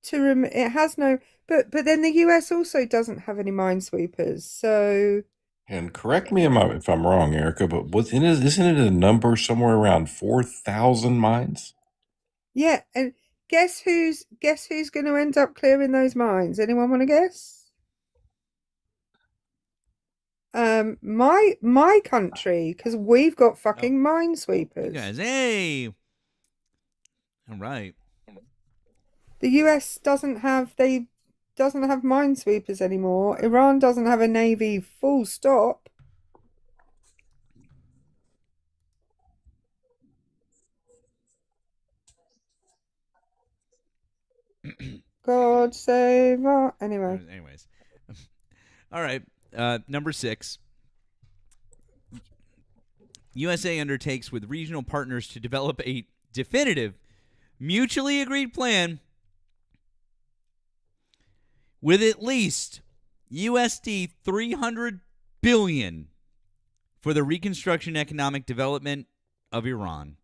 to remove. It has no. But then the US also doesn't have any minesweepers. So. And correct me if I'm wrong, Erica, but isn't it a number somewhere around 4,000 mines? Yeah, and guess who's going to end up clearing those mines? Anyone want to guess? My country, because we've got fucking minesweepers. You guys, hey. All right. The US doesn't have minesweepers anymore. Iran doesn't have a navy, full stop. God save our... Anyway. Anyways. All right. Number 6. USA undertakes with regional partners to develop a definitive, mutually agreed plan with at least USD $300 billion for the reconstruction and economic development of Iran.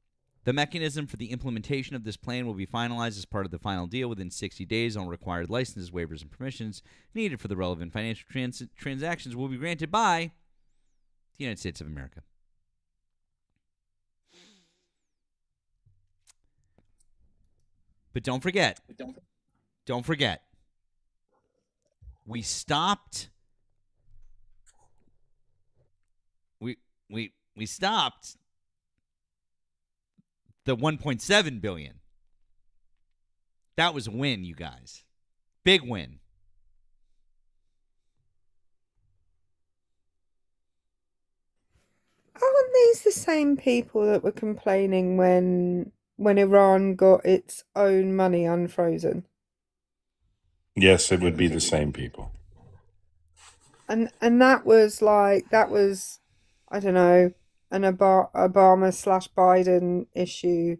The mechanism for the implementation of this plan will be finalized as part of the final deal within 60 days. All required licenses, waivers, and permissions needed for the relevant financial transactions will be granted by the United States of America. But don't forget, we stopped. We stopped the 1.7 billion. That was a win, you guys. Big win. Aren't these the same people that were complaining when Iran got its own money unfrozen? Yes, it would be the same people. And that was I don't know, an Obama/Biden issue,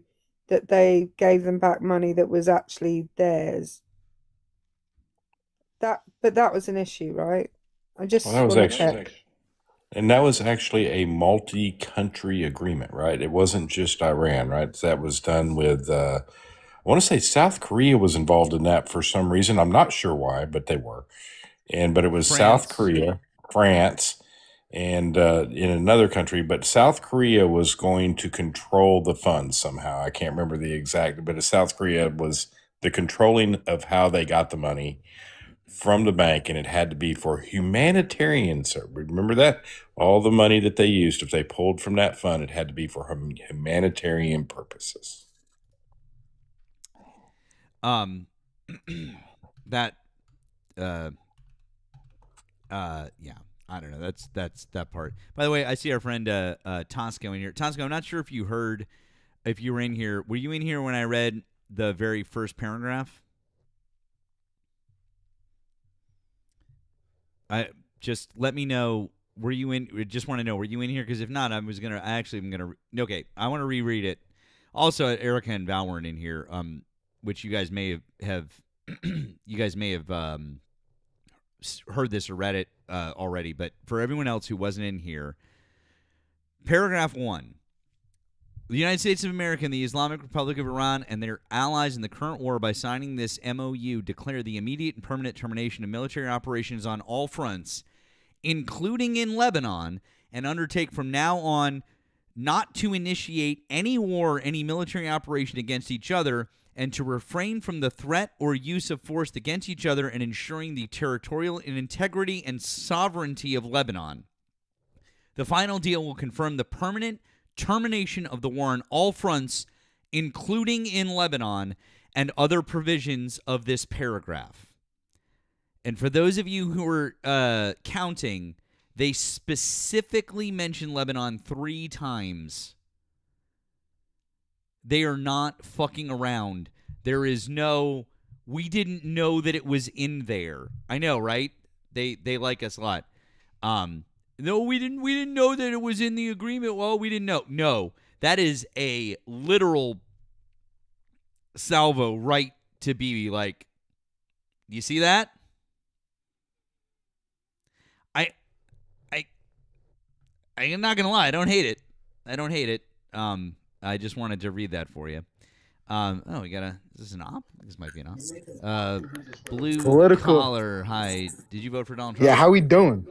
that they gave them back money that was actually theirs. But that was an issue, right? I just want to check. And that was actually a multi-country agreement, right? It wasn't just Iran, right? That was done with, I want to say South Korea was involved in that for some reason. I'm not sure why, but they were. But it was France. South Korea, France, and in another country. But South Korea was going to control the funds somehow. I can't remember the exact, but South Korea was the controlling of how they got the money from the bank, and it had to be for humanitarian service. Remember that? All the money that they used, if they pulled from that fund, it had to be for humanitarian purposes. That yeah, I don't know. That's that part. By the way, I see our friend Tosco in here. Tosco, I'm not sure if you heard, if you were in here. Were you in here when I read the very first paragraph? Just let me know. Were you in? Just want to know. Were you in here? Because if not, I'm gonna. Okay, I want to reread it. Also, Erika and Val weren't in here. Which you guys may have you guys may have heard this or read it already. But for everyone else who wasn't in here, paragraph 1. The United States of America and the Islamic Republic of Iran and their allies in the current war, by signing this MOU, declare the immediate and permanent termination of military operations on all fronts, including in Lebanon, and undertake from now on not to initiate any war or any military operation against each other, and to refrain from the threat or use of force against each other, and ensuring the territorial integrity and sovereignty of Lebanon. The final deal will confirm the permanent termination of the war on all fronts, including in Lebanon, and other provisions of this paragraph. And for those of you who are counting, they specifically mention Lebanon 3 times. They are not fucking around. There is no, we didn't know that it was in there. I know, right? They like us a lot. No, we didn't know that it was in the agreement. Well, we didn't know. No, that is a literal salvo right to be like, you see that? I'm not gonna lie, I don't hate it. I just wanted to read that for you. We got is this an op? This might be an op. Blue Political. Collar, hi. Did you vote for Donald Trump? Yeah, how we doing?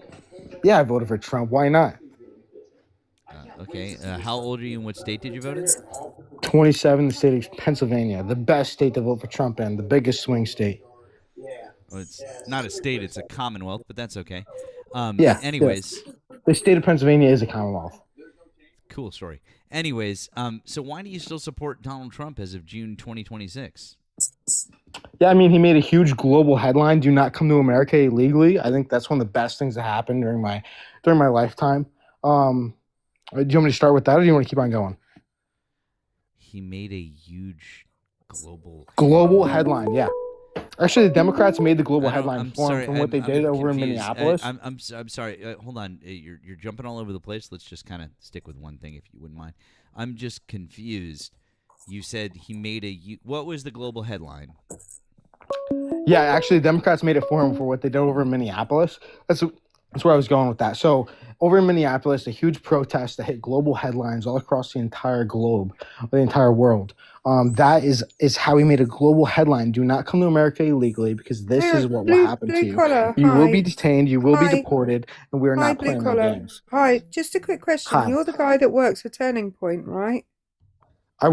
Yeah, I voted for Trump. Why not? Okay. How old are you and what state did you vote in? 27, the state of Pennsylvania, the best state to vote for Trump in, the biggest swing state. Well, it's not a state, it's a commonwealth, but that's okay. Anyways. The state of Pennsylvania is a commonwealth. Cool story. Anyways, so why do you still support Donald Trump as of June 2026? Yeah, I mean, he made a huge global headline: "Do not come to America illegally." I think that's one of the best things that happened during my lifetime. Do you want me to start with that, or do you want to keep on going? He made a huge Global headline, yeah. Actually, the Democrats made the global I don't. headline I'm for him sorry. from what they I'm did over in confused. Minneapolis. I'm sorry. Hold on. You're jumping all over the place. Let's just kind of stick with one thing, if you wouldn't mind. I'm just confused. You said he made what was the global headline? Yeah, actually, the Democrats made it for him for what they did over in Minneapolis. That's where I was going with that. So over in Minneapolis, a huge protest that hit global headlines all across the entire globe, the entire world. That is how he made a global headline: "Do not come to America illegally, because this is what will happen to Blue you. collar, You will be hi. detained, you will be Hi. deported, and we are Hi, not blue playing no collar. games." Hi, just a quick question. Hi. You're the guy that works for Turning Point, right? I've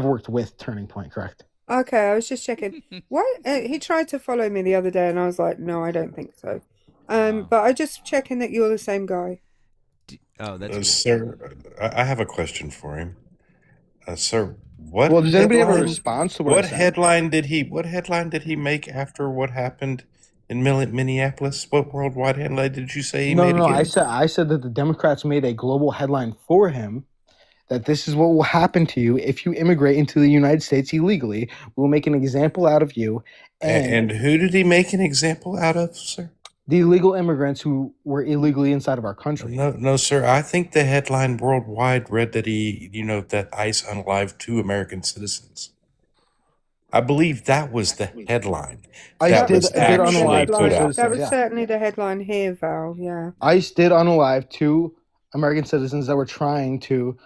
worked with Turning Point, correct? Okay, I was just checking. Why he tried to follow me the other day, and I was like, no, I don't think so. But I just checking that you're the same guy. Oh, that's cool. Sir, I have a question for him. Sir, what Well, does anybody have a headline? response to what I What said? headline did he? What headline did he make after what happened in Minneapolis? What worldwide headline did you say he made No. again? I said that the Democrats made a global headline for him, that this is what will happen to you if you immigrate into the United States illegally. We'll make an example out of you. And who did he make an example out of, sir? The illegal immigrants who were illegally inside of our country. No, sir. I think the headline worldwide read that that ICE unalived 2 American citizens. I believe that was the headline that was actually put out. That was certainly the headline here, Val. Yeah. ICE did unalive 2 American citizens that were trying to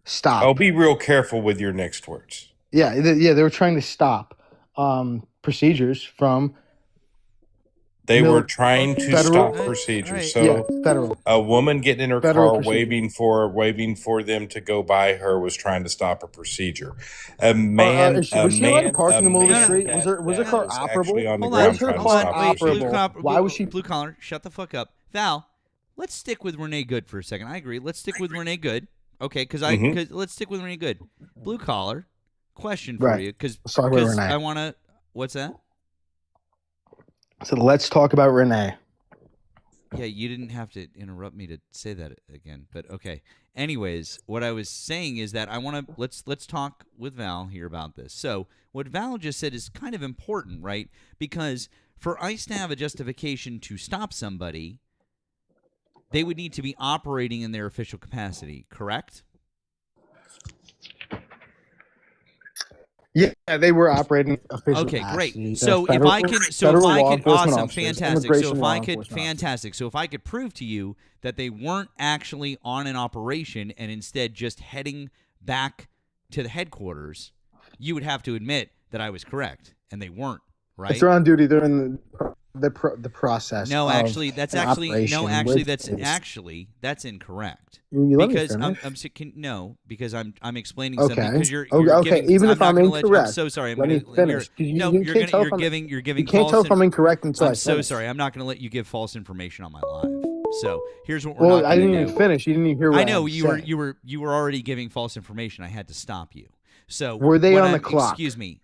stop. Oh, be real careful with your next words. Yeah, they were trying to stop procedures from. They were trying to stop procedures. Right. So federal. A woman getting in her Federal car procedure. waving for them to go by her was trying to stop a procedure. A man was she allowed to park in the middle of the street? Was her car was operable? actually on the Hold ground on. trying to Hold on. stop a Wait, procedure. Why was she blue collar? Shut the fuck up, Val. Let's stick with Renee Good for a second. I agree. Let's stick with Renee Good. Okay, because let's stick with Renee Good. Blue collar. Question for you, because I want to. What's that? So let's talk about Renee. Yeah, you didn't have to interrupt me to say that again, but okay. Anyways, what I was saying is that I want to let's talk with Val here about this. So, what Val just said is kind of important, right? Because for ICE to have a justification to stop somebody, they would need to be operating in their official capacity, correct? Yeah, they were operating official Okay, capacity. great. So if I could, awesome, fantastic. So if I could prove to you that they weren't actually on an operation and instead just heading back to the headquarters, you would have to admit that I was correct, and they weren't, right? If they're on duty, they're in the process. No, actually, that's incorrect. Because I'm explaining something. Because you're giving, even if I'm incorrect, I'm so sorry. Let me finish. You're giving. You can't tell if I'm incorrect until I finish. I'm so sorry. I'm not going to let you give false information on my live. So here's what we're not going to do. I didn't even finish. You didn't even hear what I know said. you were already giving false information. I had to stop you. So were they on the clock? Excuse me.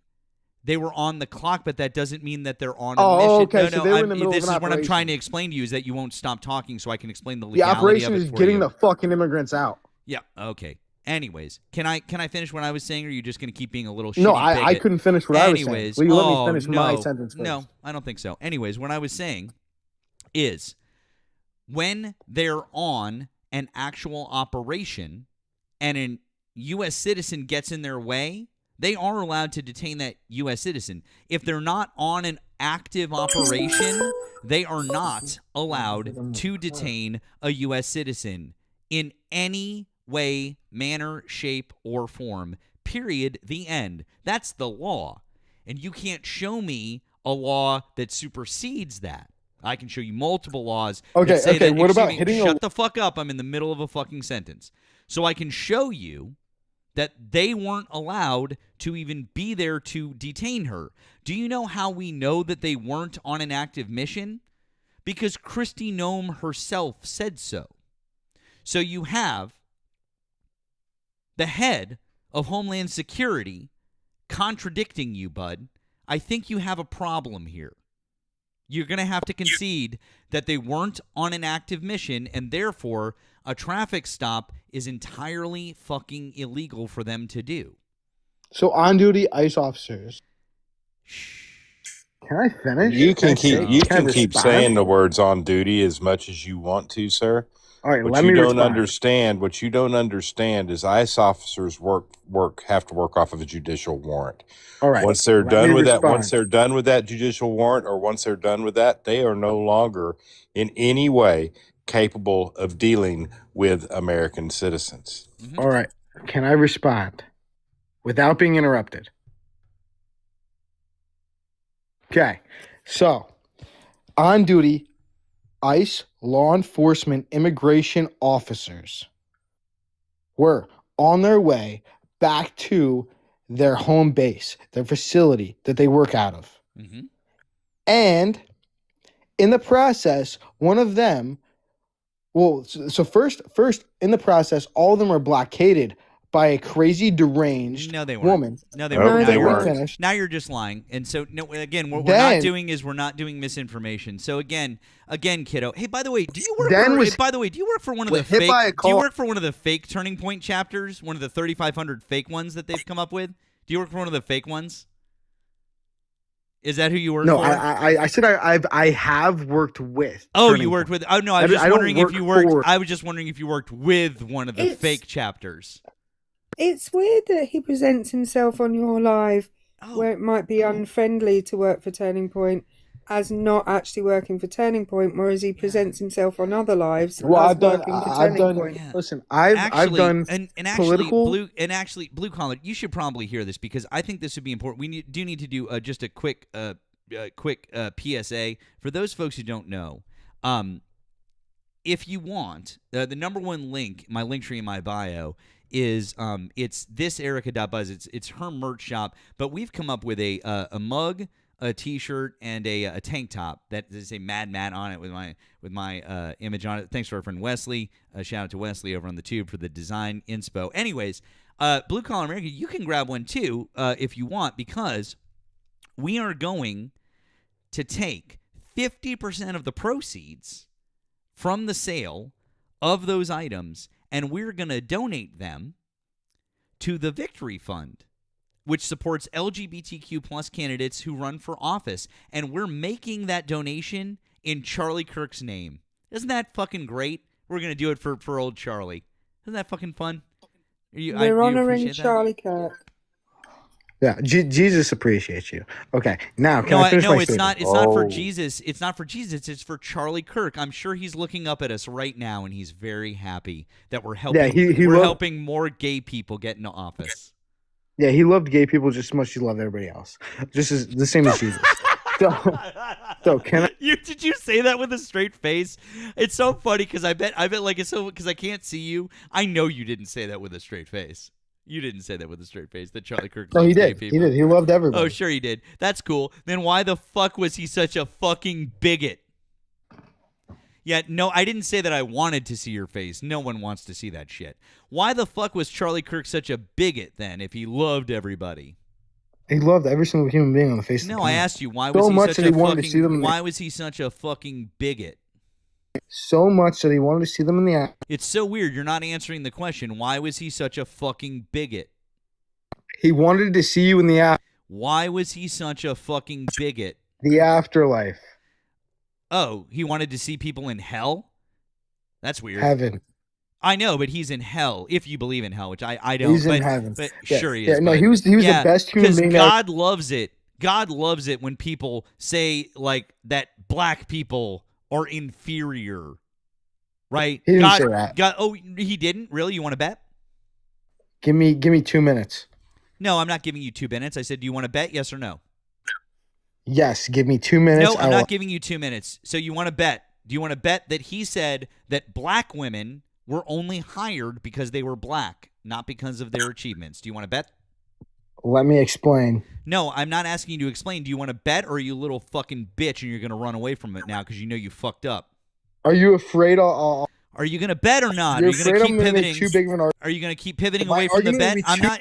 They were on the clock, but that doesn't mean that they're on a mission. Oh, okay. So they were in the middle this of an is what I'm operation. trying to explain to you, is that you won't stop talking so I can explain the legality The operation of it is for getting you. the fucking immigrants out. Yeah, okay. Anyways, can I finish what I was saying, or are you just going to keep being a little shitty No, I couldn't finish what I was saying. Will you let me finish my sentence first? No, I don't think so. Anyways, what I was saying is when they're on an actual operation and a U.S. citizen gets in their way, they are allowed to detain that U.S. citizen. If they're not on an active operation, they are not allowed to detain a U.S. citizen in any way, manner, shape, or form. Period. The end. That's the law. And you can't show me a law that supersedes that. I can show you multiple laws that say that. What about hitting Shut the fuck up. I'm in the middle of a fucking sentence. So I can show you that they weren't allowed to even be there to detain her. Do you know how we know that they weren't on an active mission? Because Kristi Noem herself said so. So you have the head of Homeland Security contradicting you, bud. I think you have a problem here. You're going to have to concede that they weren't on an active mission, and therefore a traffic stop is entirely fucking illegal for them to do. So on-duty ICE officers. Can I finish? You can Can I keep respond? saying the words on duty as much as you want to, sir. All right, What let you me don't respond. understand, is ICE officers have to work off of a judicial warrant. All right. Once they're let done me with that, respond. once they're done with that judicial warrant, or once they're done with that, they are no longer in any way capable of dealing with American citizens. All right. Can I respond without being interrupted? Okay. So, on duty ICE law enforcement immigration officers were on their way back to their home base, their facility that they work out of. Mm-hmm. And in the process, one of them, so first in the process, all of them were blockaded by a crazy deranged No, they weren't. woman. No, they Nope, weren't. they Now weren't. you're- Finished. Now you're just lying. And so, no, again, what we're Then- not doing is we're not doing misinformation. So again, kiddo. Hey, by the way, do you work? Dan For, was- by the way, do you work for one of was the hit fake? by a Do you car- work for one of the fake Turning Point chapters? One of the 3,500 fake ones that they've come up with? Do you work for one of the fake ones? Is that who you work No, for? I said I have worked with. Oh, Turning you worked Point. with. Oh no, I was I just don't wondering if work you worked. for- I was just wondering if you worked with one of the It's- fake chapters. It's weird that he presents himself on your live Oh. where it might be unfriendly to work for Turning Point as not actually working for Turning Point, whereas he presents himself on other lives Well, as I've done. working for I've Turning done. Point. Yeah. Listen, I've done and actually political. blue collar. You should probably hear this because I think this would be important. We do need to do just a quick PSA for those folks who don't know. If you want, the number one link, my link tree in my bio is it's this Erika.buzz. It's her merch shop, but we've come up with a mug, a T-shirt, and a tank top that is a Mad Matt on it with my image on it. Thanks to our friend Wesley. Shout out to Wesley over on the Tube for the design inspo. Anyways, Blue Collar America, you can grab one too if you want, because we are going to take 50% of the proceeds from the sale of those items, and we're going to donate them to the Victory Fund, which supports LGBTQ plus candidates who run for office. And we're making that donation in Charlie Kirk's name. Isn't that fucking great? We're going to do it for old Charlie. Isn't that fucking fun? We're honoring Charlie Kirk. Yeah, Jesus appreciates you. Okay, now can I finish my it's statement? not. It's not for Jesus. It's not for Jesus. It's for Charlie Kirk. I'm sure he's looking up at us right now, and he's very happy that we're helping. Yeah, we're helping more gay people get into office. Yeah, he loved gay people just as much as he loved everybody else. Just as the same as Jesus. So can I? Did you say that with a straight face? It's so funny because I bet like it's so because I can't see you. I know you didn't say that with a straight face. You didn't say that with a straight face. That Charlie Kirk. No, he loves gay did. people. He did. He loved everybody. Oh, sure he did. That's cool. Then why the fuck was he such a fucking bigot? Yeah, no, I didn't say that I wanted to see your face. No one wants to see that shit. Why the fuck was Charlie Kirk such a bigot then if he loved everybody? He loved every single human being on the face of the No, planet. I asked you why So was he much such that a he wanted to see them fucking in the- why was he such a fucking bigot? So much that he wanted to see them in the eye. It's so weird you're not answering the question. Why was he such a fucking bigot? He wanted to see you in the Why was he such a fucking bigot? the afterlife, Oh, he wanted to see people in hell? That's weird. heaven. I know, but he's in hell. If you believe in hell, which I don't. He's but, in heaven. But Yeah, sure he yeah, is. no, but- he was the best human because being. God loves it. God loves it when people say like that black people are inferior, right? He didn't God, say that. God. Oh, he didn't. Really? You want to bet? Give me 2 minutes. No, I'm not giving you 2 minutes. I said, do you want to bet? Yes or no? Yes, give me 2 minutes. No, I'm not giving you 2 minutes. So you want to bet? Do you want to bet that he said that black women were only hired because they were black, not because of their achievements? Do you want to bet? Let me explain. No, I'm not asking you to explain. Do you want to bet, or are you a little fucking bitch and you're going to run away from it now because you know you fucked up? Are you afraid I'll Are you going to bet or not? You're Are you going afraid to I'm keep going to pivoting? make too big of an argument. Are you going to keep pivoting My away from the argument bet? would be I'm too- not.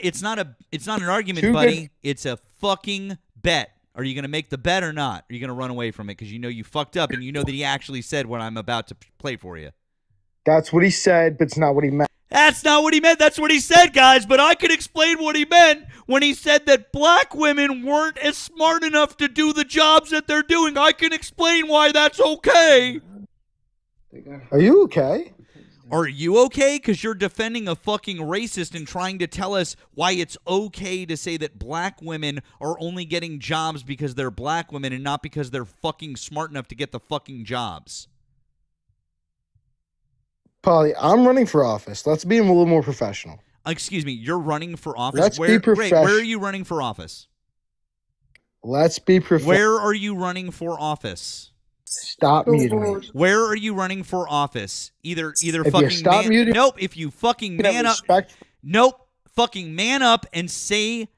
It's not an argument, too buddy. big- It's a fucking bet. Are you going to make the bet or not? Are you going to run away from it because you know you fucked up and you know that he actually said what I'm about to play for you? That's what he said, but it's not what he meant. That's not what he meant. That's what he said, guys. But I can explain what he meant when he said that black women weren't as smart enough to do the jobs that they're doing. I can explain why that's okay. Are you okay? Are you okay? Because you're defending a fucking racist and trying to tell us why it's okay to say that black women are only getting jobs because they're black women and not because they're fucking smart enough to get the fucking jobs. Polly, I'm running for office. Let's be a little more professional. Excuse me, you're running for office? Let's be Great, professional. where are you running for office? Let's be professional. Where are you running for office? Stop muting me. Where are you running for office? Either If you fucking stop man. muting- Nope. If you fucking You can have man up. respect. Nope. Fucking man up and say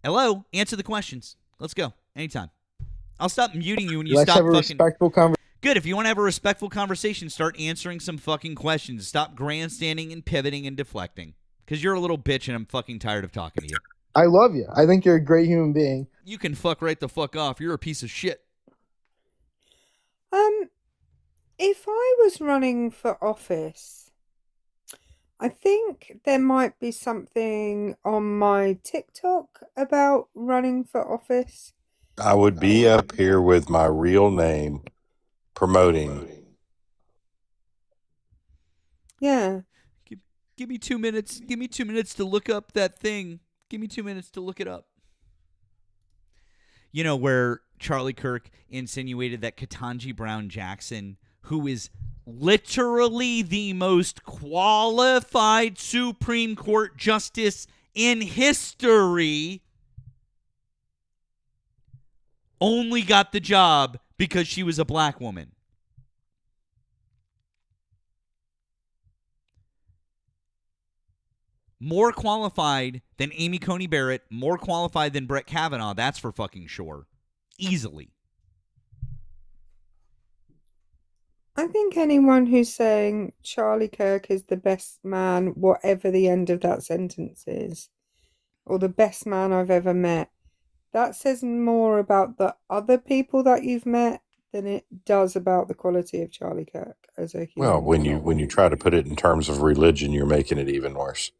hello. Answer the questions. Let's go. Anytime. I'll stop muting you when you Let's stop have a fucking. respectful conversation. Good. If you want to have a respectful conversation, start answering some fucking questions. Stop grandstanding and pivoting and deflecting. Because you're a little bitch and I'm fucking tired of talking to you. I love you. I think you're a great human being. You can fuck right the fuck off. You're a piece of shit. If I was running for office, I think there might be something on my TikTok about running for office. I would be up here with my real name promoting. Yeah. Give me 2 minutes. Give me 2 minutes to look up that thing. Give me 2 minutes to look it up. You know, where Charlie Kirk insinuated that Ketanji Brown Jackson, who is literally the most qualified Supreme Court justice in history, only got the job because she was a black woman. More qualified than Amy Coney Barrett, more qualified than Brett Kavanaugh, that's for fucking sure. Easily. I think anyone who's saying Charlie Kirk is the best man, whatever the end of that sentence is, or the best man I've ever met, that says more about the other people that you've met than it does about the quality of Charlie Kirk as a human. Well, when you try to put it in terms of religion, you're making it even worse.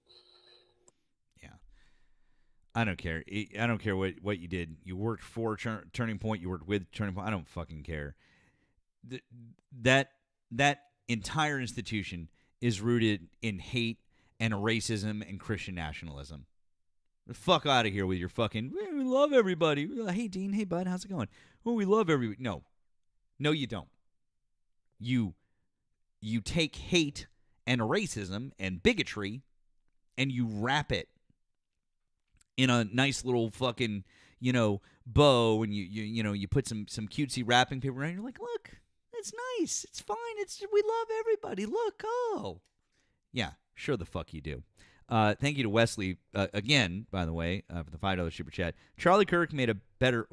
I don't care. I don't care what you did. You worked for Turning Point. You worked with Turning Point. I don't fucking care. That entire institution is rooted in hate and racism and Christian nationalism. The fuck out of here with your fucking, we love everybody. Hey, Dean. Hey, bud. How's it going? Oh, we love everybody. No, you don't. You take hate and racism and bigotry and you wrap it in a nice little fucking, bow, and you put some cutesy wrapping paper around. You're like, look, it's nice, it's fine, we love everybody. Look, oh, yeah, sure the fuck you do. Thank you to Wesley again, by the way, for the $5 super chat. Charlie Kirk made a better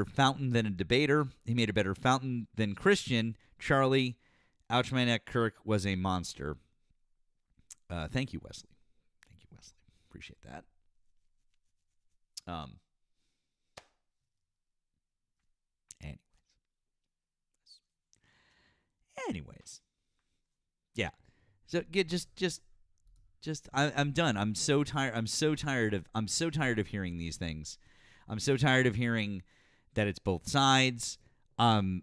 fountain than a debater. He made a better fountain than Christian. Charlie, ouch my neck, Kirk was a monster. Thank you, Wesley. Appreciate that. Anyways. Yeah. So I'm done. I'm so tired. I'm so tired of hearing these things. I'm so tired of hearing that it's both sides. I'm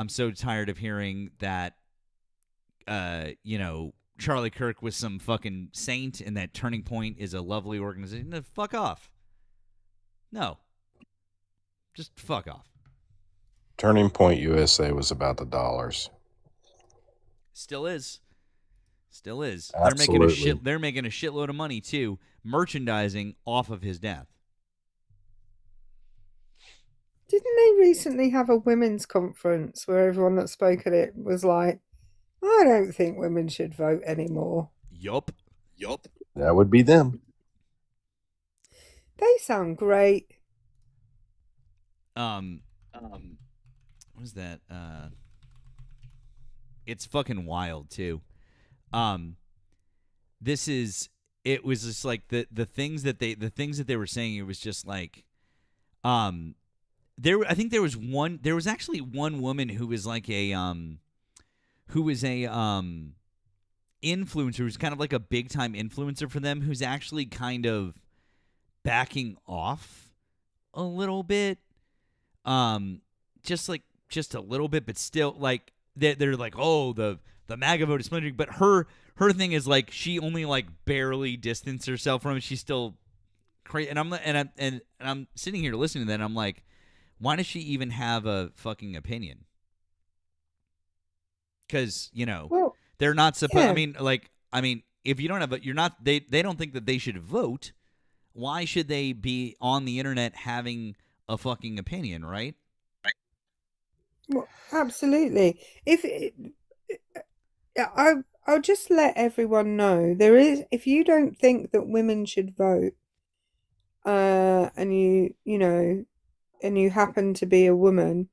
so tired of hearing that Charlie Kirk was some fucking saint and that Turning Point is a lovely organization. No, fuck off. No. Just fuck off. Turning Point USA was about the dollars. Still is. Absolutely. They're making a shitload of money too, merchandising off of his death. Didn't they recently have a women's conference where everyone that spoke at it was like, I don't think women should vote anymore? Yup. That would be them. They sound great. What is that? it's fucking wild too. It was just like the things that they were saying. It was just like, I think there was actually one woman who was like influencer, who's kind of like a big time influencer for them, who's actually kind of backing off a little bit, just a little bit, but still like they're like, oh, the MAGA vote is splintering, but her thing is like she only like barely distanced herself from it. She's still crazy, and I'm sitting here listening to that, and I'm like, why does she even have a fucking opinion? Because they're not supposed. Yeah. I mean, if you don't have you're not. They don't think that they should vote. Why should they be on the internet having a fucking opinion, right? Well, absolutely. I'll just let everyone know if you don't think that women should vote, and you happen to be a woman,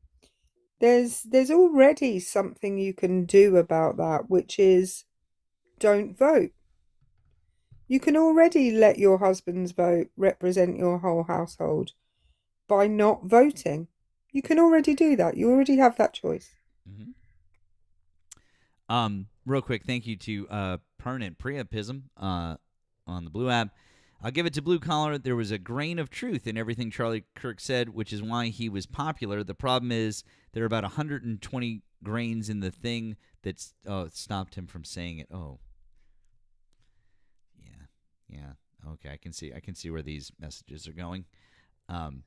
there's already something you can do about that, which is don't vote. You can already let your husband's vote represent your whole household by not voting. You can already do that. You already have that choice. Mm-hmm. Real quick, thank you to Permanent Priapism on the Blue app. I'll give it to Blue Collar. There was a grain of truth in everything Charlie Kirk said, which is why he was popular. The problem is there are about 120 grains in the thing that's stopped him from saying it. Oh, yeah. Okay, I can see where these messages are going. And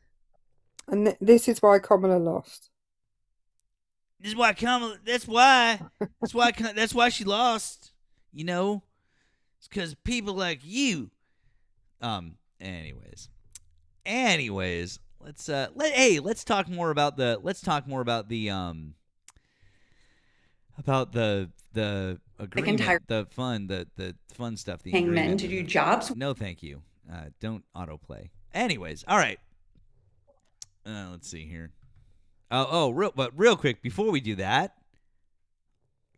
this is why Kamala lost. This is why Kamala. That's why she lost. It's because people like you. Anyways, let's talk more about the agreement, the fun stuff. The Paying men to do jobs. No, thank you. Don't autoplay. Anyways, all right. Let's see here. Real quick before we do that,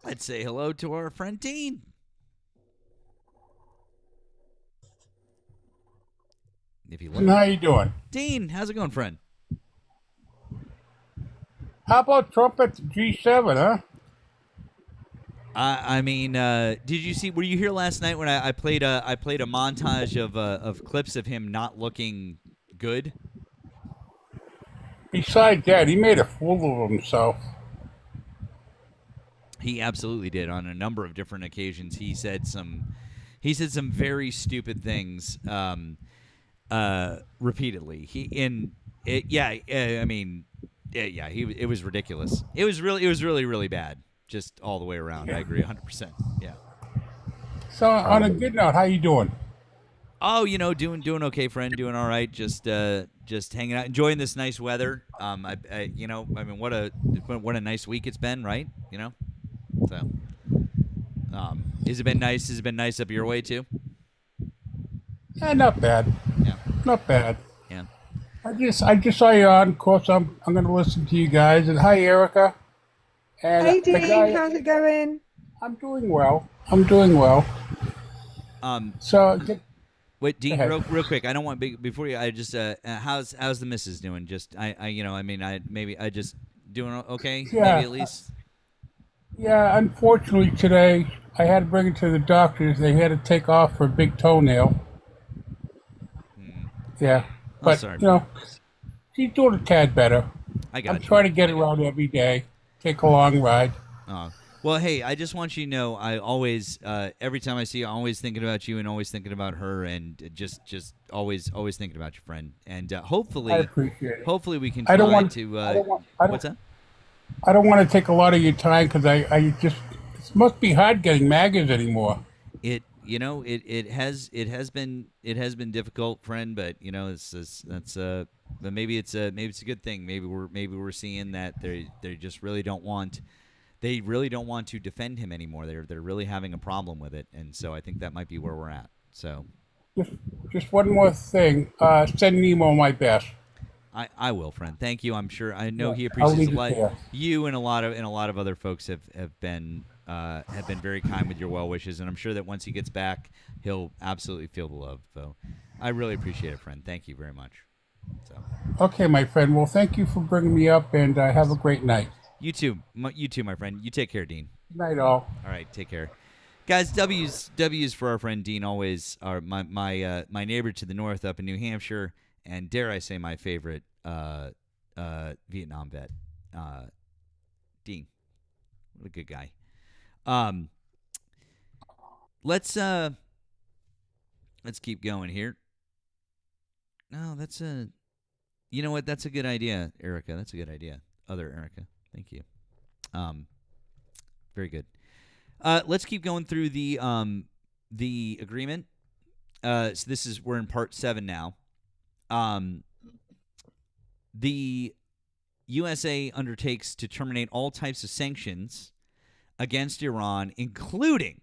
let's say hello to our friend Dean. If you how you doing? Dean, how's it going, friend? How about Trump at the G7, huh? Did you see? Were you here last night when I played a montage of clips of him not looking good? Besides that, he made a fool of himself. He absolutely did on a number of different occasions. He said some very stupid things. Repeatedly. It was ridiculous. It was really, really bad. Just all the way around. I agree 100%. Yeah. So on a good note, how you doing? Oh, doing okay, friend. Doing all right. Just hanging out, enjoying this nice weather. What a nice week it's been, right? So, has it been nice? Has it been nice up your way too? Not bad. Yeah. Not bad. Yeah. I just saw you on. Of course, I'm going to listen to you guys. And hi, Erika. And hey, Dean. How's it going? I'm doing well. Wait, Dean, real quick. I don't want before you. I just how's the missus doing? Just I just doing okay. Yeah. Maybe at least. Yeah. Unfortunately, today I had to bring her to the doctors. They had to take off her big toenail. Yeah, but sorry. she's doing a tad better. I'm trying to get her out every day, take a long ride. Oh. Well, hey, I just want you to know, I always, every time I see you, I'm always thinking about you and always thinking about her, and just always thinking about your friend. And hopefully, I appreciate it. Hopefully, we can try what's that? I don't want to take a lot of your time because I just it must be hard getting magazines anymore. It has been difficult, friend, but but maybe it's a good thing. Maybe we're seeing that they just really don't want. They really don't want to defend him anymore. They're really having a problem with it, and so I think that might be where we're at. So, just one more thing. Send Nemo my best. I will, friend. Thank you. I'm sure. I know he appreciates a lot. You and a lot of other folks have been have been very kind with your well wishes, and I'm sure that once he gets back, he'll absolutely feel the love. So I really appreciate it, friend. Thank you very much. So Okay, my friend. Well, thank you for bringing me up, and have a great night. you too, my friend. You take care, Dean. Good night, all. All right, take care. Guys, W's for our friend Dean always are my neighbor to the north up in New Hampshire, and dare I say my favorite Vietnam vet, Dean. What a good guy. Let's keep going here. No, you know what? That's a good idea, Erika. That's a good idea. Other Erika. Thank you. Very good. Let's keep going through the agreement. So we're in part 7 now. The USA undertakes to terminate all types of sanctions against Iran, including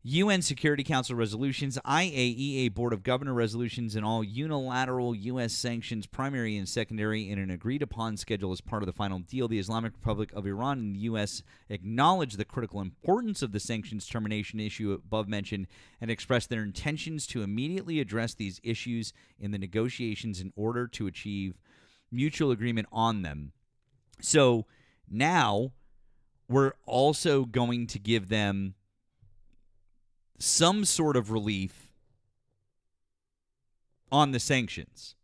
UN Security Council resolutions, IAEA Board of Governor resolutions, and all unilateral U.S. sanctions, primary and secondary, in an agreed-upon schedule as part of the final deal. The Islamic Republic of Iran and the U.S. acknowledge the critical importance of the sanctions termination issue above mentioned and express their intentions to immediately address these issues in the negotiations in order to achieve mutual agreement on them. So now we're also going to give them some sort of relief on the sanctions.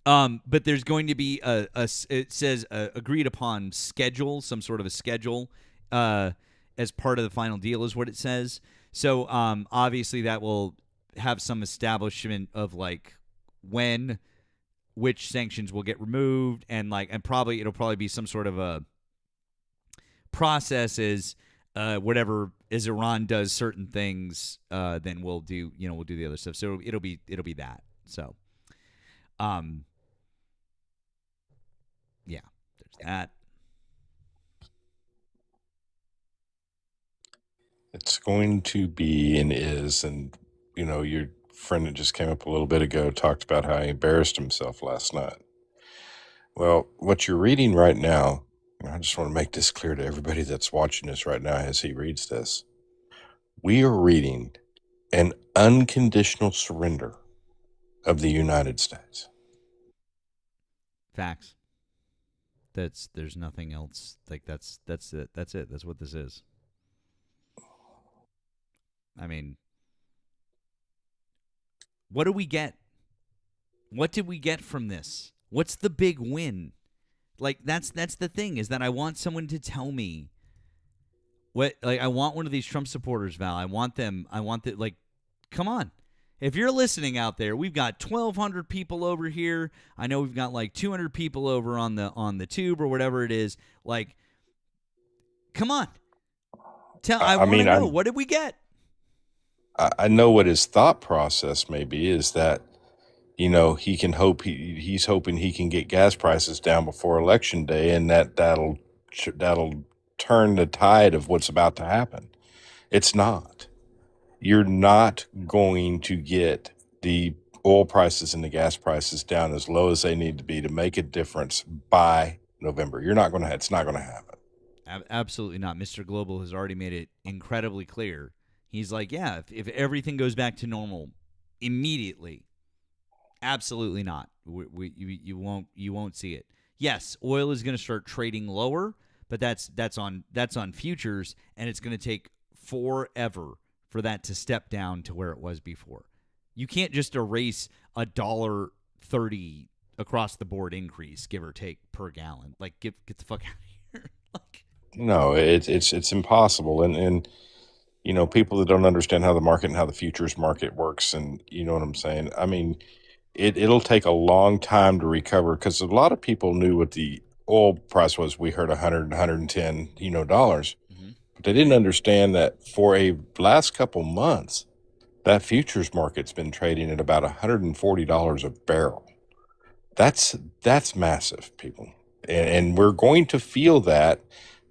But there's going to be it says agreed upon schedule, some sort of a schedule as part of the final deal is what it says. So obviously that will have some establishment of like which sanctions will get removed, and it'll probably be some sort of a process whatever as Iran does certain things, then we'll do the other stuff. So it'll be that. So, yeah, there's that. It's going to be and is, and your friend that just came up a little bit ago talked about how he embarrassed himself last night. Well, what you're reading right now, and I just want to make this clear to everybody that's watching this right now as he reads this. We are reading an unconditional surrender of the United States. Facts. There's nothing else. That's it. That's it. That's what this is. I mean, what do we get? What did we get from this? What's the big win? That's the thing, is that I want someone to tell me I want one of these Trump supporters, Val. I want come on. If you're listening out there, we've got 1,200 people over here. I know we've got 200 people over on the tube or whatever it is. Come on. I want to know, what did we get? I know what his thought process may be is that, he can he's hoping he can get gas prices down before Election Day, and that'll turn the tide of what's about to happen. It's not. You're not going to get the oil prices and the gas prices down as low as they need to be to make a difference by November. It's not going to happen. Absolutely not. Mr. Global has already made it incredibly clear. He's like, yeah, if everything goes back to normal immediately, absolutely not. You won't see it. Yes, oil is going to start trading lower, but that's on futures, and it's going to take forever for that to step down to where it was before. You can't just erase $1.30 across the board increase, give or take, per gallon. Get the fuck out of here. No, it's impossible, and people that don't understand how the market and how the futures market works, and you know what I'm saying. I mean, it'll take a long time to recover, because a lot of people knew what the oil price was. We heard 100, 110, dollars, but they didn't understand that for a last couple months, that futures market's been trading at about $140 a barrel. That's massive, people, and we're going to feel that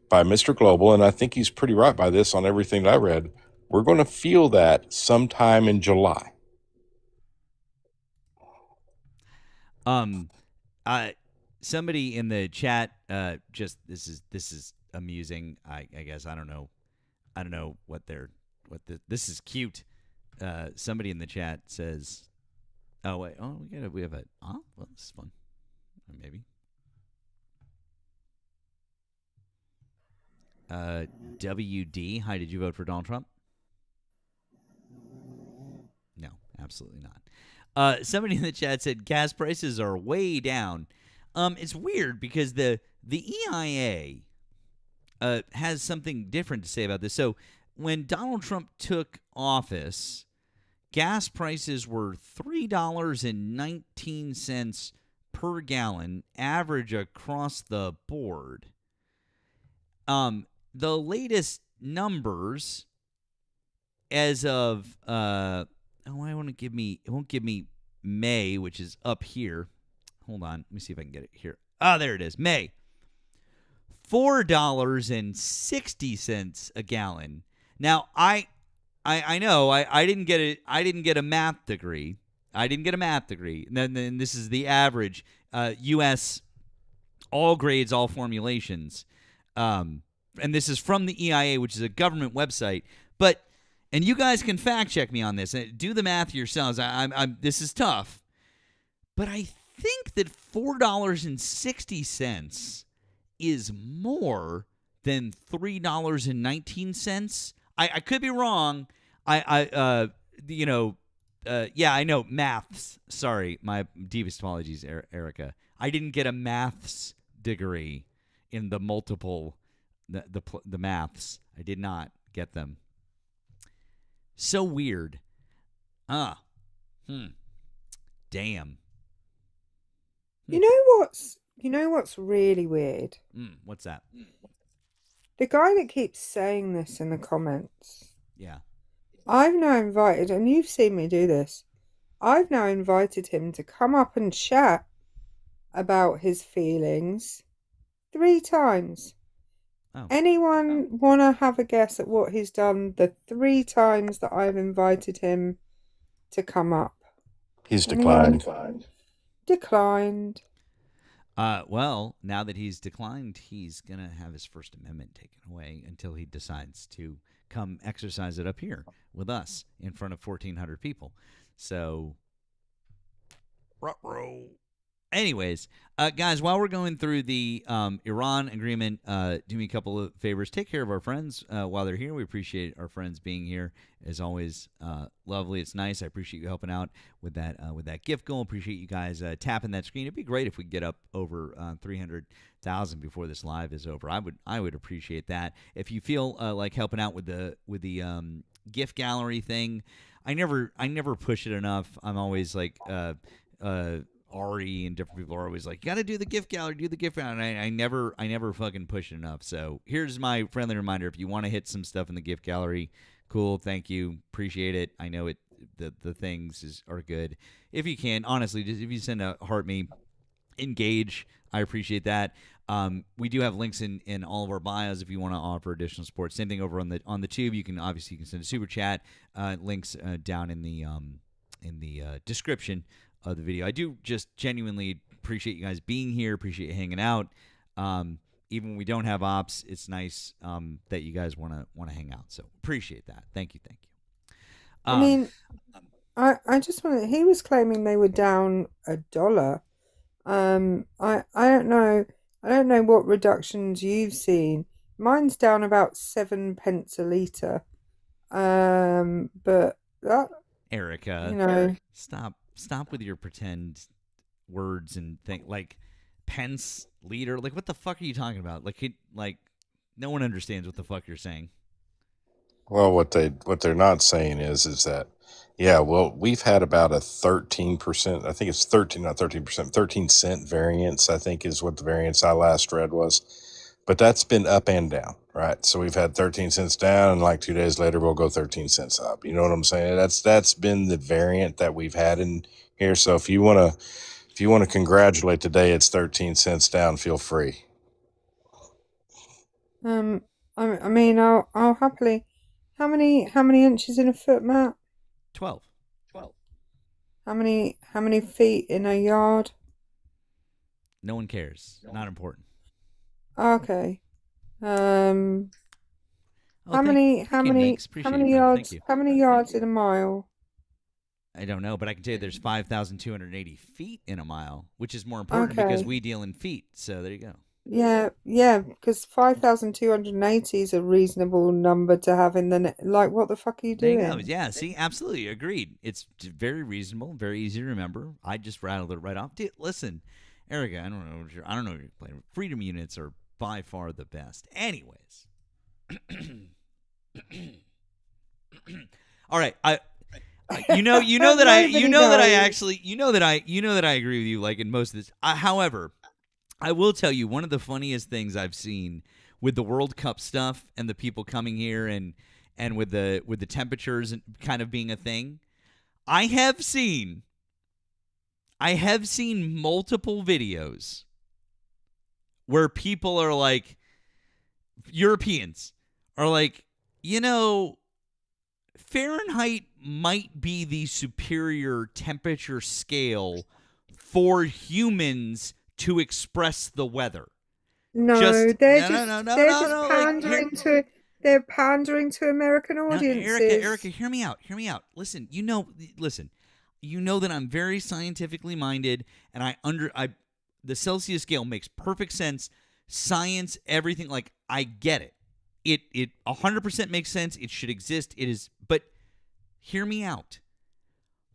by Mr. Global, and I think he's pretty right by this on everything I read. We're going to feel that sometime in July. Somebody in the chat this is amusing. I guess I don't know. I don't know what this is cute. Somebody in the chat says, "Oh wait, we have a well, this is fun, maybe." WD, hi, did you vote for Donald Trump? No, absolutely not. Somebody in the chat said gas prices are way down. It's weird because the EIA has something different to say about this. So when Donald Trump took office, gas prices were $3.19 per gallon, average across the board. The latest numbers as of it won't give me May, which is up here. Hold on, let me see if I can get it here. There it is. May. $4.60 a gallon. Now I know I didn't get it. I didn't get a math degree. And then this is the average U.S. all grades, all formulations. And this is from the EIA, which is a government website. And you guys can fact check me on this. Do the math yourselves. This is tough. But I think that $4.60 is more than $3.19. I could be wrong. I know maths. Sorry, my deepest apologies, Erika. I didn't get a maths degree in the multiple the maths. I did not get them. So weird. Damn. You know what's really weird? What's that? The guy that keeps saying this in the comments. Yeah. I've now invited, and you've seen me do this, I've now invited him to come up and chat about his feelings 3 times. Oh. Anyone want to have a guess at what he's done the 3 times that I've invited him to come up? He's declined. Declined. Well, now that he's declined, he's going to have his First Amendment taken away until he decides to come exercise it up here with us in front of 1,400 people. So, anyways, guys, while we're going through the Iran agreement, do me a couple of favors. Take care of our friends while they're here. We appreciate our friends being here. As always, lovely. It's nice. I appreciate you helping out with that gift goal. Appreciate you guys tapping that screen. It'd be great if we could get up over 300,000 before this live is over. I would appreciate that. If you feel like helping out with the gift gallery thing, I never push it enough. I'm always like Ari and different people are always like, you got to do the gift gallery, and I never fucking push it enough. So here's my friendly reminder: if you want to hit some stuff in the gift gallery, cool, thank you, appreciate it. I know the things are good. If you can, honestly, just if you send a heart me, engage, I appreciate that. We do have links in all of our bios if you want to offer additional support. Same thing over on the tube. You can send a super chat. Links down in the description of the video. I do just genuinely appreciate you guys being here. Appreciate you hanging out. Even when we don't have ops, it's nice that you guys want to hang out. So appreciate that. Thank you. I mean, I just want. He was claiming they were down $1. I don't know. I don't know what reductions you've seen. Mine's down about 7 pence a litre. But that, Erika, stop with your pretend words and think like pence liter. Like, what the fuck are you talking about? Like no one understands what the fuck you're saying. Well, what they're not saying is that, yeah, well, we've had about a 13%, I think it's 13 cent variance, I think is what the variance I last read was. But that's been up and down, right? So we've had 13 cents down, and like 2 days later, we'll go 13 cents up. You know what I'm saying? That's been the variant that we've had in here. So if you want to congratulate today, it's 13 cents down. Feel free. I mean, I'll happily. How many inches in a foot, Matt? 12. How many feet in a yard? No one cares. Not important. Okay. Um, Oh, thank you, Nix. Appreciate it, man. Thank you. How many yards in a mile? I don't know, but I can tell you there's 5,280 feet in a mile, which is more important because Okay. we deal in feet. So there you go. Yeah, because 5,280 is a reasonable number to have in the like. What the fuck are you There you go. doing? Yeah, see, absolutely agreed. It's very reasonable, very easy to remember. I just rattled it right off. Dude, listen, Erica, I don't know what you're playing. Freedom units are by far the best. Anyways. All right, you know that I agree with you like in most of this. However, I will tell you one of the funniest things I've seen with the World Cup stuff and the people coming here and with the temperatures and kind of being a thing. I have seen multiple videos where people are like, Europeans are like, Fahrenheit might be the superior temperature scale for humans to express the weather. No, they're just pandering they're pandering to American audiences. Erika, hear me out. Listen, you know that I'm very scientifically minded, and the Celsius scale makes perfect sense. Science, everything, like I get it. It 100% makes sense. It should exist. It is, but hear me out.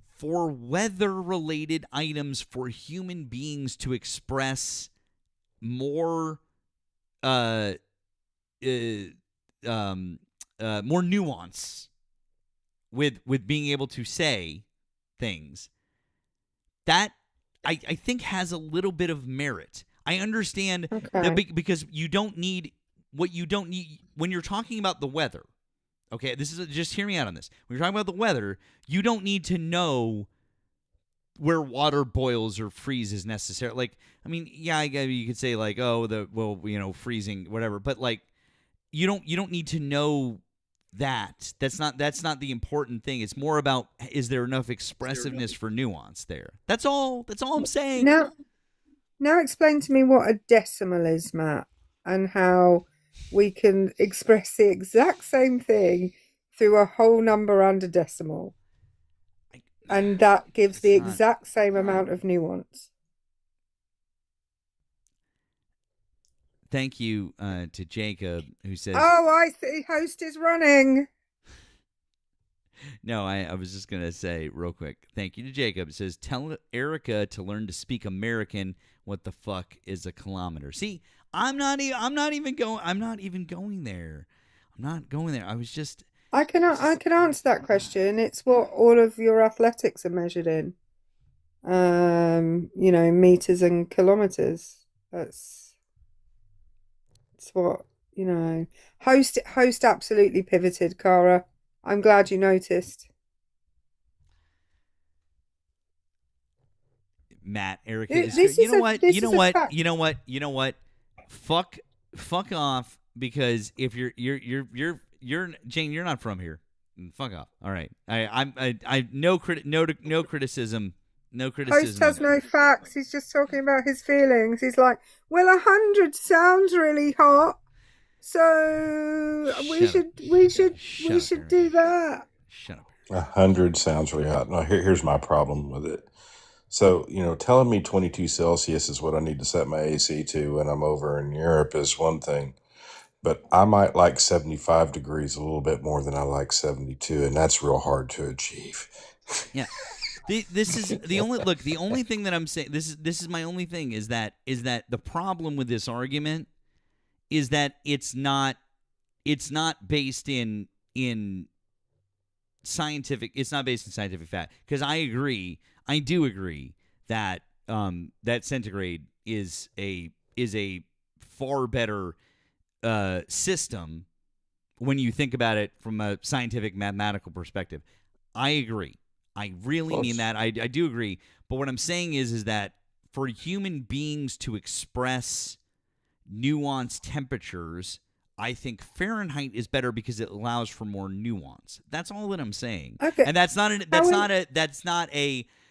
For weather-related items for human beings to express more more nuance with being able to say things, that I think has a little bit of merit. I understand that because you don't need when you're talking about the weather. Okay, just hear me out on this. When you're talking about the weather, you don't need to know where water boils or freezes necessarily. Like, I mean, yeah, you could say like, freezing, whatever. But like, you don't need to know that. That's not the important thing. It's more about, is there enough expressiveness for nuance there? That's all I'm saying. Now explain to me what a decimal is, Matt, and how we can express the exact same thing through a whole number and a decimal. And that gives the exact same amount of nuance. Thank you to Jacob, who says... Oh, I see. Host is running. No, I was just going to say real quick. Thank you to Jacob. It says, tell Erika to learn to speak American. What the fuck is a kilometer? See, I'm not even going there. I'm not going there. I was just... I can answer that question. It's what all of your athletics are measured in. Meters and kilometers. It's what, Host absolutely pivoted, Cara. I'm glad you noticed. Matt, Erika is... You know what? Fuck off, because if you're Jane, you're not from here. Fuck off. All right. No criticism. No criticism. Host has no facts. He's just talking about his feelings. He's like, well, 100 sounds really hot, so we should do that. Shut up. 100 sounds really hot. No, here's my problem with it. So, telling me 22 Celsius is what I need to set my AC to when I'm over in Europe is one thing. But I might like 75 degrees a little bit more than I like 72, and that's real hard to achieve. Yeah. This is the only thing that I'm saying, this is my only thing, is that the problem with this argument is that it's not based in scientific, it's not based in scientific fact. Because I do agree that that centigrade is a far better system when you think about it from a scientific mathematical perspective. I agree. I really mean that. I do agree. But what I'm saying is that for human beings to express nuanced temperatures, I think Fahrenheit is better because it allows for more nuance. That's all that I'm saying. Okay. And that's not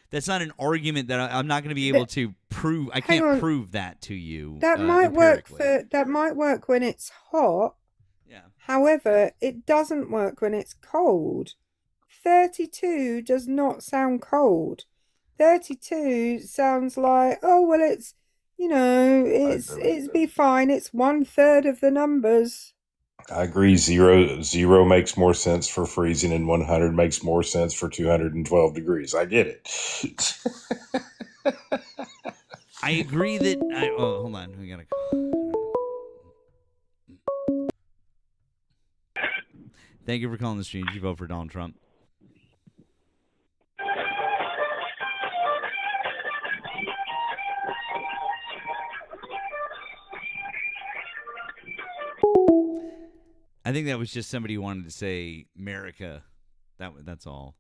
that's not an argument that I'm not going to be able to prove. I Hang can't on. prove that to you. That might work empirically. that might work when it's hot. Yeah. However, it doesn't work when it's cold. 32 does not sound cold. 32 sounds like, oh well, it's it'd be fine. It's 1/3 of the numbers. I agree. Zero makes more sense for freezing, and 100 makes more sense for 212 degrees. I get it. I agree that. Hold on. We gotta. Thank you for calling the stream. Did you vote for Donald Trump? I think that was just somebody who wanted to say America. That's all.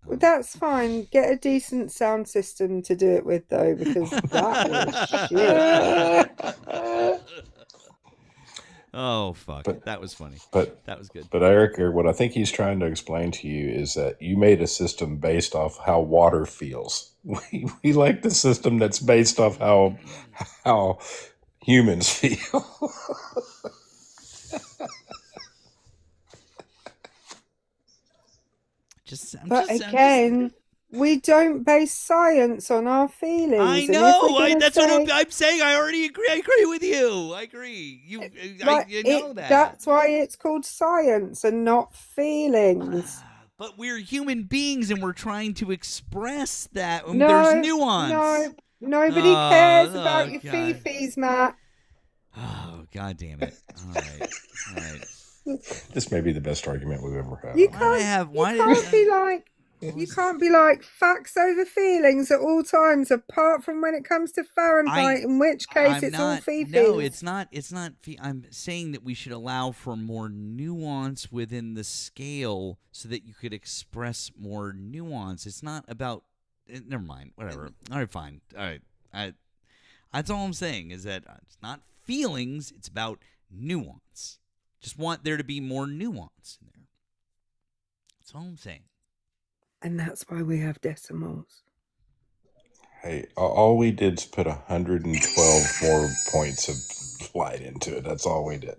Well, that's fine. Get a decent sound system to do it with, though, because that was shit. Oh, fuck. That was funny. That was good. But Erika, what I think he's trying to explain to you is that you made a system based off how water feels. We like the system that's based off how humans feel. But again, we don't base science on our feelings. I know. That's what I'm saying. I already agree. I agree with you. I agree. You know that. That's why it's called science and not feelings. But we're human beings, and we're trying to express that. No, there's nuance. No, nobody cares about your fifis, Matt. Oh, God damn it! All right. This may be the best argument we've ever had. You can't be like facts over feelings at all times, apart from when it comes to Fahrenheit, in which case it's all fifis. No, it's not. I'm saying that we should allow for more nuance within the scale, so that you could express more nuance. It's not about. Never mind. Whatever. All right, fine. All right. That's all I'm saying is that it's not feelings. It's about nuance. Just want there to be more nuance in there. That's all I'm saying. And that's why we have decimals. Hey, all we did is put 112 more points of light into it. That's all we did.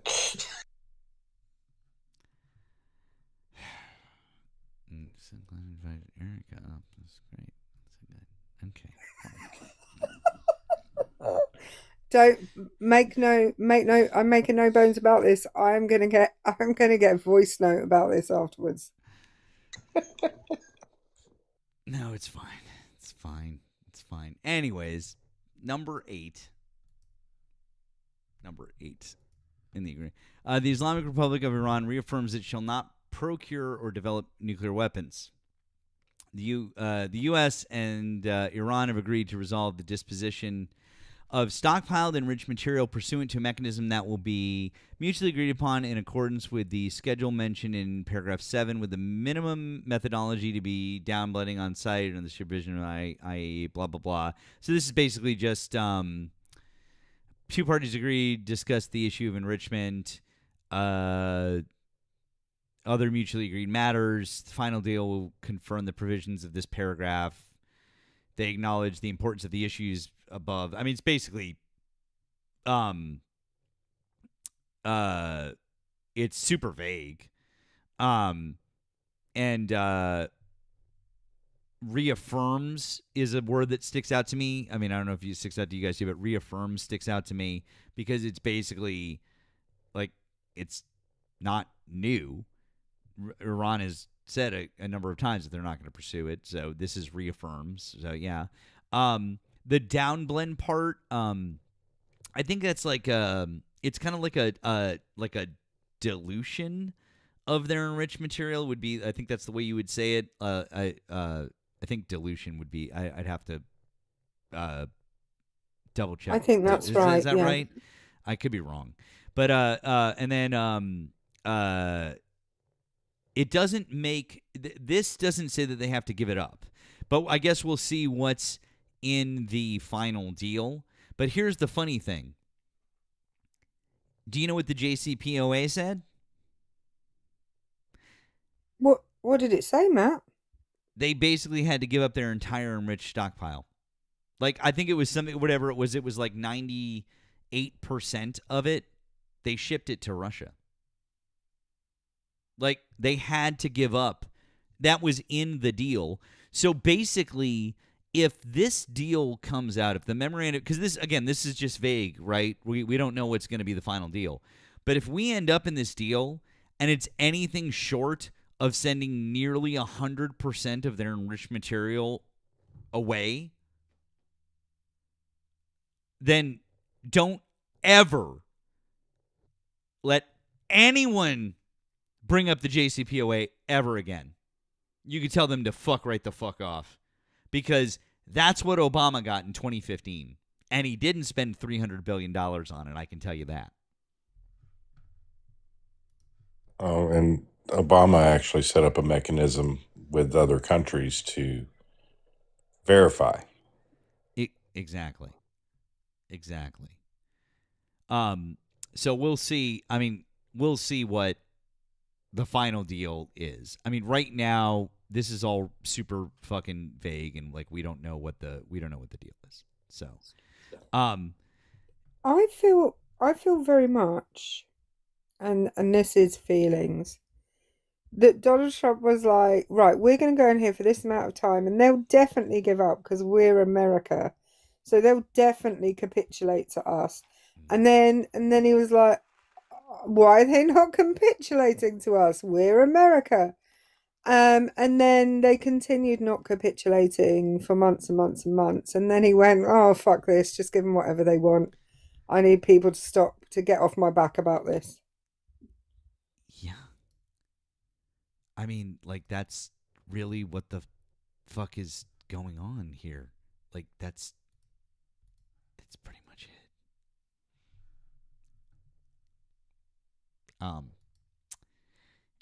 Invite Erika up. That's great. Okay. Don't make no. I'm making no bones about this. I'm gonna get a voice note about this afterwards. No, it's fine. It's fine. Anyways, number 8 in the agreement. The Islamic Republic of Iran reaffirms it shall not procure or develop nuclear weapons. The U.S. and Iran have agreed to resolve the disposition of stockpiled enriched material pursuant to a mechanism that will be mutually agreed upon in accordance with the schedule mentioned in paragraph 7, with the minimum methodology to be downblending on site and the supervision of IAEA, blah, blah, blah. So this is basically just two parties agreed, discussed the issue of enrichment, other mutually agreed matters. The final deal will confirm the provisions of this paragraph. They acknowledge the importance of the issues above. I mean, it's basically, it's super vague, and reaffirms is a word that sticks out to me. I mean, I don't know if it sticks out to you guys too, but reaffirms sticks out to me because it's basically like it's not new. Iran has said a number of times that they're not going to pursue it, so this is reaffirms. So yeah, the downblend part, I think that's like it's kind of like a dilution of their enriched material would be. I think that's the way you would say it. I think dilution would be. I'd have to double check. I think that's right. Is that right? I could be wrong, but and then it doesn't make this doesn't say that they have to give it up, but I guess we'll see what's in the final deal. But here's the funny thing. Do you know what the JCPOA said? What did it say, Matt? they basically had to give up their entire enriched stockpile. Like, I think it was something, whatever it was like 98% of it, they shipped it to Russia. Like, they had to give up. That was in the deal. So basically, if this deal comes out, if the memorandum, because this is just vague, right? We don't know what's going to be the final deal. But if we end up in this deal and it's anything short of sending nearly 100% of their enriched material away, then don't ever let anyone bring up the JCPOA ever again. You could tell them to fuck right the fuck off, because that's what Obama got in 2015, and he didn't spend $300 billion on it, I can tell you that. Oh, and Obama actually set up a mechanism with other countries to verify. Exactly. So we'll see. I mean, we'll see what the final deal is. I mean, right now this is all super fucking vague, and like we don't know what the deal is. So, I feel very much, and this is feelings, that Donald Trump was like, right, we're going to go in here for this amount of time, and they'll definitely give up because we're America, so they'll definitely capitulate to us. And then he was like, why are they not capitulating to us? We're America. And then they continued not capitulating for months and months and months. And then he went, oh, fuck this, just give them whatever they want. I need people to get off my back about this. yeah. I mean, like, that's really what the fuck is going on here. Like, that's pretty much it.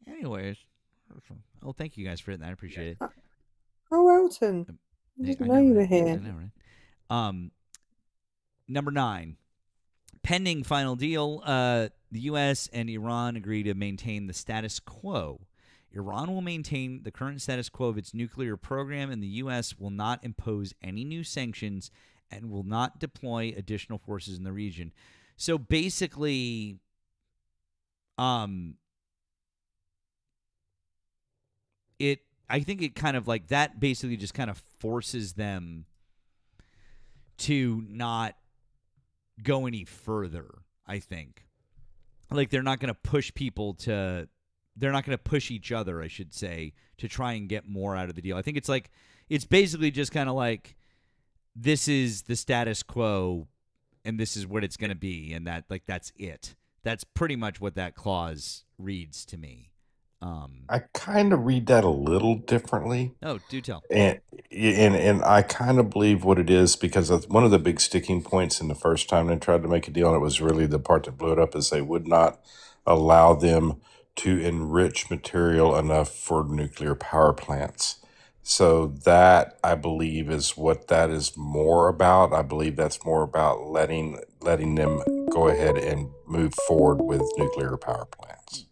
Anyways, thank you guys for hitting that. I appreciate it. Oh, Elton, I didn't know you were here. I know, right? Number 9. Pending final deal, the U.S. and Iran agree to maintain the status quo. Iran will maintain the current status quo of its nuclear program, and the U.S. will not impose any new sanctions and will not deploy additional forces in the region. So basically, I think it kind of like that basically just kind of forces them to not go any further, I think. Like, they're not going to push each other, I should say, to try and get more out of the deal. I think it's basically just kind of like, this is the status quo and this is what it's going to be, and that's it. That's pretty much what that clause reads to me. I kind of read that a little differently. Oh, do tell. And I kind of believe what it is, because one of the big sticking points in the first time they tried to make a deal, and it was really the part that blew it up, is they would not allow them to enrich material enough for nuclear power plants. So that, I believe, is what that is more about. I believe that's more about letting them go ahead and move forward with nuclear power plants.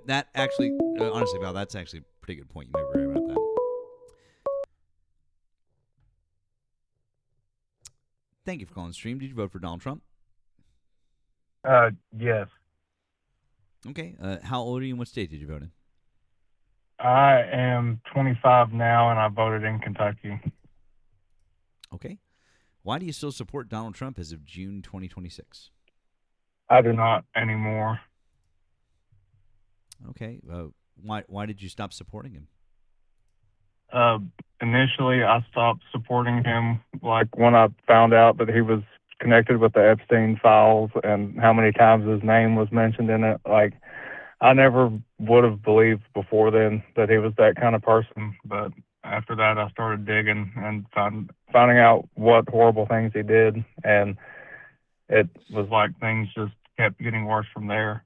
That actually, honestly, Val, that's actually a pretty good point. You may be right about that. Thank you for calling the stream. Did you vote for Donald Trump? Yes. Okay. How old are you and what state did you vote in? I am 25 now, and I voted in Kentucky. Okay. Why do you still support Donald Trump as of June 2026? I do not anymore. Okay. Why did you stop supporting him? Initially, I stopped supporting him like when I found out that he was connected with the Epstein files and how many times his name was mentioned in it. Like, I never would have believed before then that he was that kind of person. But after that, I started digging and finding out what horrible things he did. And it was like things just kept getting worse from there.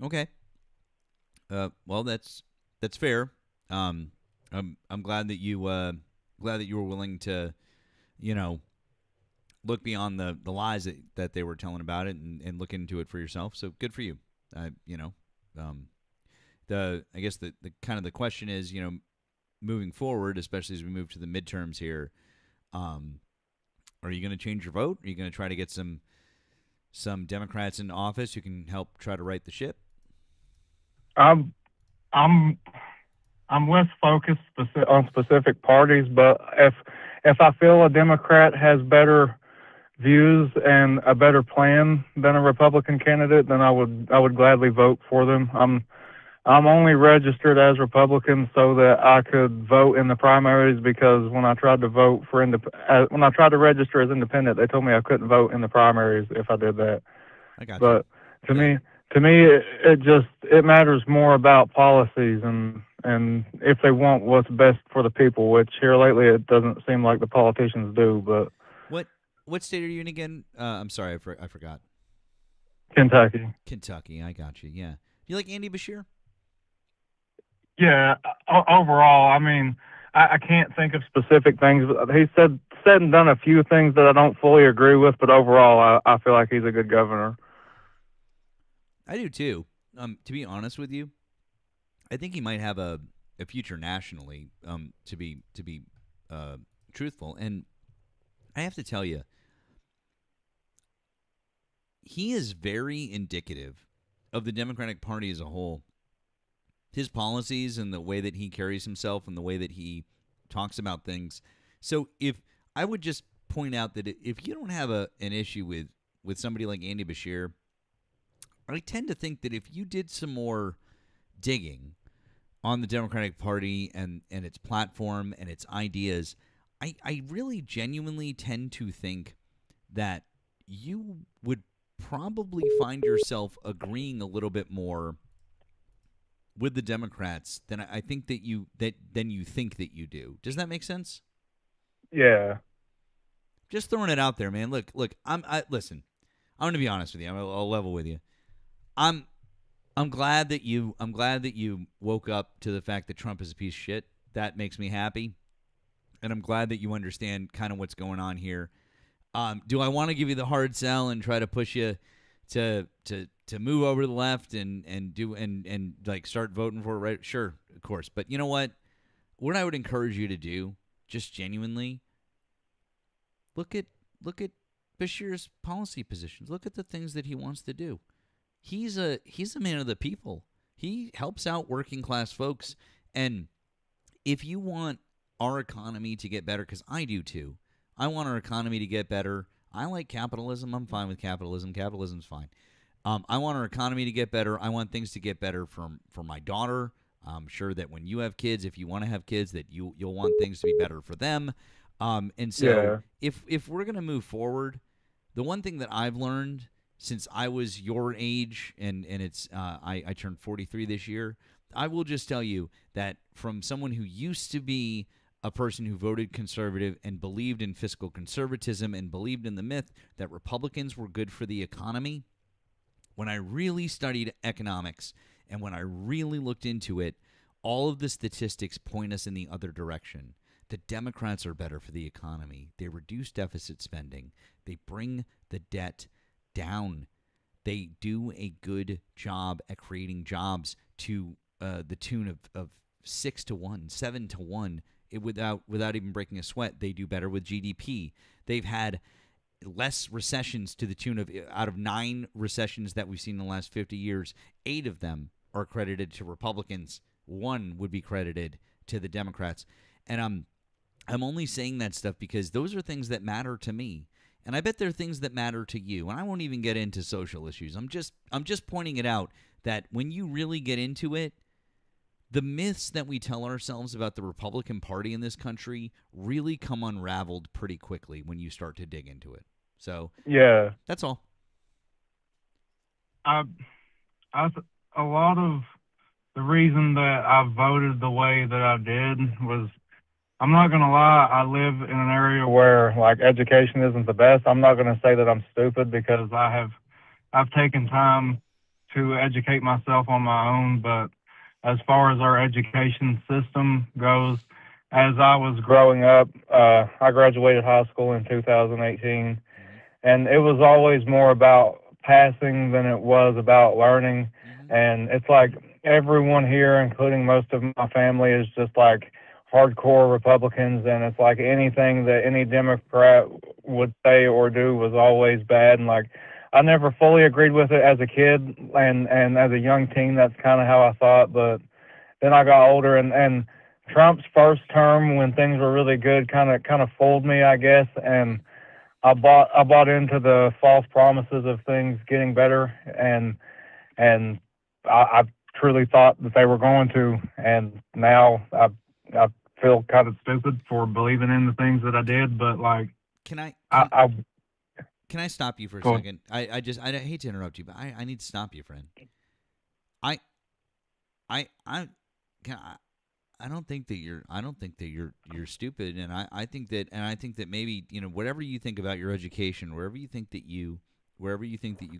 Okay. Well, that's fair. I'm glad that you were willing to, look beyond the lies that they were telling about it and look into it for yourself. So good for you. I guess the kind of the question is, moving forward, especially as we move to the midterms here, are you going to change your vote? Are you going to try to get some Democrats in office who can help try to right the ship? I'm I'm less focused on specific parties, but if I feel a Democrat has better views and a better plan than a Republican candidate, then I would gladly vote for them. I'm only registered as Republican so that I could vote in the primaries, because when I tried to vote for when I tried to register as independent, they told me I couldn't vote in the primaries if I did that. I got But you. to me, it matters more about policies and if they want what's best for the people, which here lately it doesn't seem like the politicians do. But What state are you in again? I'm sorry, I forgot. Kentucky. Kentucky, I got you. Yeah. Do you like Andy Bashir? Yeah, overall, I mean, I can't think of specific things. He said and done a few things that I don't fully agree with, but overall, I feel like he's a good governor. I do too. To be honest with you, I think he might have a future nationally. To be truthful, and I have to tell you, he is very indicative of the Democratic Party as a whole. His policies and the way that he carries himself and the way that he talks about things. So if I would just point out that if you don't have an issue with somebody like Andy Bashir, I tend to think that if you did some more digging on the Democratic Party and its platform and its ideas, I really genuinely tend to think that you would probably find yourself agreeing a little bit more with the Democrats than I think that you think that you do. Does that make sense? Yeah. Just throwing it out there, man. Look. Listen. I'm going to be honest with you. I'll level with you. I'm glad that you woke up to the fact that Trump is a piece of shit. That makes me happy, and I'm glad that you understand kind of what's going on here. Do I want to give you the hard sell and try to push you to move over to the left and like start voting for it? Right? Sure, of course. But you know what? What I would encourage you to do, just genuinely, look at Bashir's policy positions. Look at the things that he wants to do. He's a man of the people. He helps out working class folks. And if you want our economy to get better, because I do too, I want our economy to get better. I like capitalism. I'm fine with capitalism. Capitalism's fine. I want our economy to get better. I want things to get better for my daughter. I'm sure that when you have kids, if you want to have kids, that you'll want things to be better for them. And so if we're going to move forward, the one thing that I've learned since I was your age, and it's I turned 43 this year, I will just tell you that from someone who used to be a person who voted conservative and believed in fiscal conservatism and believed in the myth that Republicans were good for the economy, when I really studied economics and when I really looked into it, all of the statistics point us in the other direction. The Democrats are better for the economy. They reduce deficit spending. They bring the debt down. They do a good job at creating jobs to the tune of 6 to 1, 7 to 1, without even breaking a sweat. They do better with GDP. They've had less recessions to the tune of, out of 9 recessions that we've seen in the last 50 years, 8 of them are credited to Republicans. 1 would be credited to the Democrats. And I'm only saying that stuff because those are things that matter to me. And I bet there are things that matter to you. And I won't even get into social issues. I'm just pointing it out that when you really get into it, the myths that we tell ourselves about the Republican Party in this country really come unraveled pretty quickly when you start to dig into it. So yeah, that's all. A lot of the reason that I voted the way that I did was, I'm not going to lie, I live in an area where like education isn't the best. I'm not going to say that I'm stupid because I've taken time to educate myself on my own, but as far as our education system goes, as I was growing up, I graduated high school in 2018, and it was always more about passing than it was about learning. And it's like everyone here, including most of my family, is just like hardcore Republicans, and it's like anything that any Democrat would say or do was always bad. And like, I never fully agreed with it as a kid, and as a young teen, that's kind of how I thought. But then I got older, and Trump's first term, when things were really good, kind of fooled me, I guess. And I bought into the false promises of things getting better, and I truly thought that they were going to. And now I feel kind of stupid for believing in the things that I did. But like, Can I can I stop you for a Go second? I hate to interrupt you, but I need to stop you, friend. I can I don't think that you're stupid, and I think that maybe, whatever you think about your education, wherever you think that you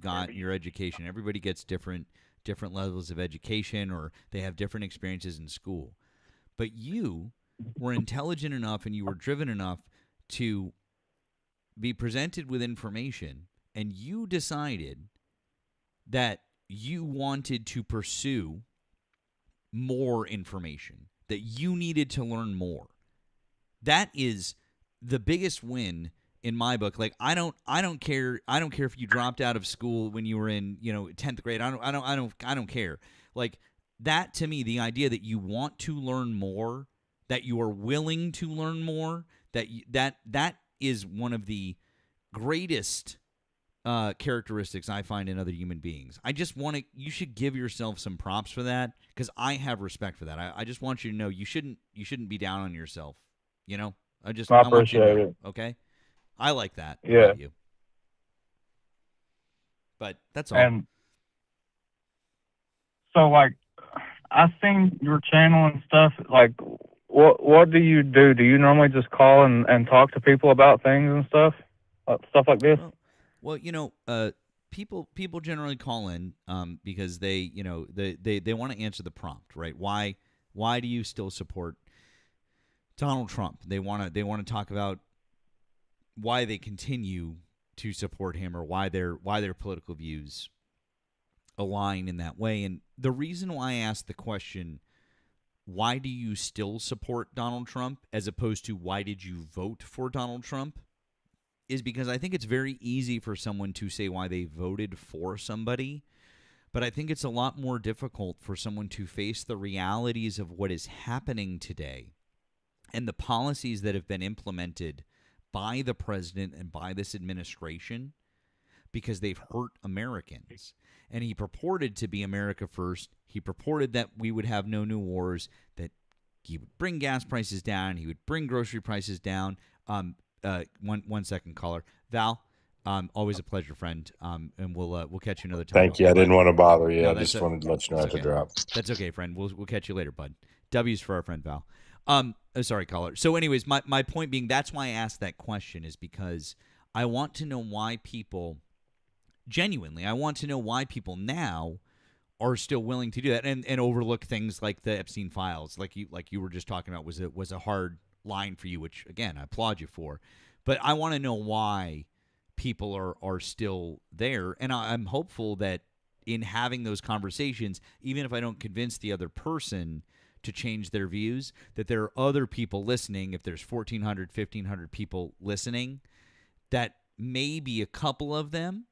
got your education, everybody gets different levels of education, or they have different experiences in school. But you were intelligent enough and you were driven enough to be presented with information, and you decided that you wanted to pursue more information, that you needed to learn more. That is the biggest win in my book. Like, I don't care if you dropped out of school when you were in 10th grade. I don't care. Like, that, to me, the idea that you want to learn more, that you are willing to learn more, that is one of the greatest characteristics I find in other human beings. I just you should give yourself some props for that, because I have respect for that. I just want you to know you shouldn't be down on yourself. I I want you to appreciate know, it. okay? I like that Yeah. about you. But that's all. And so, like, I've seen your channel and stuff. Like, what do you do? Do you normally just call and talk to people about things and stuff like this? Well, people generally call in because they want to answer the prompt, right? Why do you still support Donald Trump? They want to talk about why they continue to support him, or why their political views align in that way. And the reason why I ask the question, why do you still support Donald Trump, as opposed to why did you vote for Donald Trump, is because I think it's very easy for someone to say why they voted for somebody, but I think it's a lot more difficult for someone to face the realities of what is happening today and the policies that have been implemented by the president and by this administration, because they've hurt Americans. And he purported to be America first. He purported that we would have no new wars, that he would bring gas prices down, he would bring grocery prices down. One second, caller. Val, always a pleasure, friend. And we'll catch you another time. Thank you. I didn't want to bother you. No, I just wanted to let you know I had to okay. drop. That's okay, friend. We'll catch you later, bud. W's for our friend Val. Sorry, caller. So anyways, my point being, that's why I asked that question, is because I want to know why people, genuinely, I want to know why people now are still willing to do that and overlook things like the Epstein files, like you were just talking about, was a hard line for you, which, again, I applaud you for. But I want to know why people are still there. And I'm hopeful that in having those conversations, even if I don't convince the other person to change their views, that there are other people listening. If there's 1,400, 1,500 people listening, that maybe a couple of them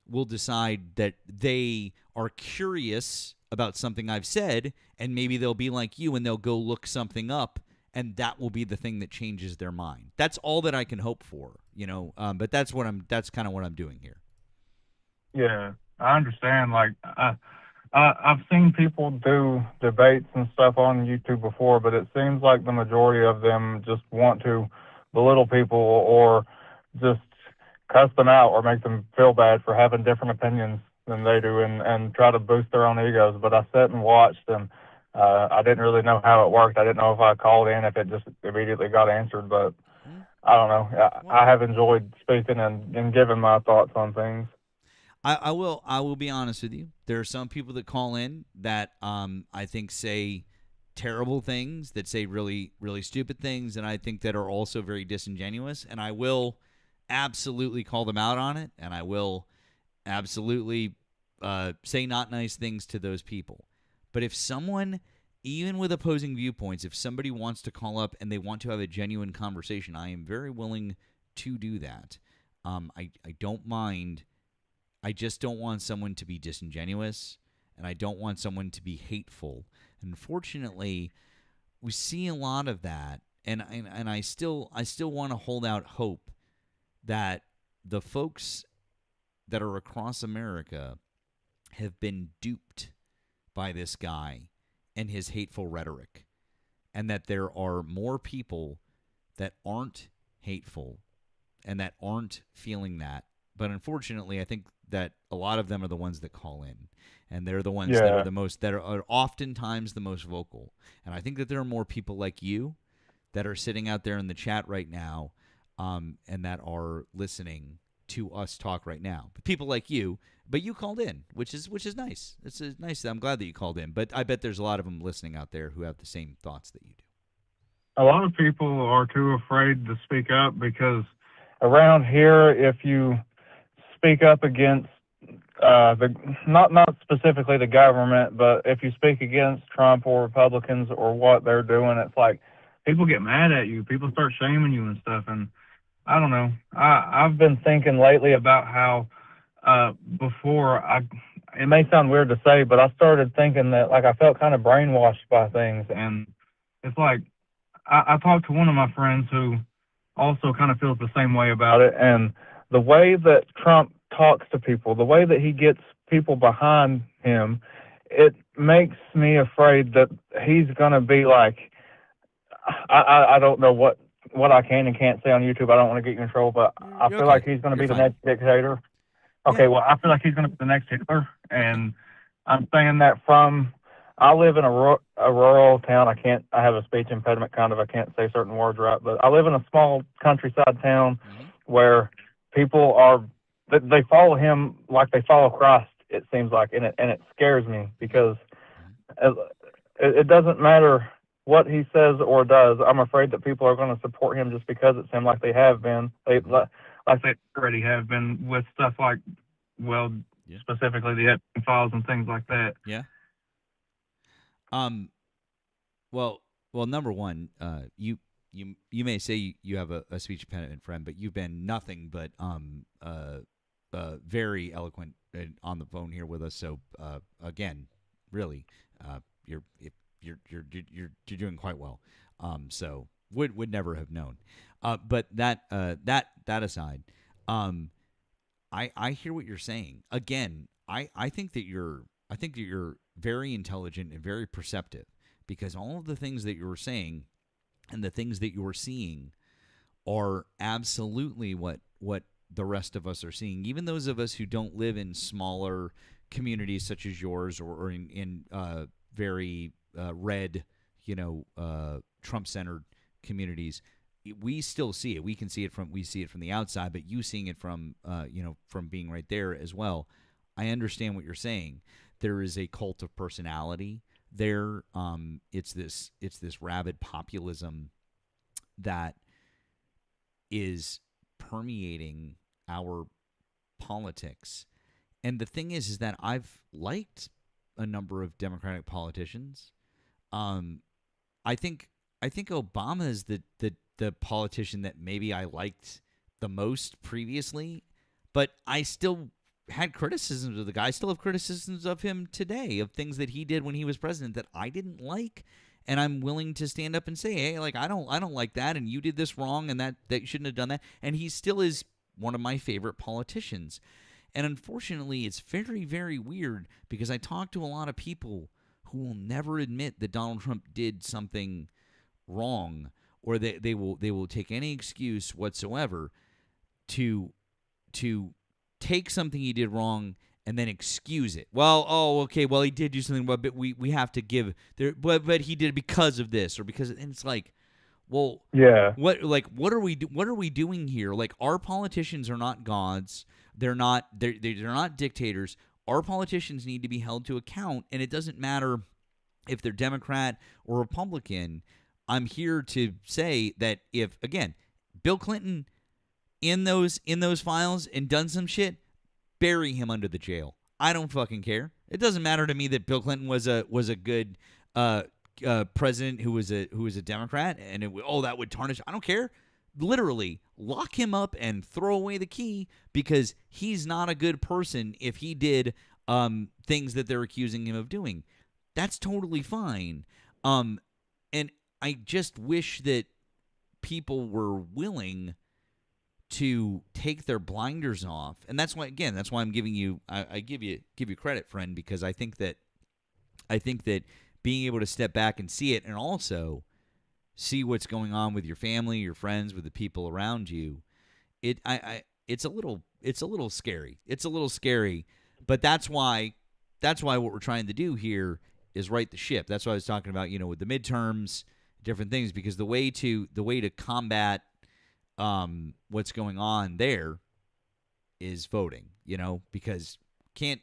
will decide that they are curious about something I've said, and maybe they'll be like you and they'll go look something up, and that will be the thing that changes their mind. That's all that I can hope for, but that's kind of what I'm doing here. Yeah, I understand. Like, I've seen people do debates and stuff on YouTube before, but it seems like the majority of them just want to belittle people or just cuss them out or make them feel bad for having different opinions than they do, and try to boost their own egos. But I sat and watched, and I didn't really know how it worked. I didn't know if I called in, if it just immediately got answered. But I don't know. I have enjoyed speaking and giving my thoughts on things. I will be honest with you. There are some people that call in that I think say terrible things, that say really, really stupid things, and I think that are also very disingenuous. And I will absolutely call them out on it, and I will absolutely say not nice things to those people. But if someone, even with opposing viewpoints, if somebody wants to call up and they want to have a genuine conversation, I am very willing to do that. I don't mind. I just don't want someone to be disingenuous, and I don't want someone to be hateful. And unfortunately, we see a lot of that, and I still want to hold out hope that the folks that are across America have been duped by this guy and his hateful rhetoric, and that there are more people that aren't hateful and that aren't feeling that. But unfortunately, I think that a lot of them are the ones that call in, and they're the ones that are the most, that are oftentimes the most vocal. And I think that there are more people like you that are sitting out there in the chat right now, and that are listening to us talk right now. But people like you, but you called in, which is nice. It's nice. I'm glad that you called in. But I bet there's a lot of them listening out there who have the same thoughts that you do. A lot of people are too afraid to speak up because around here, if you speak up against not specifically the government, but if you speak against Trump or Republicans or what they're doing, it's like people get mad at you. People start shaming you and stuff. And I don't know. I've been thinking lately about how it may sound weird to say, but I started thinking that like I felt kind of brainwashed by things. And it's like I talked to one of my friends who also kind of feels the same way about it. And the way that Trump talks to people, the way that he gets people behind him, it makes me afraid that he's going to be like, I don't know what I can and can't say on YouTube. I don't want to get you in trouble, but I feel like he's going to be the next dictator. Okay, well, I feel like he's going to be the next Hitler, and I'm saying that I live in a rural town. I have a speech impediment, kind of. I can't say certain words right, but I live in a small countryside town where people they follow him like they follow Christ, it seems like, and it scares me because it doesn't matter what he says or does. I'm afraid that people are going to support him just because it seems like they have been. Like they already have been with stuff like, specifically the Epstein files and things like that. Yeah. Well, number one, you may say you have a speech impediment friend, but you've been nothing but very eloquent on the phone here with us. So again, really, you're doing quite well. So would never have known. But that aside, I hear what you're saying. Again, I think that you're very intelligent and very perceptive, because all of the things that you're saying and the things that you're seeing are absolutely what the rest of us are seeing. Even those of us who don't live in smaller communities such as yours, or in very red, Trump-centered communities, we still see it. We see it from the outside, but you seeing it from from being right there as well. I understand what you're saying. There is a cult of personality there. It's this rabid populism that is permeating our politics. And the thing is that I've liked a number of Democratic politicians. I think Obama is the politician that maybe I liked the most previously, but I still had criticisms of the guy. I still have criticisms of him today, of things that he did when he was president that I didn't like, and I'm willing to stand up and say, hey, like I don't like that, and you did this wrong, and that you shouldn't have done that. And he still is one of my favorite politicians. And unfortunately, it's very, very weird, because I talk to a lot of people who will never admit that Donald Trump did something wrong, or they will take any excuse whatsoever to take something he did wrong and then excuse it. Well, okay, well, he did do something, but we have to give there, but he did it because of this, or because, and it's like, well, yeah, what are we doing here? Like, our politicians are not gods. They're not dictators. Our politicians need to be held to account, and it doesn't matter if they're Democrat or Republican. I'm here to say that if, again, Bill Clinton in those files and done some shit, bury him under the jail. I don't fucking care. It doesn't matter to me that Bill Clinton was a good president who was a Democrat, and that would tarnish. I don't care. Literally, lock him up and throw away the key, because he's not a good person if he did things that they're accusing him of doing. That's totally fine. And I just wish that people were willing to take their blinders off. And that's why I'm giving you I give you credit, friend, because I think that being able to step back and see it, and also see what's going on with your family, your friends, with the people around you, it's a little scary. It's a little scary, but that's why what we're trying to do here is right the ship. That's what I was talking about, with the midterms, different things, because the way to combat what's going on there is voting, because we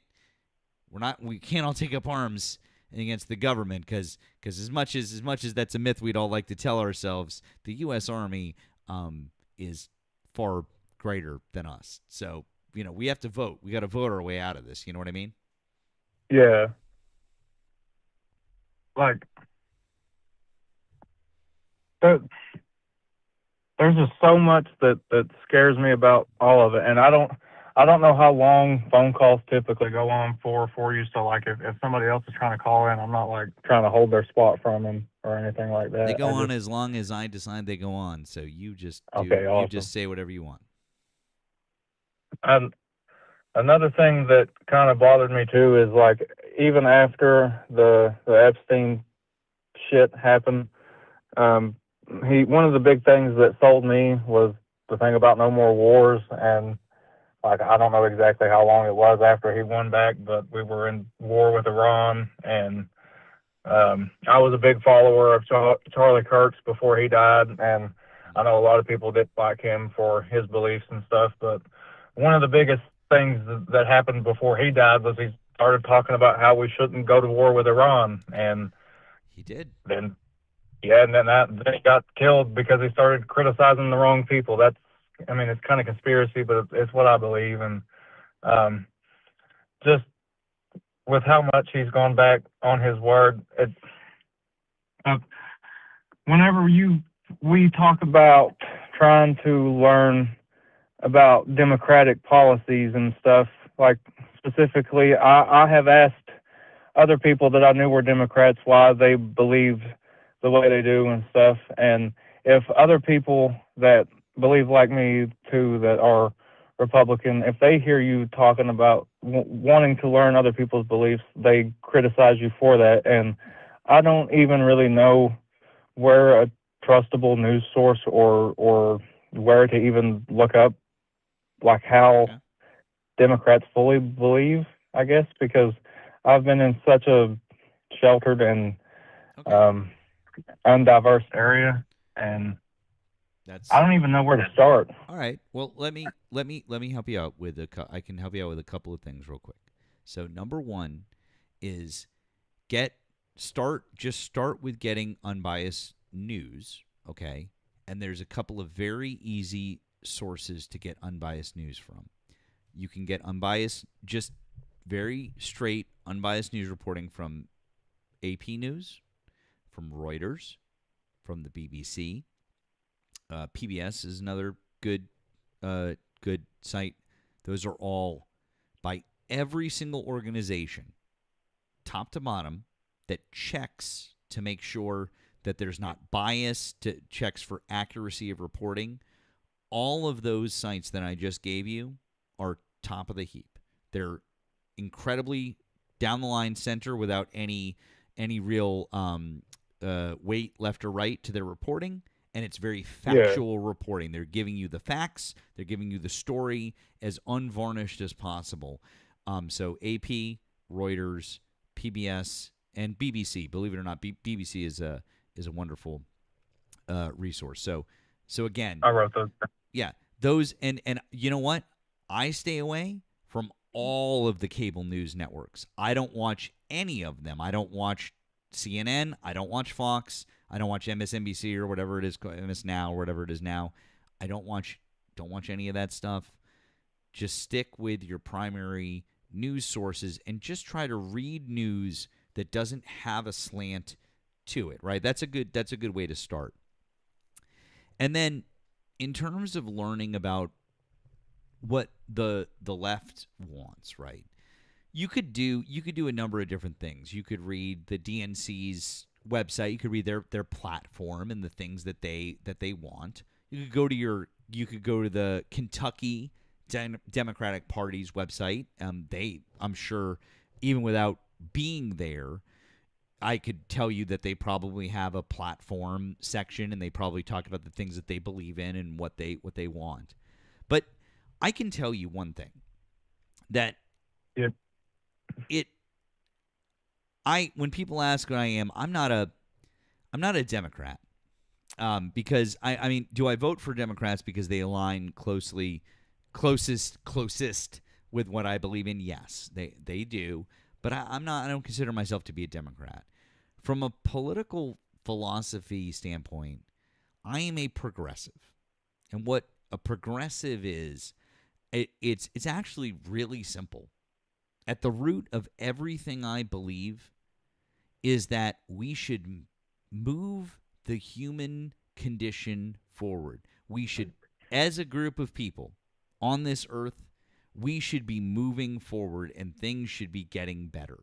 can't all take up arms against the government, because as much as that's a myth we'd all like to tell ourselves, the U.S. Army is far greater than us. So we have to vote. We got to vote our way out of this. You know what I mean? Yeah. Like, there's just so much that scares me about all of it, and I don't know how long phone calls typically go on for you. So like, if somebody else is trying to call in, I'm not like trying to hold their spot from them or anything like that. They go on as long as I decide they go on. So you just awesome. You just say whatever you want. And another thing that kind of bothered me too is, like, even after the Epstein shit happened, one of the big things that sold me was the thing about no more wars. And like, I don't know exactly how long it was after he won back, but we were in war with Iran, and I was a big follower of Charlie Kirk's before he died, and I know a lot of people didn't like him for his beliefs and stuff, but one of the biggest things that happened before he died was he started talking about how we shouldn't go to war with Iran, and he did. Then he got killed because he started criticizing the wrong people. It's kind of conspiracy, but it's what I believe. And just with how much he's gone back on his word, whenever we talk about trying to learn about democratic policies and stuff, like specifically, I have asked other people that I knew were Democrats why they believed the way they do and stuff. And if other people that believe like me too, that are Republican, if they hear you talking about wanting to learn other people's beliefs, they criticize you for that. And I don't even really know where a trustable news source or where to even look up, like, how Democrats fully believe, I guess, because I've been in such a sheltered and undiverse area, and I don't even know where to start. All right. Well, let me help you out with I can help you out with a couple of things real quick. So number one is start with getting unbiased news, okay? And there's a couple of very easy sources to get unbiased news from. You can get unbiased, just very straight unbiased news reporting from AP News, from Reuters, from the BBC. PBS is another good site. Those are all by every single organization, top to bottom, that checks to make sure that there's not bias, checks for accuracy of reporting. All of those sites that I just gave you are top of the heap. They're incredibly down the line center without any real weight left or right to their reporting, and it's very factual reporting. They're giving you the facts. They're giving you the story as unvarnished as possible. So AP, Reuters, PBS, and BBC. Believe it or not, BBC is a wonderful resource. So again, I wrote those. Yeah, those and you know what? I stay away from all of the cable news networks. I don't watch any of them. I don't watch CNN. I don't watch Fox. I don't watch MSNBC or whatever it is, MS Now or whatever it is now. I don't watch any of that stuff. Just stick with your primary news sources and just try to read news that doesn't have a slant to it, right? That's a good way to start. And then in terms of learning about what the left wants, right? You could do a number of different things. You could read the DNC's website. You could read their platform and the things that they want. You could go to the Kentucky Democratic Party's website. I'm sure, even without being there, I could tell you that they probably have a platform section, and they probably talk about the things that they believe in and what they want. But I can tell you one thing, that when people ask what I am, I'm not a Democrat. Because I mean, do I vote for Democrats because they align closest with what I believe in? Yes, they do. But I don't consider myself to be a Democrat. From a political philosophy standpoint, I am a progressive. And what a progressive is, it's actually really simple. At the root of everything I believe is that we should move the human condition forward. We should, as a group of people on this earth, we should be moving forward and things should be getting better.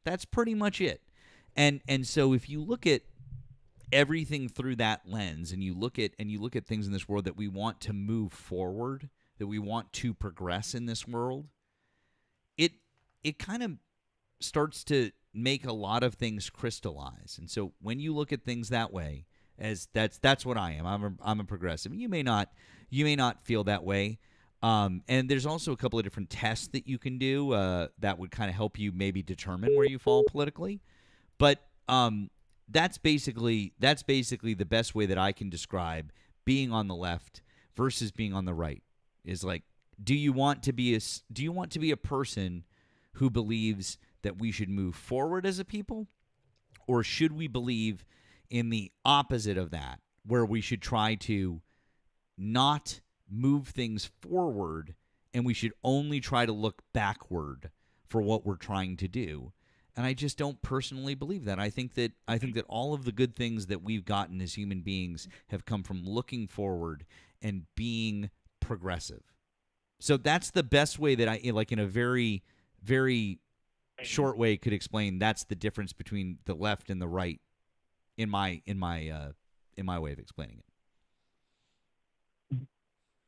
That's pretty much it. And so if you look at everything through that lens, and you look at things in this world that we want to move forward, that we want to progress in this world, it kind of starts to make a lot of things crystallize. And so when you look at things that way, as that's what I am. I'm a progressive. You may not feel that way. And there's also a couple of different tests that you can do that would kind of help you maybe determine where you fall politically. But that's basically the best way that I can describe being on the left versus being on the right. Is like, do you want to be a person who believes that we should move forward as a people, or should we believe in the opposite of that, where we should try to not move things forward and we should only try to look backward for what we're trying to do? And I just don't personally believe that. I think that all of the good things that we've gotten as human beings have come from looking forward and being progressive. So that's the best way that I, like, in a very, very short way, could explain that's the difference between the left and the right in my way of explaining it.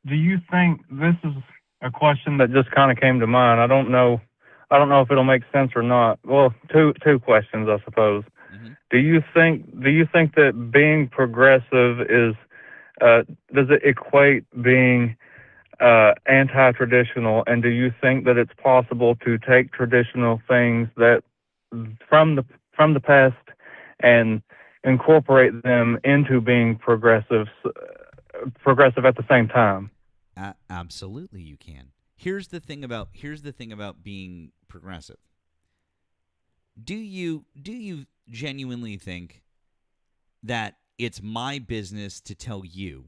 Do you think, this is a question that just kind of came to mind. I don't know if it'll make sense or not. Well, two questions, I suppose. Mm-hmm. Do you think that being progressive is does it equate being anti-traditional, and do you think that it's possible to take traditional things that from the past and incorporate them into being progressive at the same time? Absolutely, you can. Here's the thing about being progressive. Do you genuinely think that it's my business to tell you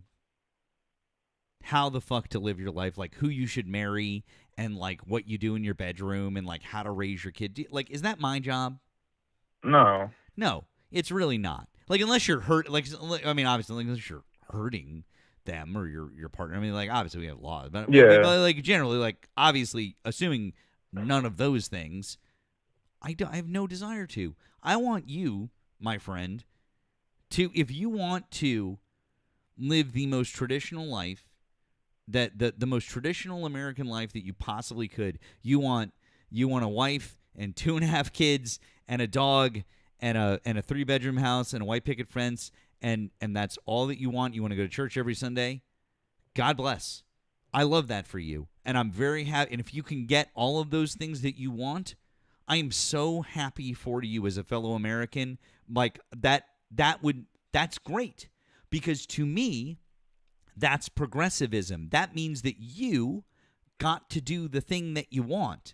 how the fuck to live your life, like who you should marry and like what you do in your bedroom and like how to raise your kid? Like, is that my job? No, it's really not. Like, unless you're hurt, like, I mean, obviously, unless you're hurting them or your partner. I mean, like, obviously we have laws, but like generally, like, obviously, assuming none of those things, I have no desire to. I want you, my friend, to, if you want to live the most traditional life, that the most traditional American life that you possibly could. You want a wife and 2.5 kids and a dog and a 3-bedroom house and a white picket fence, and that's all that you want. You want to go to church every Sunday. God bless. I love that for you, and I'm very happy. And if you can get all of those things that you want, I am so happy for you as a fellow American. Like, that's great, because to me, that's progressivism. That means that you got to do the thing that you want.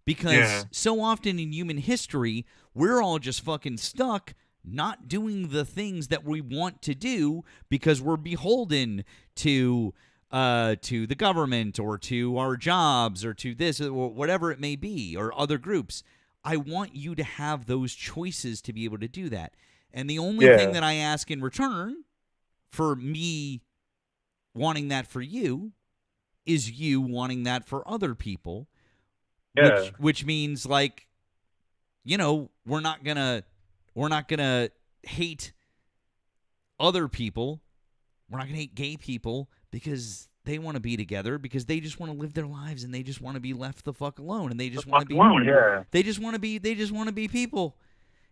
Because so often in human history, we're all just fucking stuck not doing the things that we want to do because we're beholden to to the government or to our jobs or to this or whatever it may be or other groups. I want you to have those choices to be able to do that. And the only thing that I ask in return for me wanting that for you is you wanting that for other people, which means, like, you know, we're not gonna hate other people. We're not gonna hate gay people because they want to be together, because they just want to live their lives and they just want to be left the fuck alone, and they just want to be they just want to be people.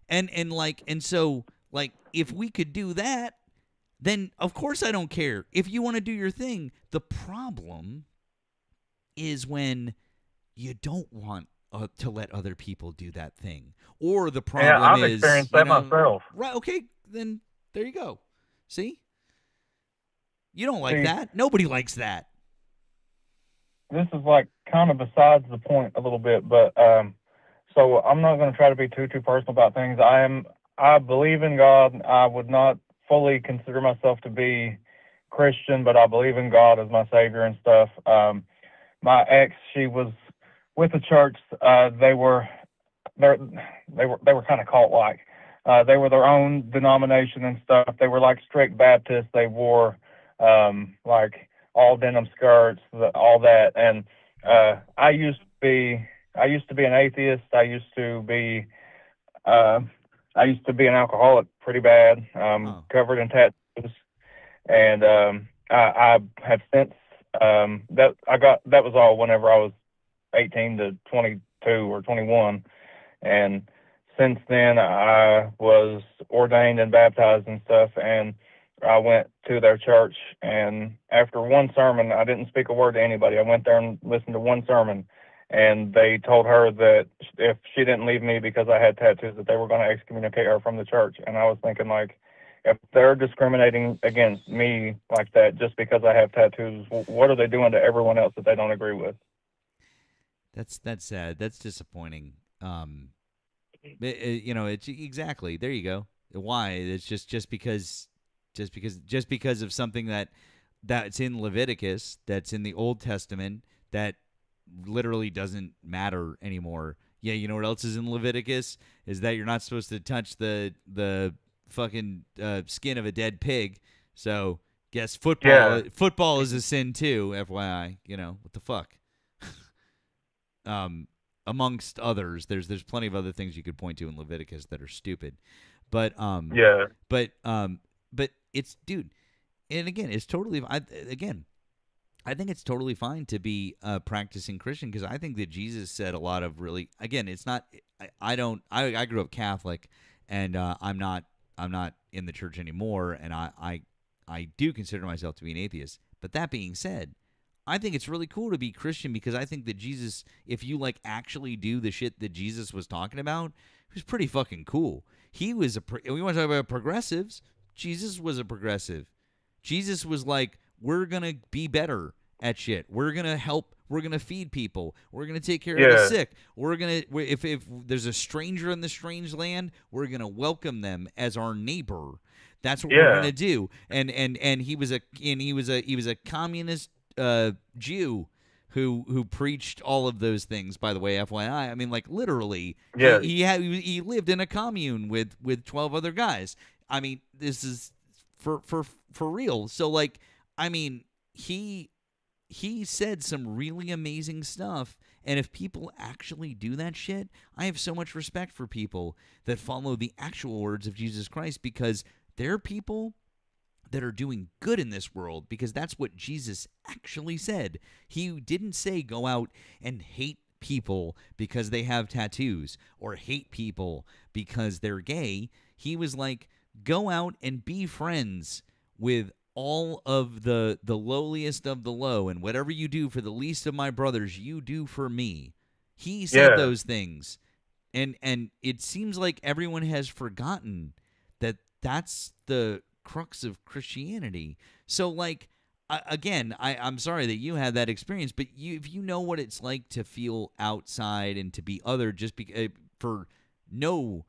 And so if we could do that, then of course I don't care. If you want to do your thing, the problem is when you don't want to let other people do that thing. Or the problem I've is, experienced that myself. Right, okay, then there you go. See? You don't like that. Nobody likes that. This is like kind of besides the point a little bit, but so I'm not going to try to be too personal about things. I believe in God. I would not fully consider myself to be Christian, but I believe in God as my Savior and stuff. My ex, she was with the church. They were kind of cult-like. They were their own denomination and stuff. They were like strict Baptists. They wore like all denim skirts, all that. And I used to be an atheist. I used to be an alcoholic pretty bad, covered in tattoos. And I have since that was all whenever I was 18 to 22 or 21, and since then I was ordained and baptized and stuff, and I went to their church, and after one sermon, I didn't speak a word to anybody. I went there and listened to one sermon, and they told her that if she didn't leave me because I had tattoos, that they were going to excommunicate her from the church. And I was thinking, like, if they're discriminating against me like that just because I have tattoos, what are they doing to everyone else that they don't agree with? That's sad. That's disappointing. It's exactly, there you go. Why? It's just because of something that's in Leviticus, that's in the Old Testament, that literally doesn't matter anymore. Yeah, you know what else is in Leviticus? Is that you're not supposed to touch the fucking skin of a dead pig. So guess football is a sin too, FYI. You know, what the fuck? Amongst others, there's plenty of other things you could point to in Leviticus that are stupid. But it's, dude, and again, it's totally I think it's totally fine to be a practicing Christian, because I think that Jesus said a lot of really, again, it's not, I grew up Catholic, and I'm not in the church anymore, and I do consider myself to be an atheist. But that being said, I think it's really cool to be Christian, because I think that Jesus, if you like actually do the shit that Jesus was talking about, it was pretty fucking cool. He was we want to talk about progressives. Jesus was a progressive. Jesus was like, we're going to be better at shit. We're going to help. We're going to feed people. We're going to take care of the sick. We're going to, if there's a stranger in the strange land, we're going to welcome them as our neighbor. That's what we're going to do. And he was a communist Jew who preached all of those things, by the way, FYI. I mean, like, literally, he lived in a commune with 12 other guys. I mean, this is for real. So, like, I mean, he said some really amazing stuff, and if people actually do that shit, I have so much respect for people that follow the actual words of Jesus Christ, because they're people that are doing good in this world, because that's what Jesus actually said. He didn't say go out and hate people because they have tattoos or hate people because they're gay. He was like, go out and be friends with all of the lowliest of the low, and whatever you do for the least of my brothers, you do for me. He said those things, and it seems like everyone has forgotten that that's the crux of Christianity. So, like, again, I'm sorry that you had that experience, but if you know what it's like to feel outside and to be other just for no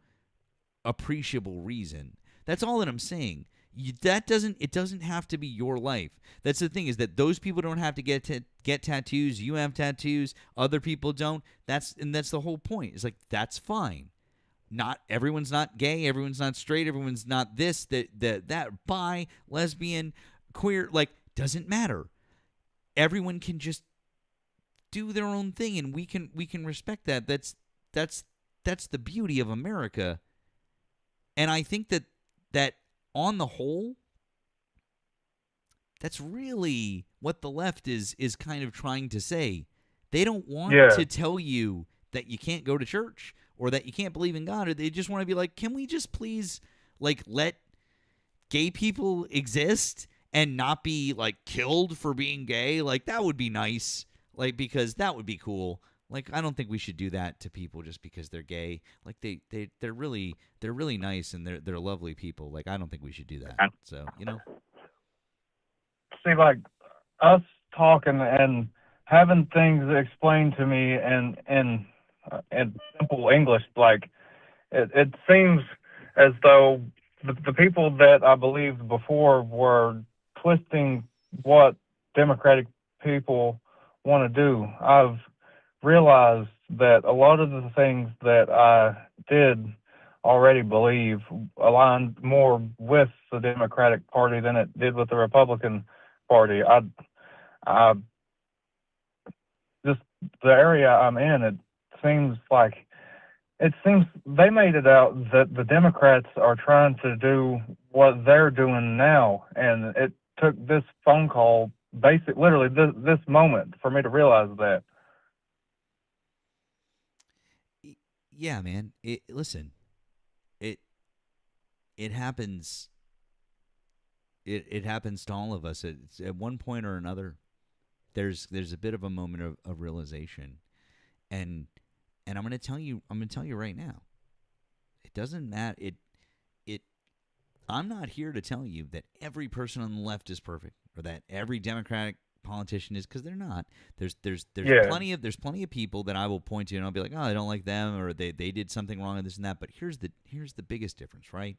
appreciable reason, that's all that I'm saying. It doesn't have to be your life. That's the thing, is that those people don't have to get tattoos. You have tattoos. Other people don't. That's the whole point. It's like, that's fine. Not everyone's not gay. Everyone's not straight. Everyone's not this, that, bi, lesbian, queer. Like, doesn't matter. Everyone can just do their own thing, and we can respect that. That's the beauty of America. And I think that on the whole, that's really what the left is kind of trying to say. They don't want to tell you that you can't go to church or that you can't believe in God, or they just want to be like, can we just please, like, let gay people exist and not be, like, killed for being gay? Like, that would be nice, like, because that would be cool. Like, I don't think we should do that to people just because they're gay. Like, they're really nice, and they're lovely people. Like, I don't think we should do that. So, See, like, us talking and having things explained to me in simple English, like, it seems as though the people that I believed before were twisting what Democratic people want to do. I've realized that a lot of the things that I did already believe aligned more with the Democratic Party than it did with the Republican Party. I just, the area I'm in, it seems they made it out that the Democrats are trying to do what they're doing now, and it took this phone call, literally this moment, for me to realize that. yeah, man. Listen, it happens. It happens to all of us. It's, at one point or another, there's a bit of a moment of realization, and I'm going to tell you right now, it doesn't matter. I'm not here to tell you that every person on the left is perfect, or that every Democratic politician is, because they're not. There's plenty of people that I will point to, and I'll be like, oh, I don't like them, or they did something wrong and this and that. But here's the biggest difference, right?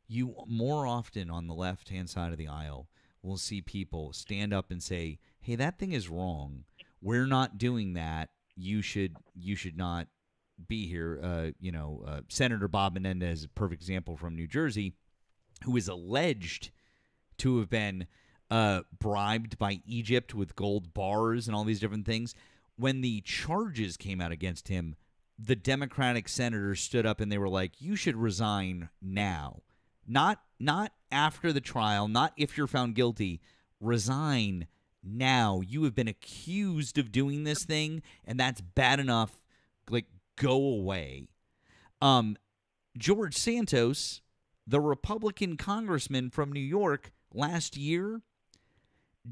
You more often on the left-hand side of the aisle will see people stand up and say, hey, that thing is wrong. We're not doing that. You should not be here. Senator Bob Menendez is a perfect example from New Jersey, who is alleged to have been bribed by Egypt with gold bars and all these different things. When the charges came out against him, the Democratic senators stood up and they were like, you should resign now. Not after the trial, not if you're found guilty. Resign now. You have been accused of doing this thing, and that's bad enough. Like, go away. George Santos, the Republican congressman from New York, last year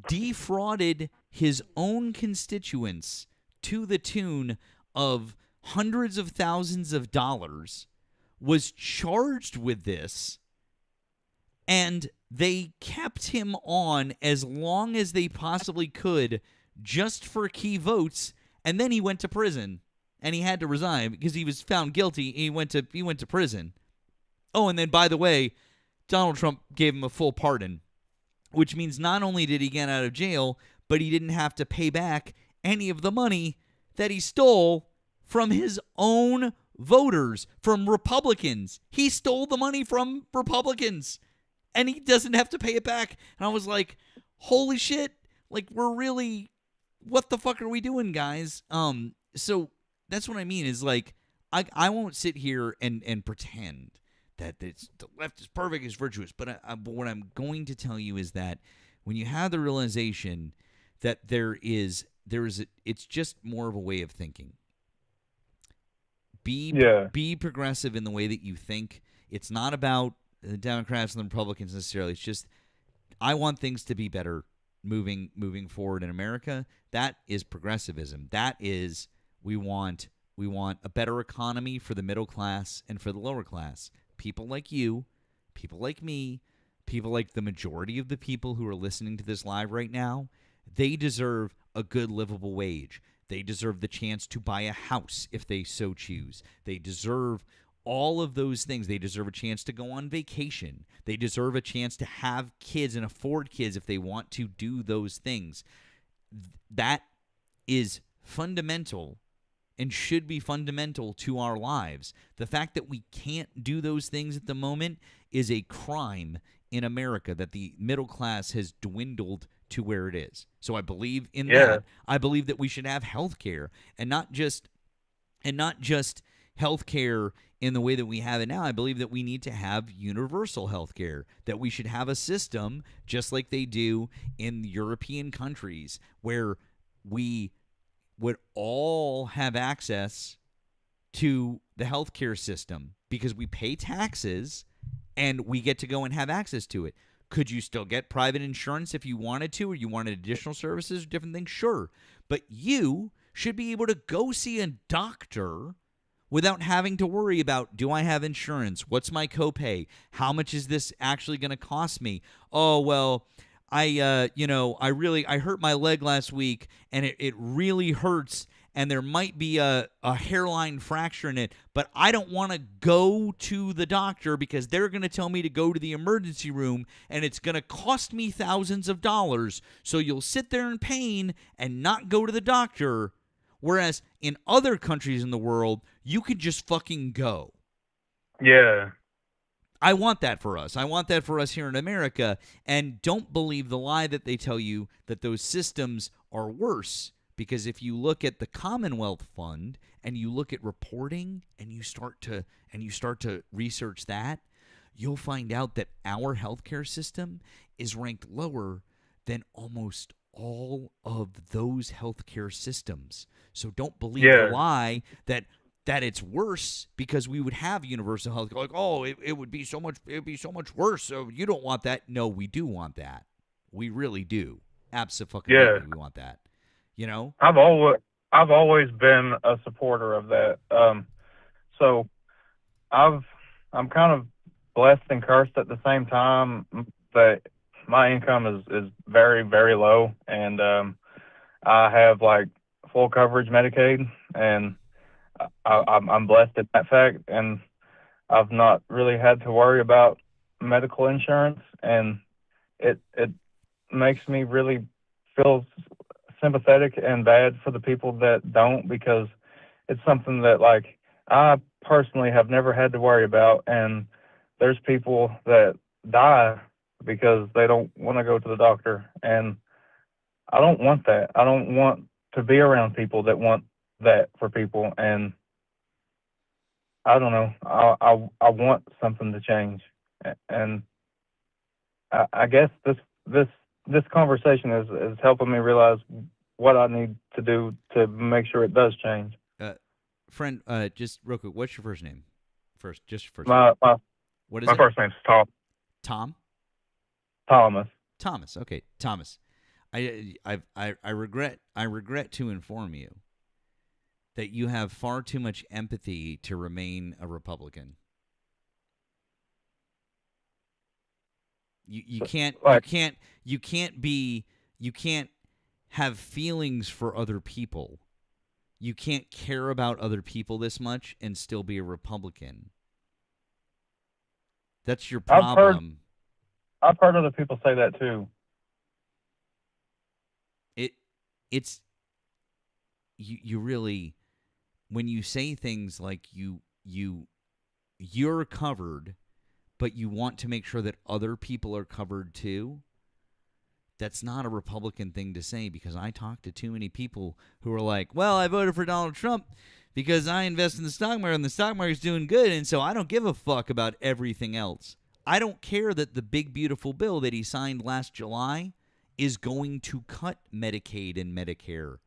defrauded his own constituents to the tune of hundreds of thousands of dollars, was charged with this, and they kept him on as long as they possibly could just for key votes, and then he went to prison, and he had to resign because he was found guilty, and he went to prison. Oh, and then, by the way, Donald Trump gave him a full pardon, which means not only did he get out of jail, but he didn't have to pay back any of the money that he stole from his own voters, from Republicans. He stole the money from Republicans, and he doesn't have to pay it back. And I was like, holy shit, like, we're really, what the fuck are we doing, guys? So that's what I mean, is like, I won't sit here and pretend that the left is perfect, is virtuous, but what I'm going to tell you is that when you have the realization that it's just more of a way of thinking. Be progressive in the way that you think. It's not about the Democrats and the Republicans necessarily. It's just, I want things to be better moving forward in America. That is progressivism. That is, we want a better economy for the middle class and for the lower class. People like you, people like me, people like the majority of the people who are listening to this live right now, they deserve a good livable wage. They deserve the chance to buy a house if they so choose. They deserve all of those things. They deserve a chance to go on vacation. They deserve a chance to have kids and afford kids if they want to do those things. That is fundamental and should be fundamental to our lives. The fact that we can't do those things at the moment is a crime in America, that the middle class has dwindled to where it is. So I believe in that. I believe that we should have health care, and not just health care in the way that we have it now. I believe that we need to have universal health care, that we should have a system just like they do in European countries where we would all have access to the healthcare system because we pay taxes and we get to go and have access to it. Could you still get private insurance if you wanted to, or you wanted additional services or different things? Sure. But you should be able to go see a doctor without having to worry about, do I have insurance? What's my copay? How much is this actually going to cost me? Oh, well, I hurt my leg last week, and it really hurts, and there might be a hairline fracture in it, but I don't want to go to the doctor because they're going to tell me to go to the emergency room, and it's going to cost me thousands of dollars, so you'll sit there in pain and not go to the doctor, whereas in other countries in the world, you could just fucking go. Yeah. I want that for us. I want that for us here in America. And don't believe the lie that they tell you that those systems are worse. Because if you look at the Commonwealth Fund and you look at reporting and you start to research that, you'll find out that our healthcare system is ranked lower than almost all of those healthcare systems. So don't believe the lie that it's worse because we would have universal health care. Like, oh, it would be so much worse. So you don't want that. No, we do want that. We really do. Absolutely, we want that. You know, I've always been a supporter of that. So I'm kind of blessed and cursed at the same time. That my income is very, very low, and I have like full coverage Medicaid, and I'm blessed at that fact, and I've not really had to worry about medical insurance, and it makes me really feel sympathetic and bad for the people that don't, because it's something that like I personally have never had to worry about, and there's people that die because they don't want to go to the doctor, and I don't want that. I don't want to be around people that want that for people, and I don't know. I want something to change, and I guess this conversation is helping me realize what I need to do to make sure it does change. Friend, just real quick, what's your first name? Just your first name. What is my it? first name's Tom. Tom? Thomas. Okay, Thomas. I regret to inform you that you have far too much empathy to remain a Republican. You can't have feelings for other people. You can't care about other people this much and still be a Republican. That's your problem. I've heard other people say that too. It's you really, when you say things like you're covered, but you want to make sure that other people are covered too, that's not a Republican thing to say, because I talk to too many people who are like, well, I voted for Donald Trump because I invest in the stock market and the stock market's doing good, and so I don't give a fuck about everything else. I don't care that the big, beautiful bill that he signed last July is going to cut Medicaid and Medicare.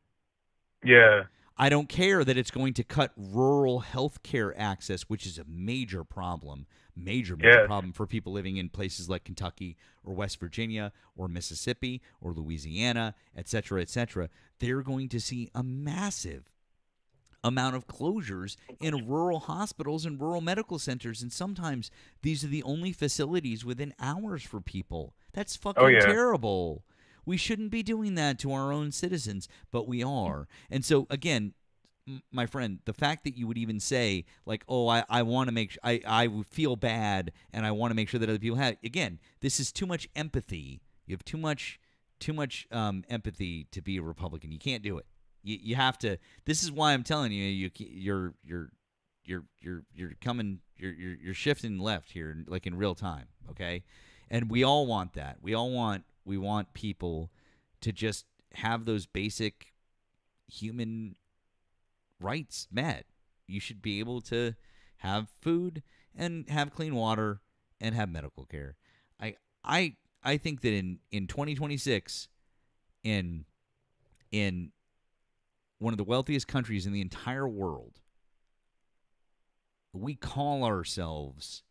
Yeah. I don't care that it's going to cut rural health care access, which is a major problem, major problem for people living in places like Kentucky or West Virginia or Mississippi or Louisiana, et cetera, et cetera. They're going to see a massive amount of closures in rural hospitals and rural medical centers, and sometimes these are the only facilities within hours for people. That's fucking terrible. We shouldn't be doing that to our own citizens, but we are. And so, again, my friend, the fact that you would even say like, "Oh, I want to make I would feel bad and I want to make sure that other people have." Again, this is too much empathy. You have too much empathy to be a Republican. You can't do it. You have to. This is why I'm telling you, you're coming. You're shifting left here, like in real time. Okay, and we all want that. We want people to just have those basic human rights met. You should be able to have food and have clean water and have medical care. I think that in 2026, in one of the wealthiest countries in the entire world, we call ourselves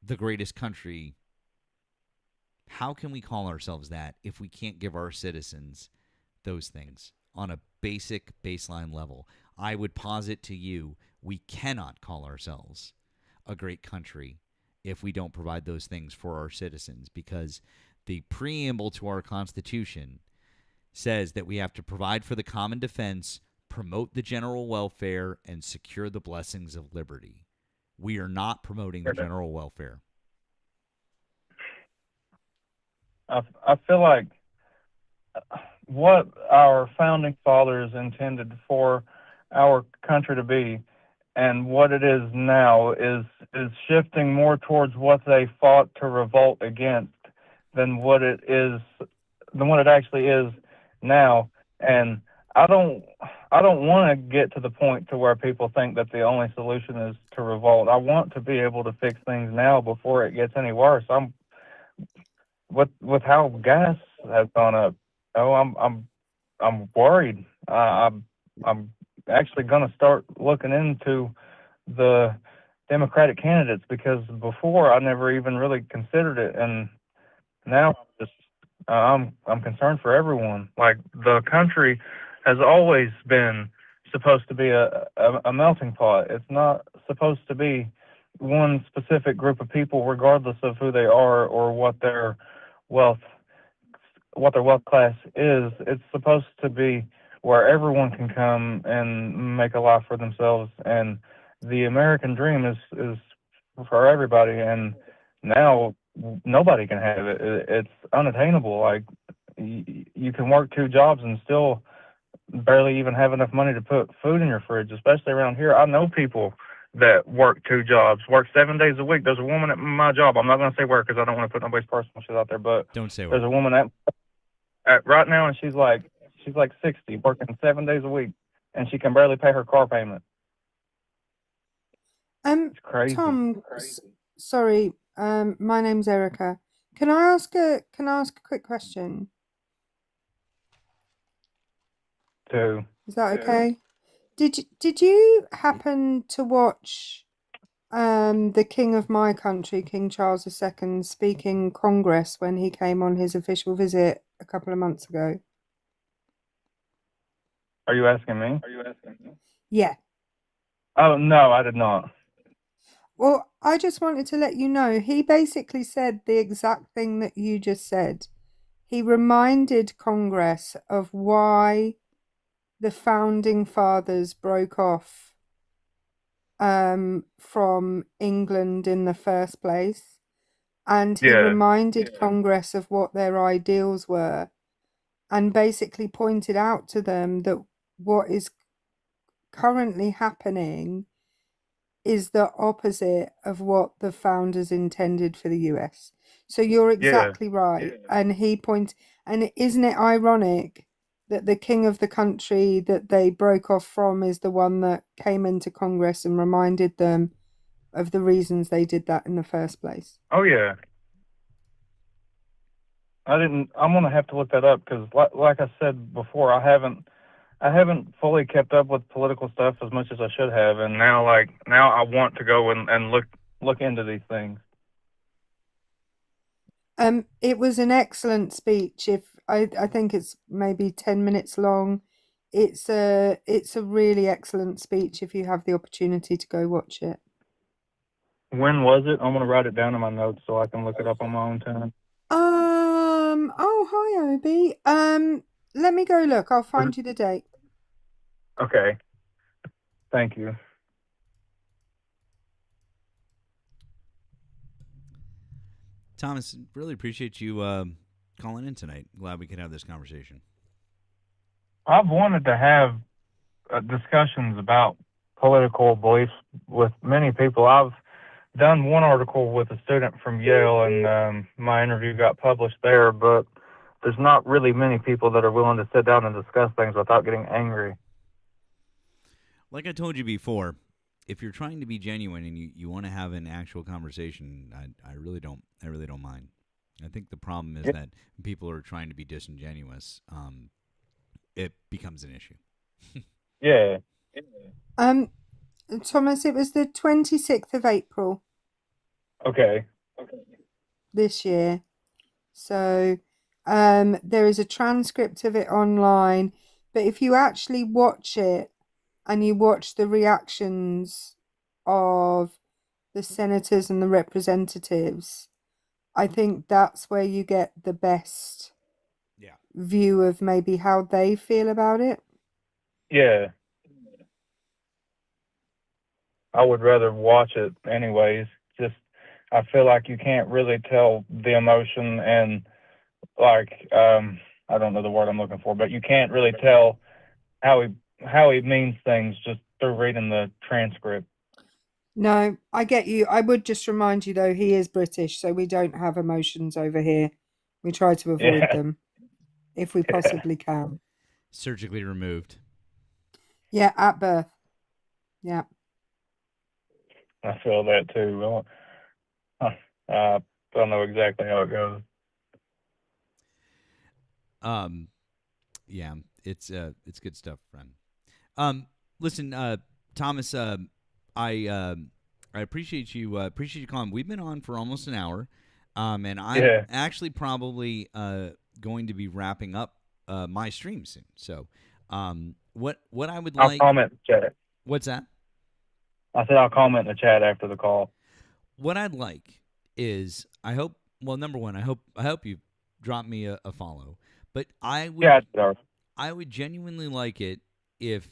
the greatest country. How can we call ourselves that if we can't give our citizens those things on a basic baseline level? I would posit to you, we cannot call ourselves a great country if we don't provide those things for our citizens, because the preamble to our Constitution says that we have to provide for the common defense, promote the general welfare, and secure the blessings of liberty. We are not promoting the general welfare. I feel like what our founding fathers intended for our country to be and what it is now is shifting more towards what they fought to revolt against than what it actually is now. And I don't want to get to the point to where people think that the only solution is to revolt. I want to be able to fix things now before it gets any worse. I'm with how gas has gone up. Oh, I'm worried. I'm actually going to start looking into the Democratic candidates, because before I never even really considered it, and now I'm concerned for everyone. Like, the country has always been supposed to be a melting pot. It's not supposed to be one specific group of people, regardless of who they are or what their wealth class is. It's supposed to be where everyone can come and make a life for themselves, and the American dream is for everybody. And now nobody can have it. It's unattainable. Like, you can work 2 jobs and still barely even have enough money to put food in your fridge, especially around here. I know people that work 2 jobs, work 7 days a week. There's a woman at my job. I'm not going to say where because I don't want to put nobody's personal shit out there, but Don't say there's where. a woman at right now, and she's like 60, working 7 days a week, and she can barely pay her car payment. It's crazy. Tom, sorry, my name's Erika. Can I ask a quick question? Too. Is that okay? Did you happen to watch the King of my country, King Charles II, speak in Congress when he came on his official visit a couple of months ago? Are you asking me? Yeah. Oh, no, I did not. Well, I just wanted to let you know, he basically said the exact thing that you just said. He reminded Congress of why the founding fathers broke off from England in the first place. And he reminded Congress of what their ideals were, and basically pointed out to them that what is currently happening is the opposite of what the founders intended for the US. So you're exactly right. And and isn't it ironic that the king of the country that they broke off from is the one that came into Congress and reminded them of the reasons they did that in the first place? Oh, yeah. I'm going to have to look that up because, like I said before, I haven't fully kept up with political stuff as much as I should have, and now I want to go and look into these things. It was an excellent speech. I think it's maybe 10 minutes long. It's a really excellent speech if you have the opportunity to go watch it. When was it? I'm going to write it down in my notes so I can look it up on my own time. Oh, hi, Obi. Let me go look. I'll find you the date. Okay. Thank you. Thomas, really appreciate you calling in tonight. Glad we could have this conversation. I've wanted to have discussions about political beliefs with many people. I've done one article with a student from Yale, and my interview got published there, but there's not really many people that are willing to sit down and discuss things without getting angry. Like I told you before, if you're trying to be genuine and you want to have an actual conversation, I really don't mind. I think the problem is that people are trying to be disingenuous. It becomes an issue. Yeah. Thomas, it was the 26th of April. Okay. This year. So there is a transcript of it online, but if you actually watch it and you watch the reactions of the senators and the representatives, I think that's where you get the best view of maybe how they feel about it. Yeah. I would rather watch it anyways. Just, I feel like you can't really tell the emotion and like, I don't know the word I'm looking for, but you can't really tell how he means things just through reading the transcript. No, I get you. I would just remind you though, he is British, so we don't have emotions over here. We try to avoid them if we possibly can. Surgically removed. Yeah, at birth. Yeah. I feel that too. I don't know exactly how it goes. Yeah, it's good stuff, friend. Listen, Thomas, I appreciate you calling. We've been on for almost an hour, and I'm actually probably going to be wrapping up my stream soon. So, what I would I'll like. comment in the chat. What's that? I said I'll comment in the chat after the call. What I'd like is, I hope. Well, number one, I hope you drop me a follow. But I would genuinely like it if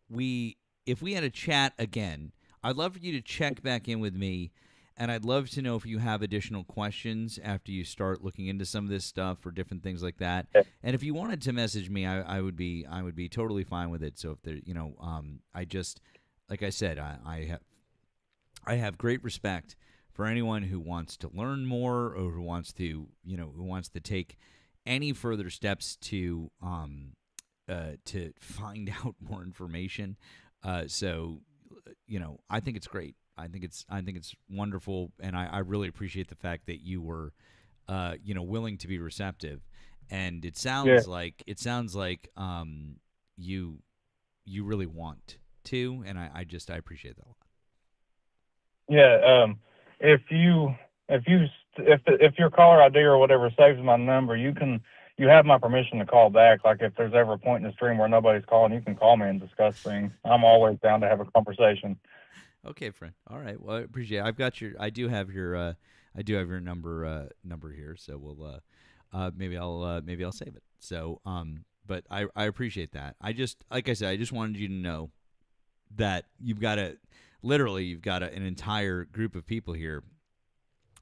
we had a chat again. I'd love for you to check back in with me, and I'd love to know if you have additional questions after you start looking into some of this stuff or different things like that. And if you wanted to message me, I would be totally fine with it. So if there, I just, like I said, I have great respect for anyone who wants to learn more or who wants to take any further steps to find out more information. So, I think it's great. I think it's wonderful, and I really appreciate the fact that you were, willing to be receptive. And it sounds like you really want to, and I appreciate that a lot. Yeah, if your caller ID or whatever saves my number, you have my permission to call back. Like if there's ever a point in the stream where nobody's calling, you can call me and discuss things. I'm always down to have a conversation. Okay, friend. All right. Well, I appreciate it. I do have your number here. So we'll maybe I'll save it. So but I appreciate that. Like I said, I just wanted you to know that you've got an entire group of people here.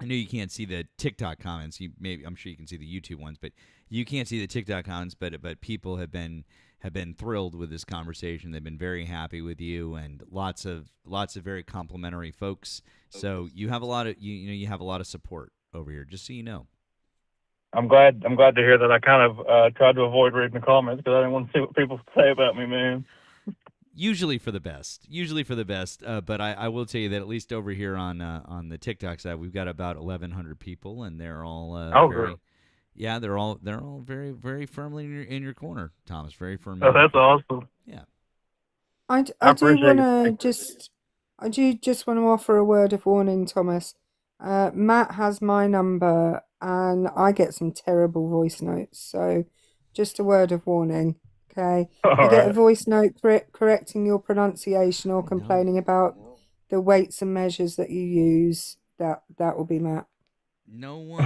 I know you can't see the TikTok comments. I'm sure you can see the YouTube ones, but you can't see the TikTok comments. But people have been thrilled with this conversation. They've been very happy with you, and lots of very complimentary folks. So you have a lot of you have a lot of support over here. Just so you know. I'm glad to hear that. I kind of tried to avoid reading the comments because I didn't want to see what people say about me, man. Usually for the best. But I will tell you that at least over here on the TikTok side, we've got about 1,100 people, and they're all they're all very, very firmly in your corner, Thomas. Very firmly. Oh, that's awesome. Yeah. I do just want to offer a word of warning, Thomas. Matt has my number, and I get some terrible voice notes. So, just a word of warning. Okay, if you get a voice note correcting your pronunciation or complaining about the weights and measures that you use, that will be Matt. No one.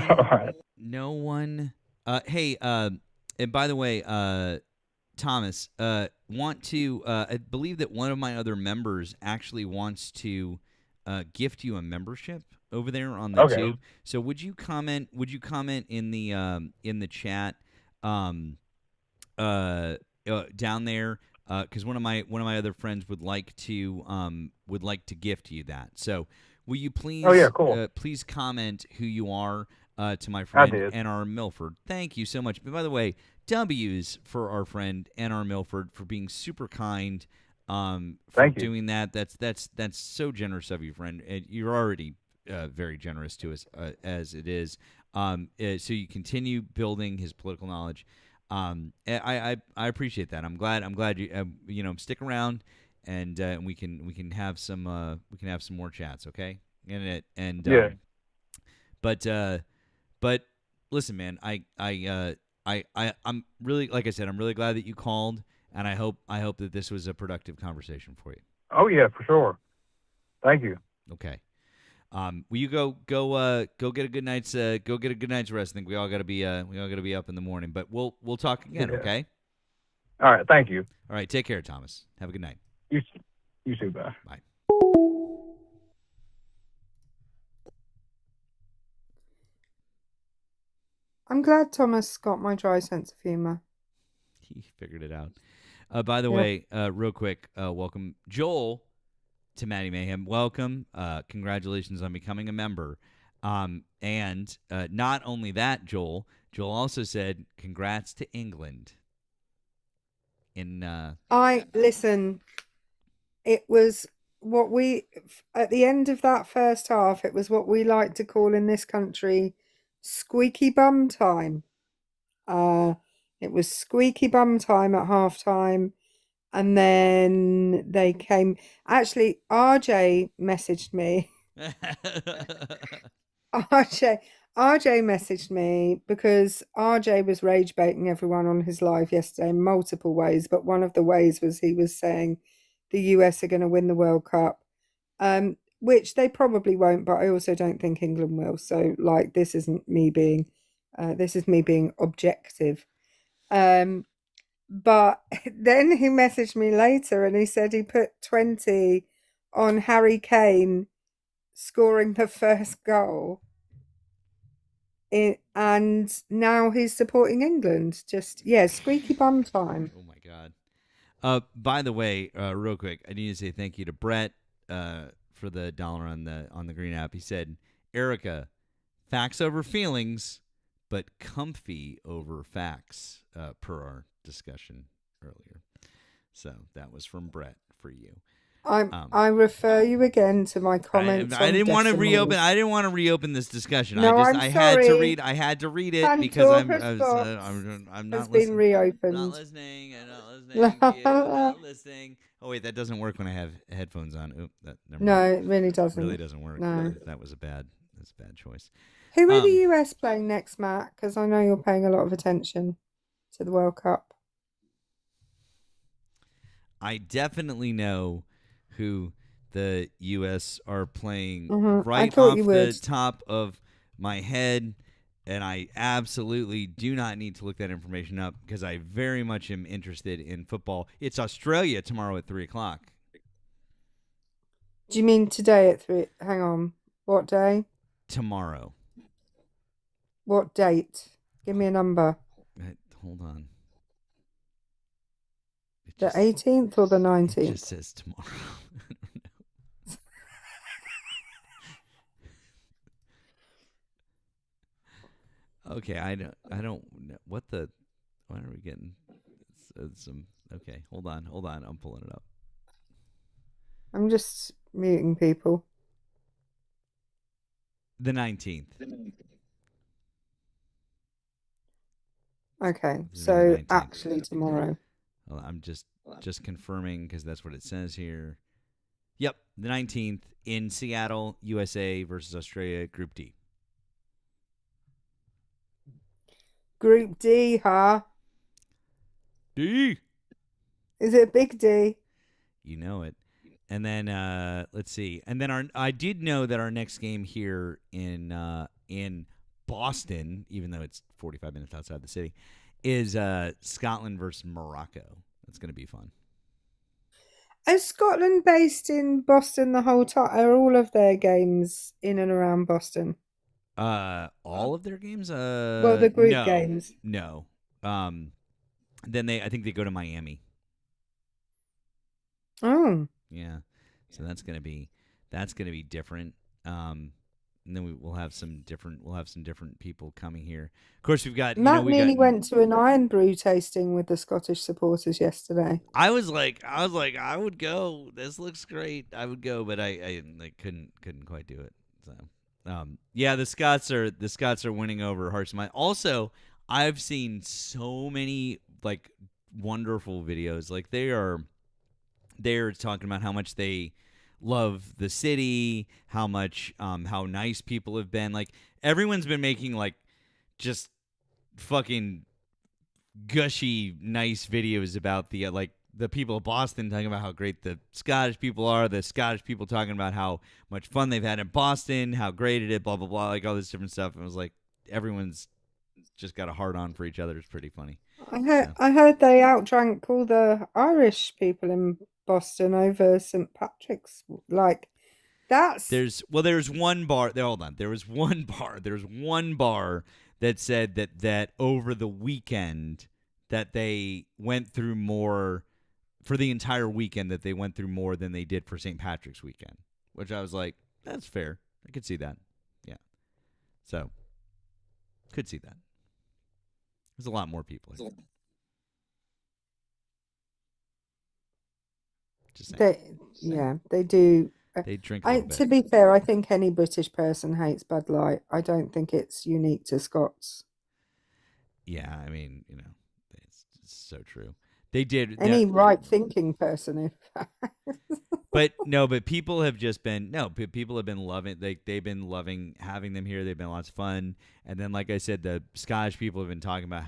Hey, and by the way, Thomas, want to? I believe that one of my other members actually wants to gift you a membership over there on the Okay. tube. So would you comment? Would you comment in the chat down there? Because one of my other friends would like to gift you that. So will you Oh yeah, please cool. please comment who you are to my I friend did. N.R. Milford? Thank you so much. But by the way, W's for our friend N.R. Milford for being super kind. For Thank you. doing that. That's so generous of you, friend. And you're already very generous to us as it is. So you continue building his political knowledge. I appreciate that. I'm glad you stick around and we can have some more chats, okay? Yeah. But listen, man, I'm really, like I said, I'm really glad that you called, and I hope that this was a productive conversation for you. Oh yeah, for sure. Thank you. Okay. Will you go get a good night's rest? I think we all got to be up in the morning, but we'll talk again, Yeah. okay? All right. Thank you. All right, take care, Thomas. Have a good night. You too. Bye. Bye. I'm glad Thomas got my dry sense of humor. He figured it out. By the Yeah. way, real quick, welcome Joel to Maddie Mayhem. Welcome. Congratulations on becoming a member. And not only that, Joel also said congrats to England. Listen, it was what we, at the end of that first half, it was what we like to call in this country squeaky bum time. It was squeaky bum time at half time. And then they came. Actually, RJ messaged me. RJ messaged me because RJ was rage baiting everyone on his live yesterday in multiple ways, but one of the ways was he was saying the US are going to win the World Cup, which they probably won't, but I also don't think England will. So, like, this isn't me being, this is me being objective. But then he messaged me later and he said he put 20 on Harry Kane scoring the first goal. And now he's supporting England. Just, yeah, squeaky bum time. Oh my God. By the way, real quick, I need to say thank you to Brett for the dollar on the Green app. He said, Erika, facts over feelings, but comfy over facts, per our discussion earlier. So that was from Brett for you. I refer you again to my comments. I didn't want to reopen. decimals. I didn't want to reopen this discussion. No, I I'm had to sorry. read. I had to read it because I'm not has listening. been reopened. Not listening. I'm not listening. to you, not listening. Oh wait, that doesn't work when I have headphones on. Oop, never No, mind. it really doesn't. Really doesn't work. No. That was a bad choice. Who are the US playing next, Matt? Because I know you're paying a lot of attention to the World Cup. I definitely know who the U.S. are playing I right thought off you the would. top of my head, and I absolutely do not need to look that information up because I very much am interested in football. It's Australia tomorrow at 3:00. Do you mean today at 3? Hang on. What day? Tomorrow. What date? Give me a number. Hold on. The 18th or the 19th? It just says tomorrow. Okay, I don't know why are we getting some? Okay, hold on, I'm pulling it up. I'm just muting people. The 19th. Okay, The so 19th. actually tomorrow. Well, I'm just confirming because that's what it says here. Yep, the 19th in Seattle, USA versus Australia, Group D. Group D, huh? D. Is it a big D? You know it. And then let's see. And then I did know that our next game here in Boston, even though it's 45 minutes outside the city, is Scotland versus Morocco. That's going to be fun. Is Scotland based in Boston the whole time? Are all of their games in and around Boston? All of their games? Well, the group games. No. Then I think they go to Miami. Oh. Yeah. So that's gonna be different. And then we'll have some different people coming here. Of course, we've got Matt nearly went to an Iron Brew tasting with the Scottish supporters yesterday. I was like, I would go. This looks great. I would go, but I couldn't quite do it. So, yeah, the Scots are winning over hearts and minds. Also, I've seen so many like wonderful videos. Like they're talking about how much they love the city, how nice people have been. Like everyone's been making like just fucking gushy nice videos about the people of Boston, talking about how great the Scottish people are, the Scottish people talking about how much fun they've had in Boston, how great it is, blah blah blah, like all this different stuff. And it was like everyone's just got a hard on for each other. It's pretty funny. I heard they outdrank all the Irish people in Boston over St. Patrick's. Like that's there's one bar. Hold on. There was one bar that said that over the weekend that they went through more for the entire weekend, that they went through more than they did for St. Patrick's weekend, which I was like, that's fair. I could see that. Yeah. So could see that. There's a lot more people here. Just saying. They do. They drink a little bit. To be fair, I think any British person hates Bud Light. I don't think it's unique to Scots. Yeah, I mean, it's so true. They did any right-thinking person, in fact. But people have just been people have been loving. They've been loving having them here. They've been lots of fun. And then, like I said, the Scottish people have been talking about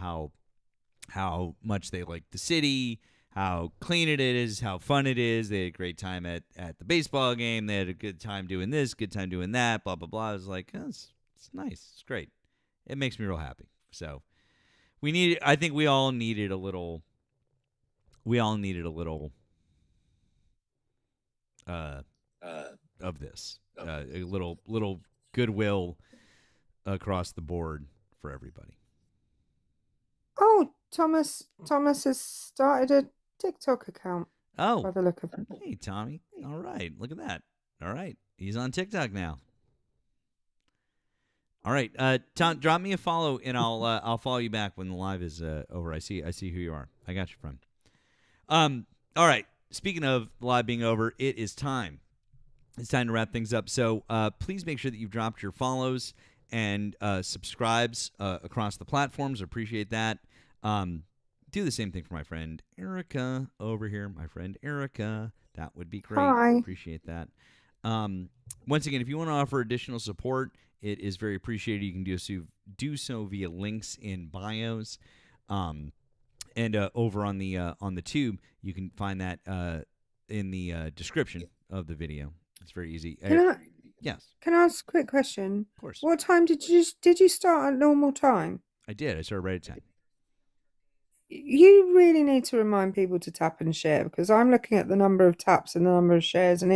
how much they like the city, how clean it is, how fun it is. They had a great time at the baseball game. They had a good time doing this, good time doing that, blah, blah, blah. I was like, it's nice. It's great. It makes me real happy. So I think we all needed a little of this, a little goodwill across the board for everybody. Oh, Thomas has started a TikTok account. Oh, by the look of it. Hey, Tommy. All right, look at that. All right, he's on TikTok now. All right, Tom, drop me a follow and I'll follow you back when the live is over. I see who you are. I got you, friend. All right. Speaking of the live being over, it is time. It's time to wrap things up. So please make sure that you've dropped your follows and subscribes across the platforms. Appreciate that. Do the same thing for my friend Erika over here. My friend Erika. That would be great. Hi. Appreciate that. Once again, if you want to offer additional support, it is very appreciated. You can do so via links in bios. And over on the tube, you can find that in the description of the video. It's very easy. Yes. Can I ask a quick question? Of course. What time did you start at normal time? I did. I started right at 10. You really need to remind people to tap and share, because I'm looking at the number of taps and the number of shares, and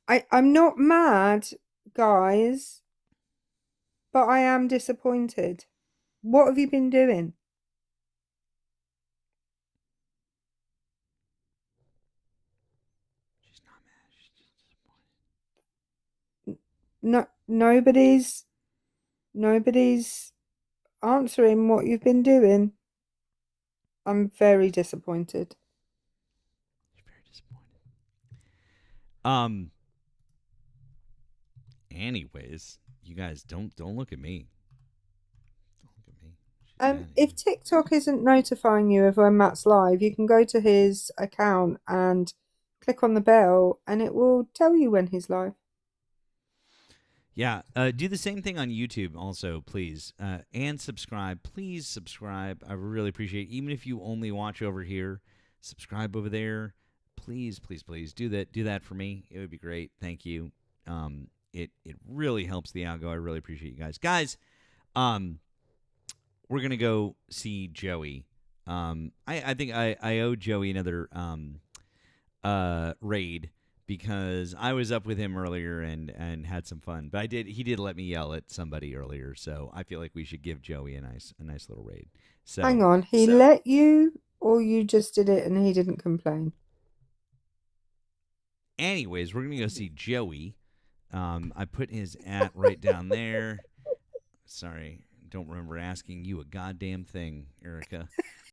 I'm not mad, guys, but I am disappointed. What have you been doing? She's not mad. She's just disappointed. No, nobody's answering what you've been doing. I'm very disappointed. She's very disappointed. Anyways, you guys don't look at me. Don't look at me. If TikTok isn't notifying you of when Matt's live, you can go to his account and click on the bell, and it will tell you when he's live. Yeah, do the same thing on YouTube also, please. And subscribe. Please subscribe. I really appreciate it. Even if you only watch over here, subscribe over there. Please, please, please do that. Do that for me. It would be great. Thank you. It really helps the algo. I really appreciate you guys. Guys, we're we're gonna go see Joey. I think I owe Joey another raid because I was up with him earlier and had some fun. But he did let me yell at somebody earlier, so I feel like we should give Joey a nice little raid. So Hang on, he let you, or you just did it and he didn't complain? anyways, we're gonna go see Joey. I put his @ right down there. Sorry, don't remember asking you a goddamn thing, Erika.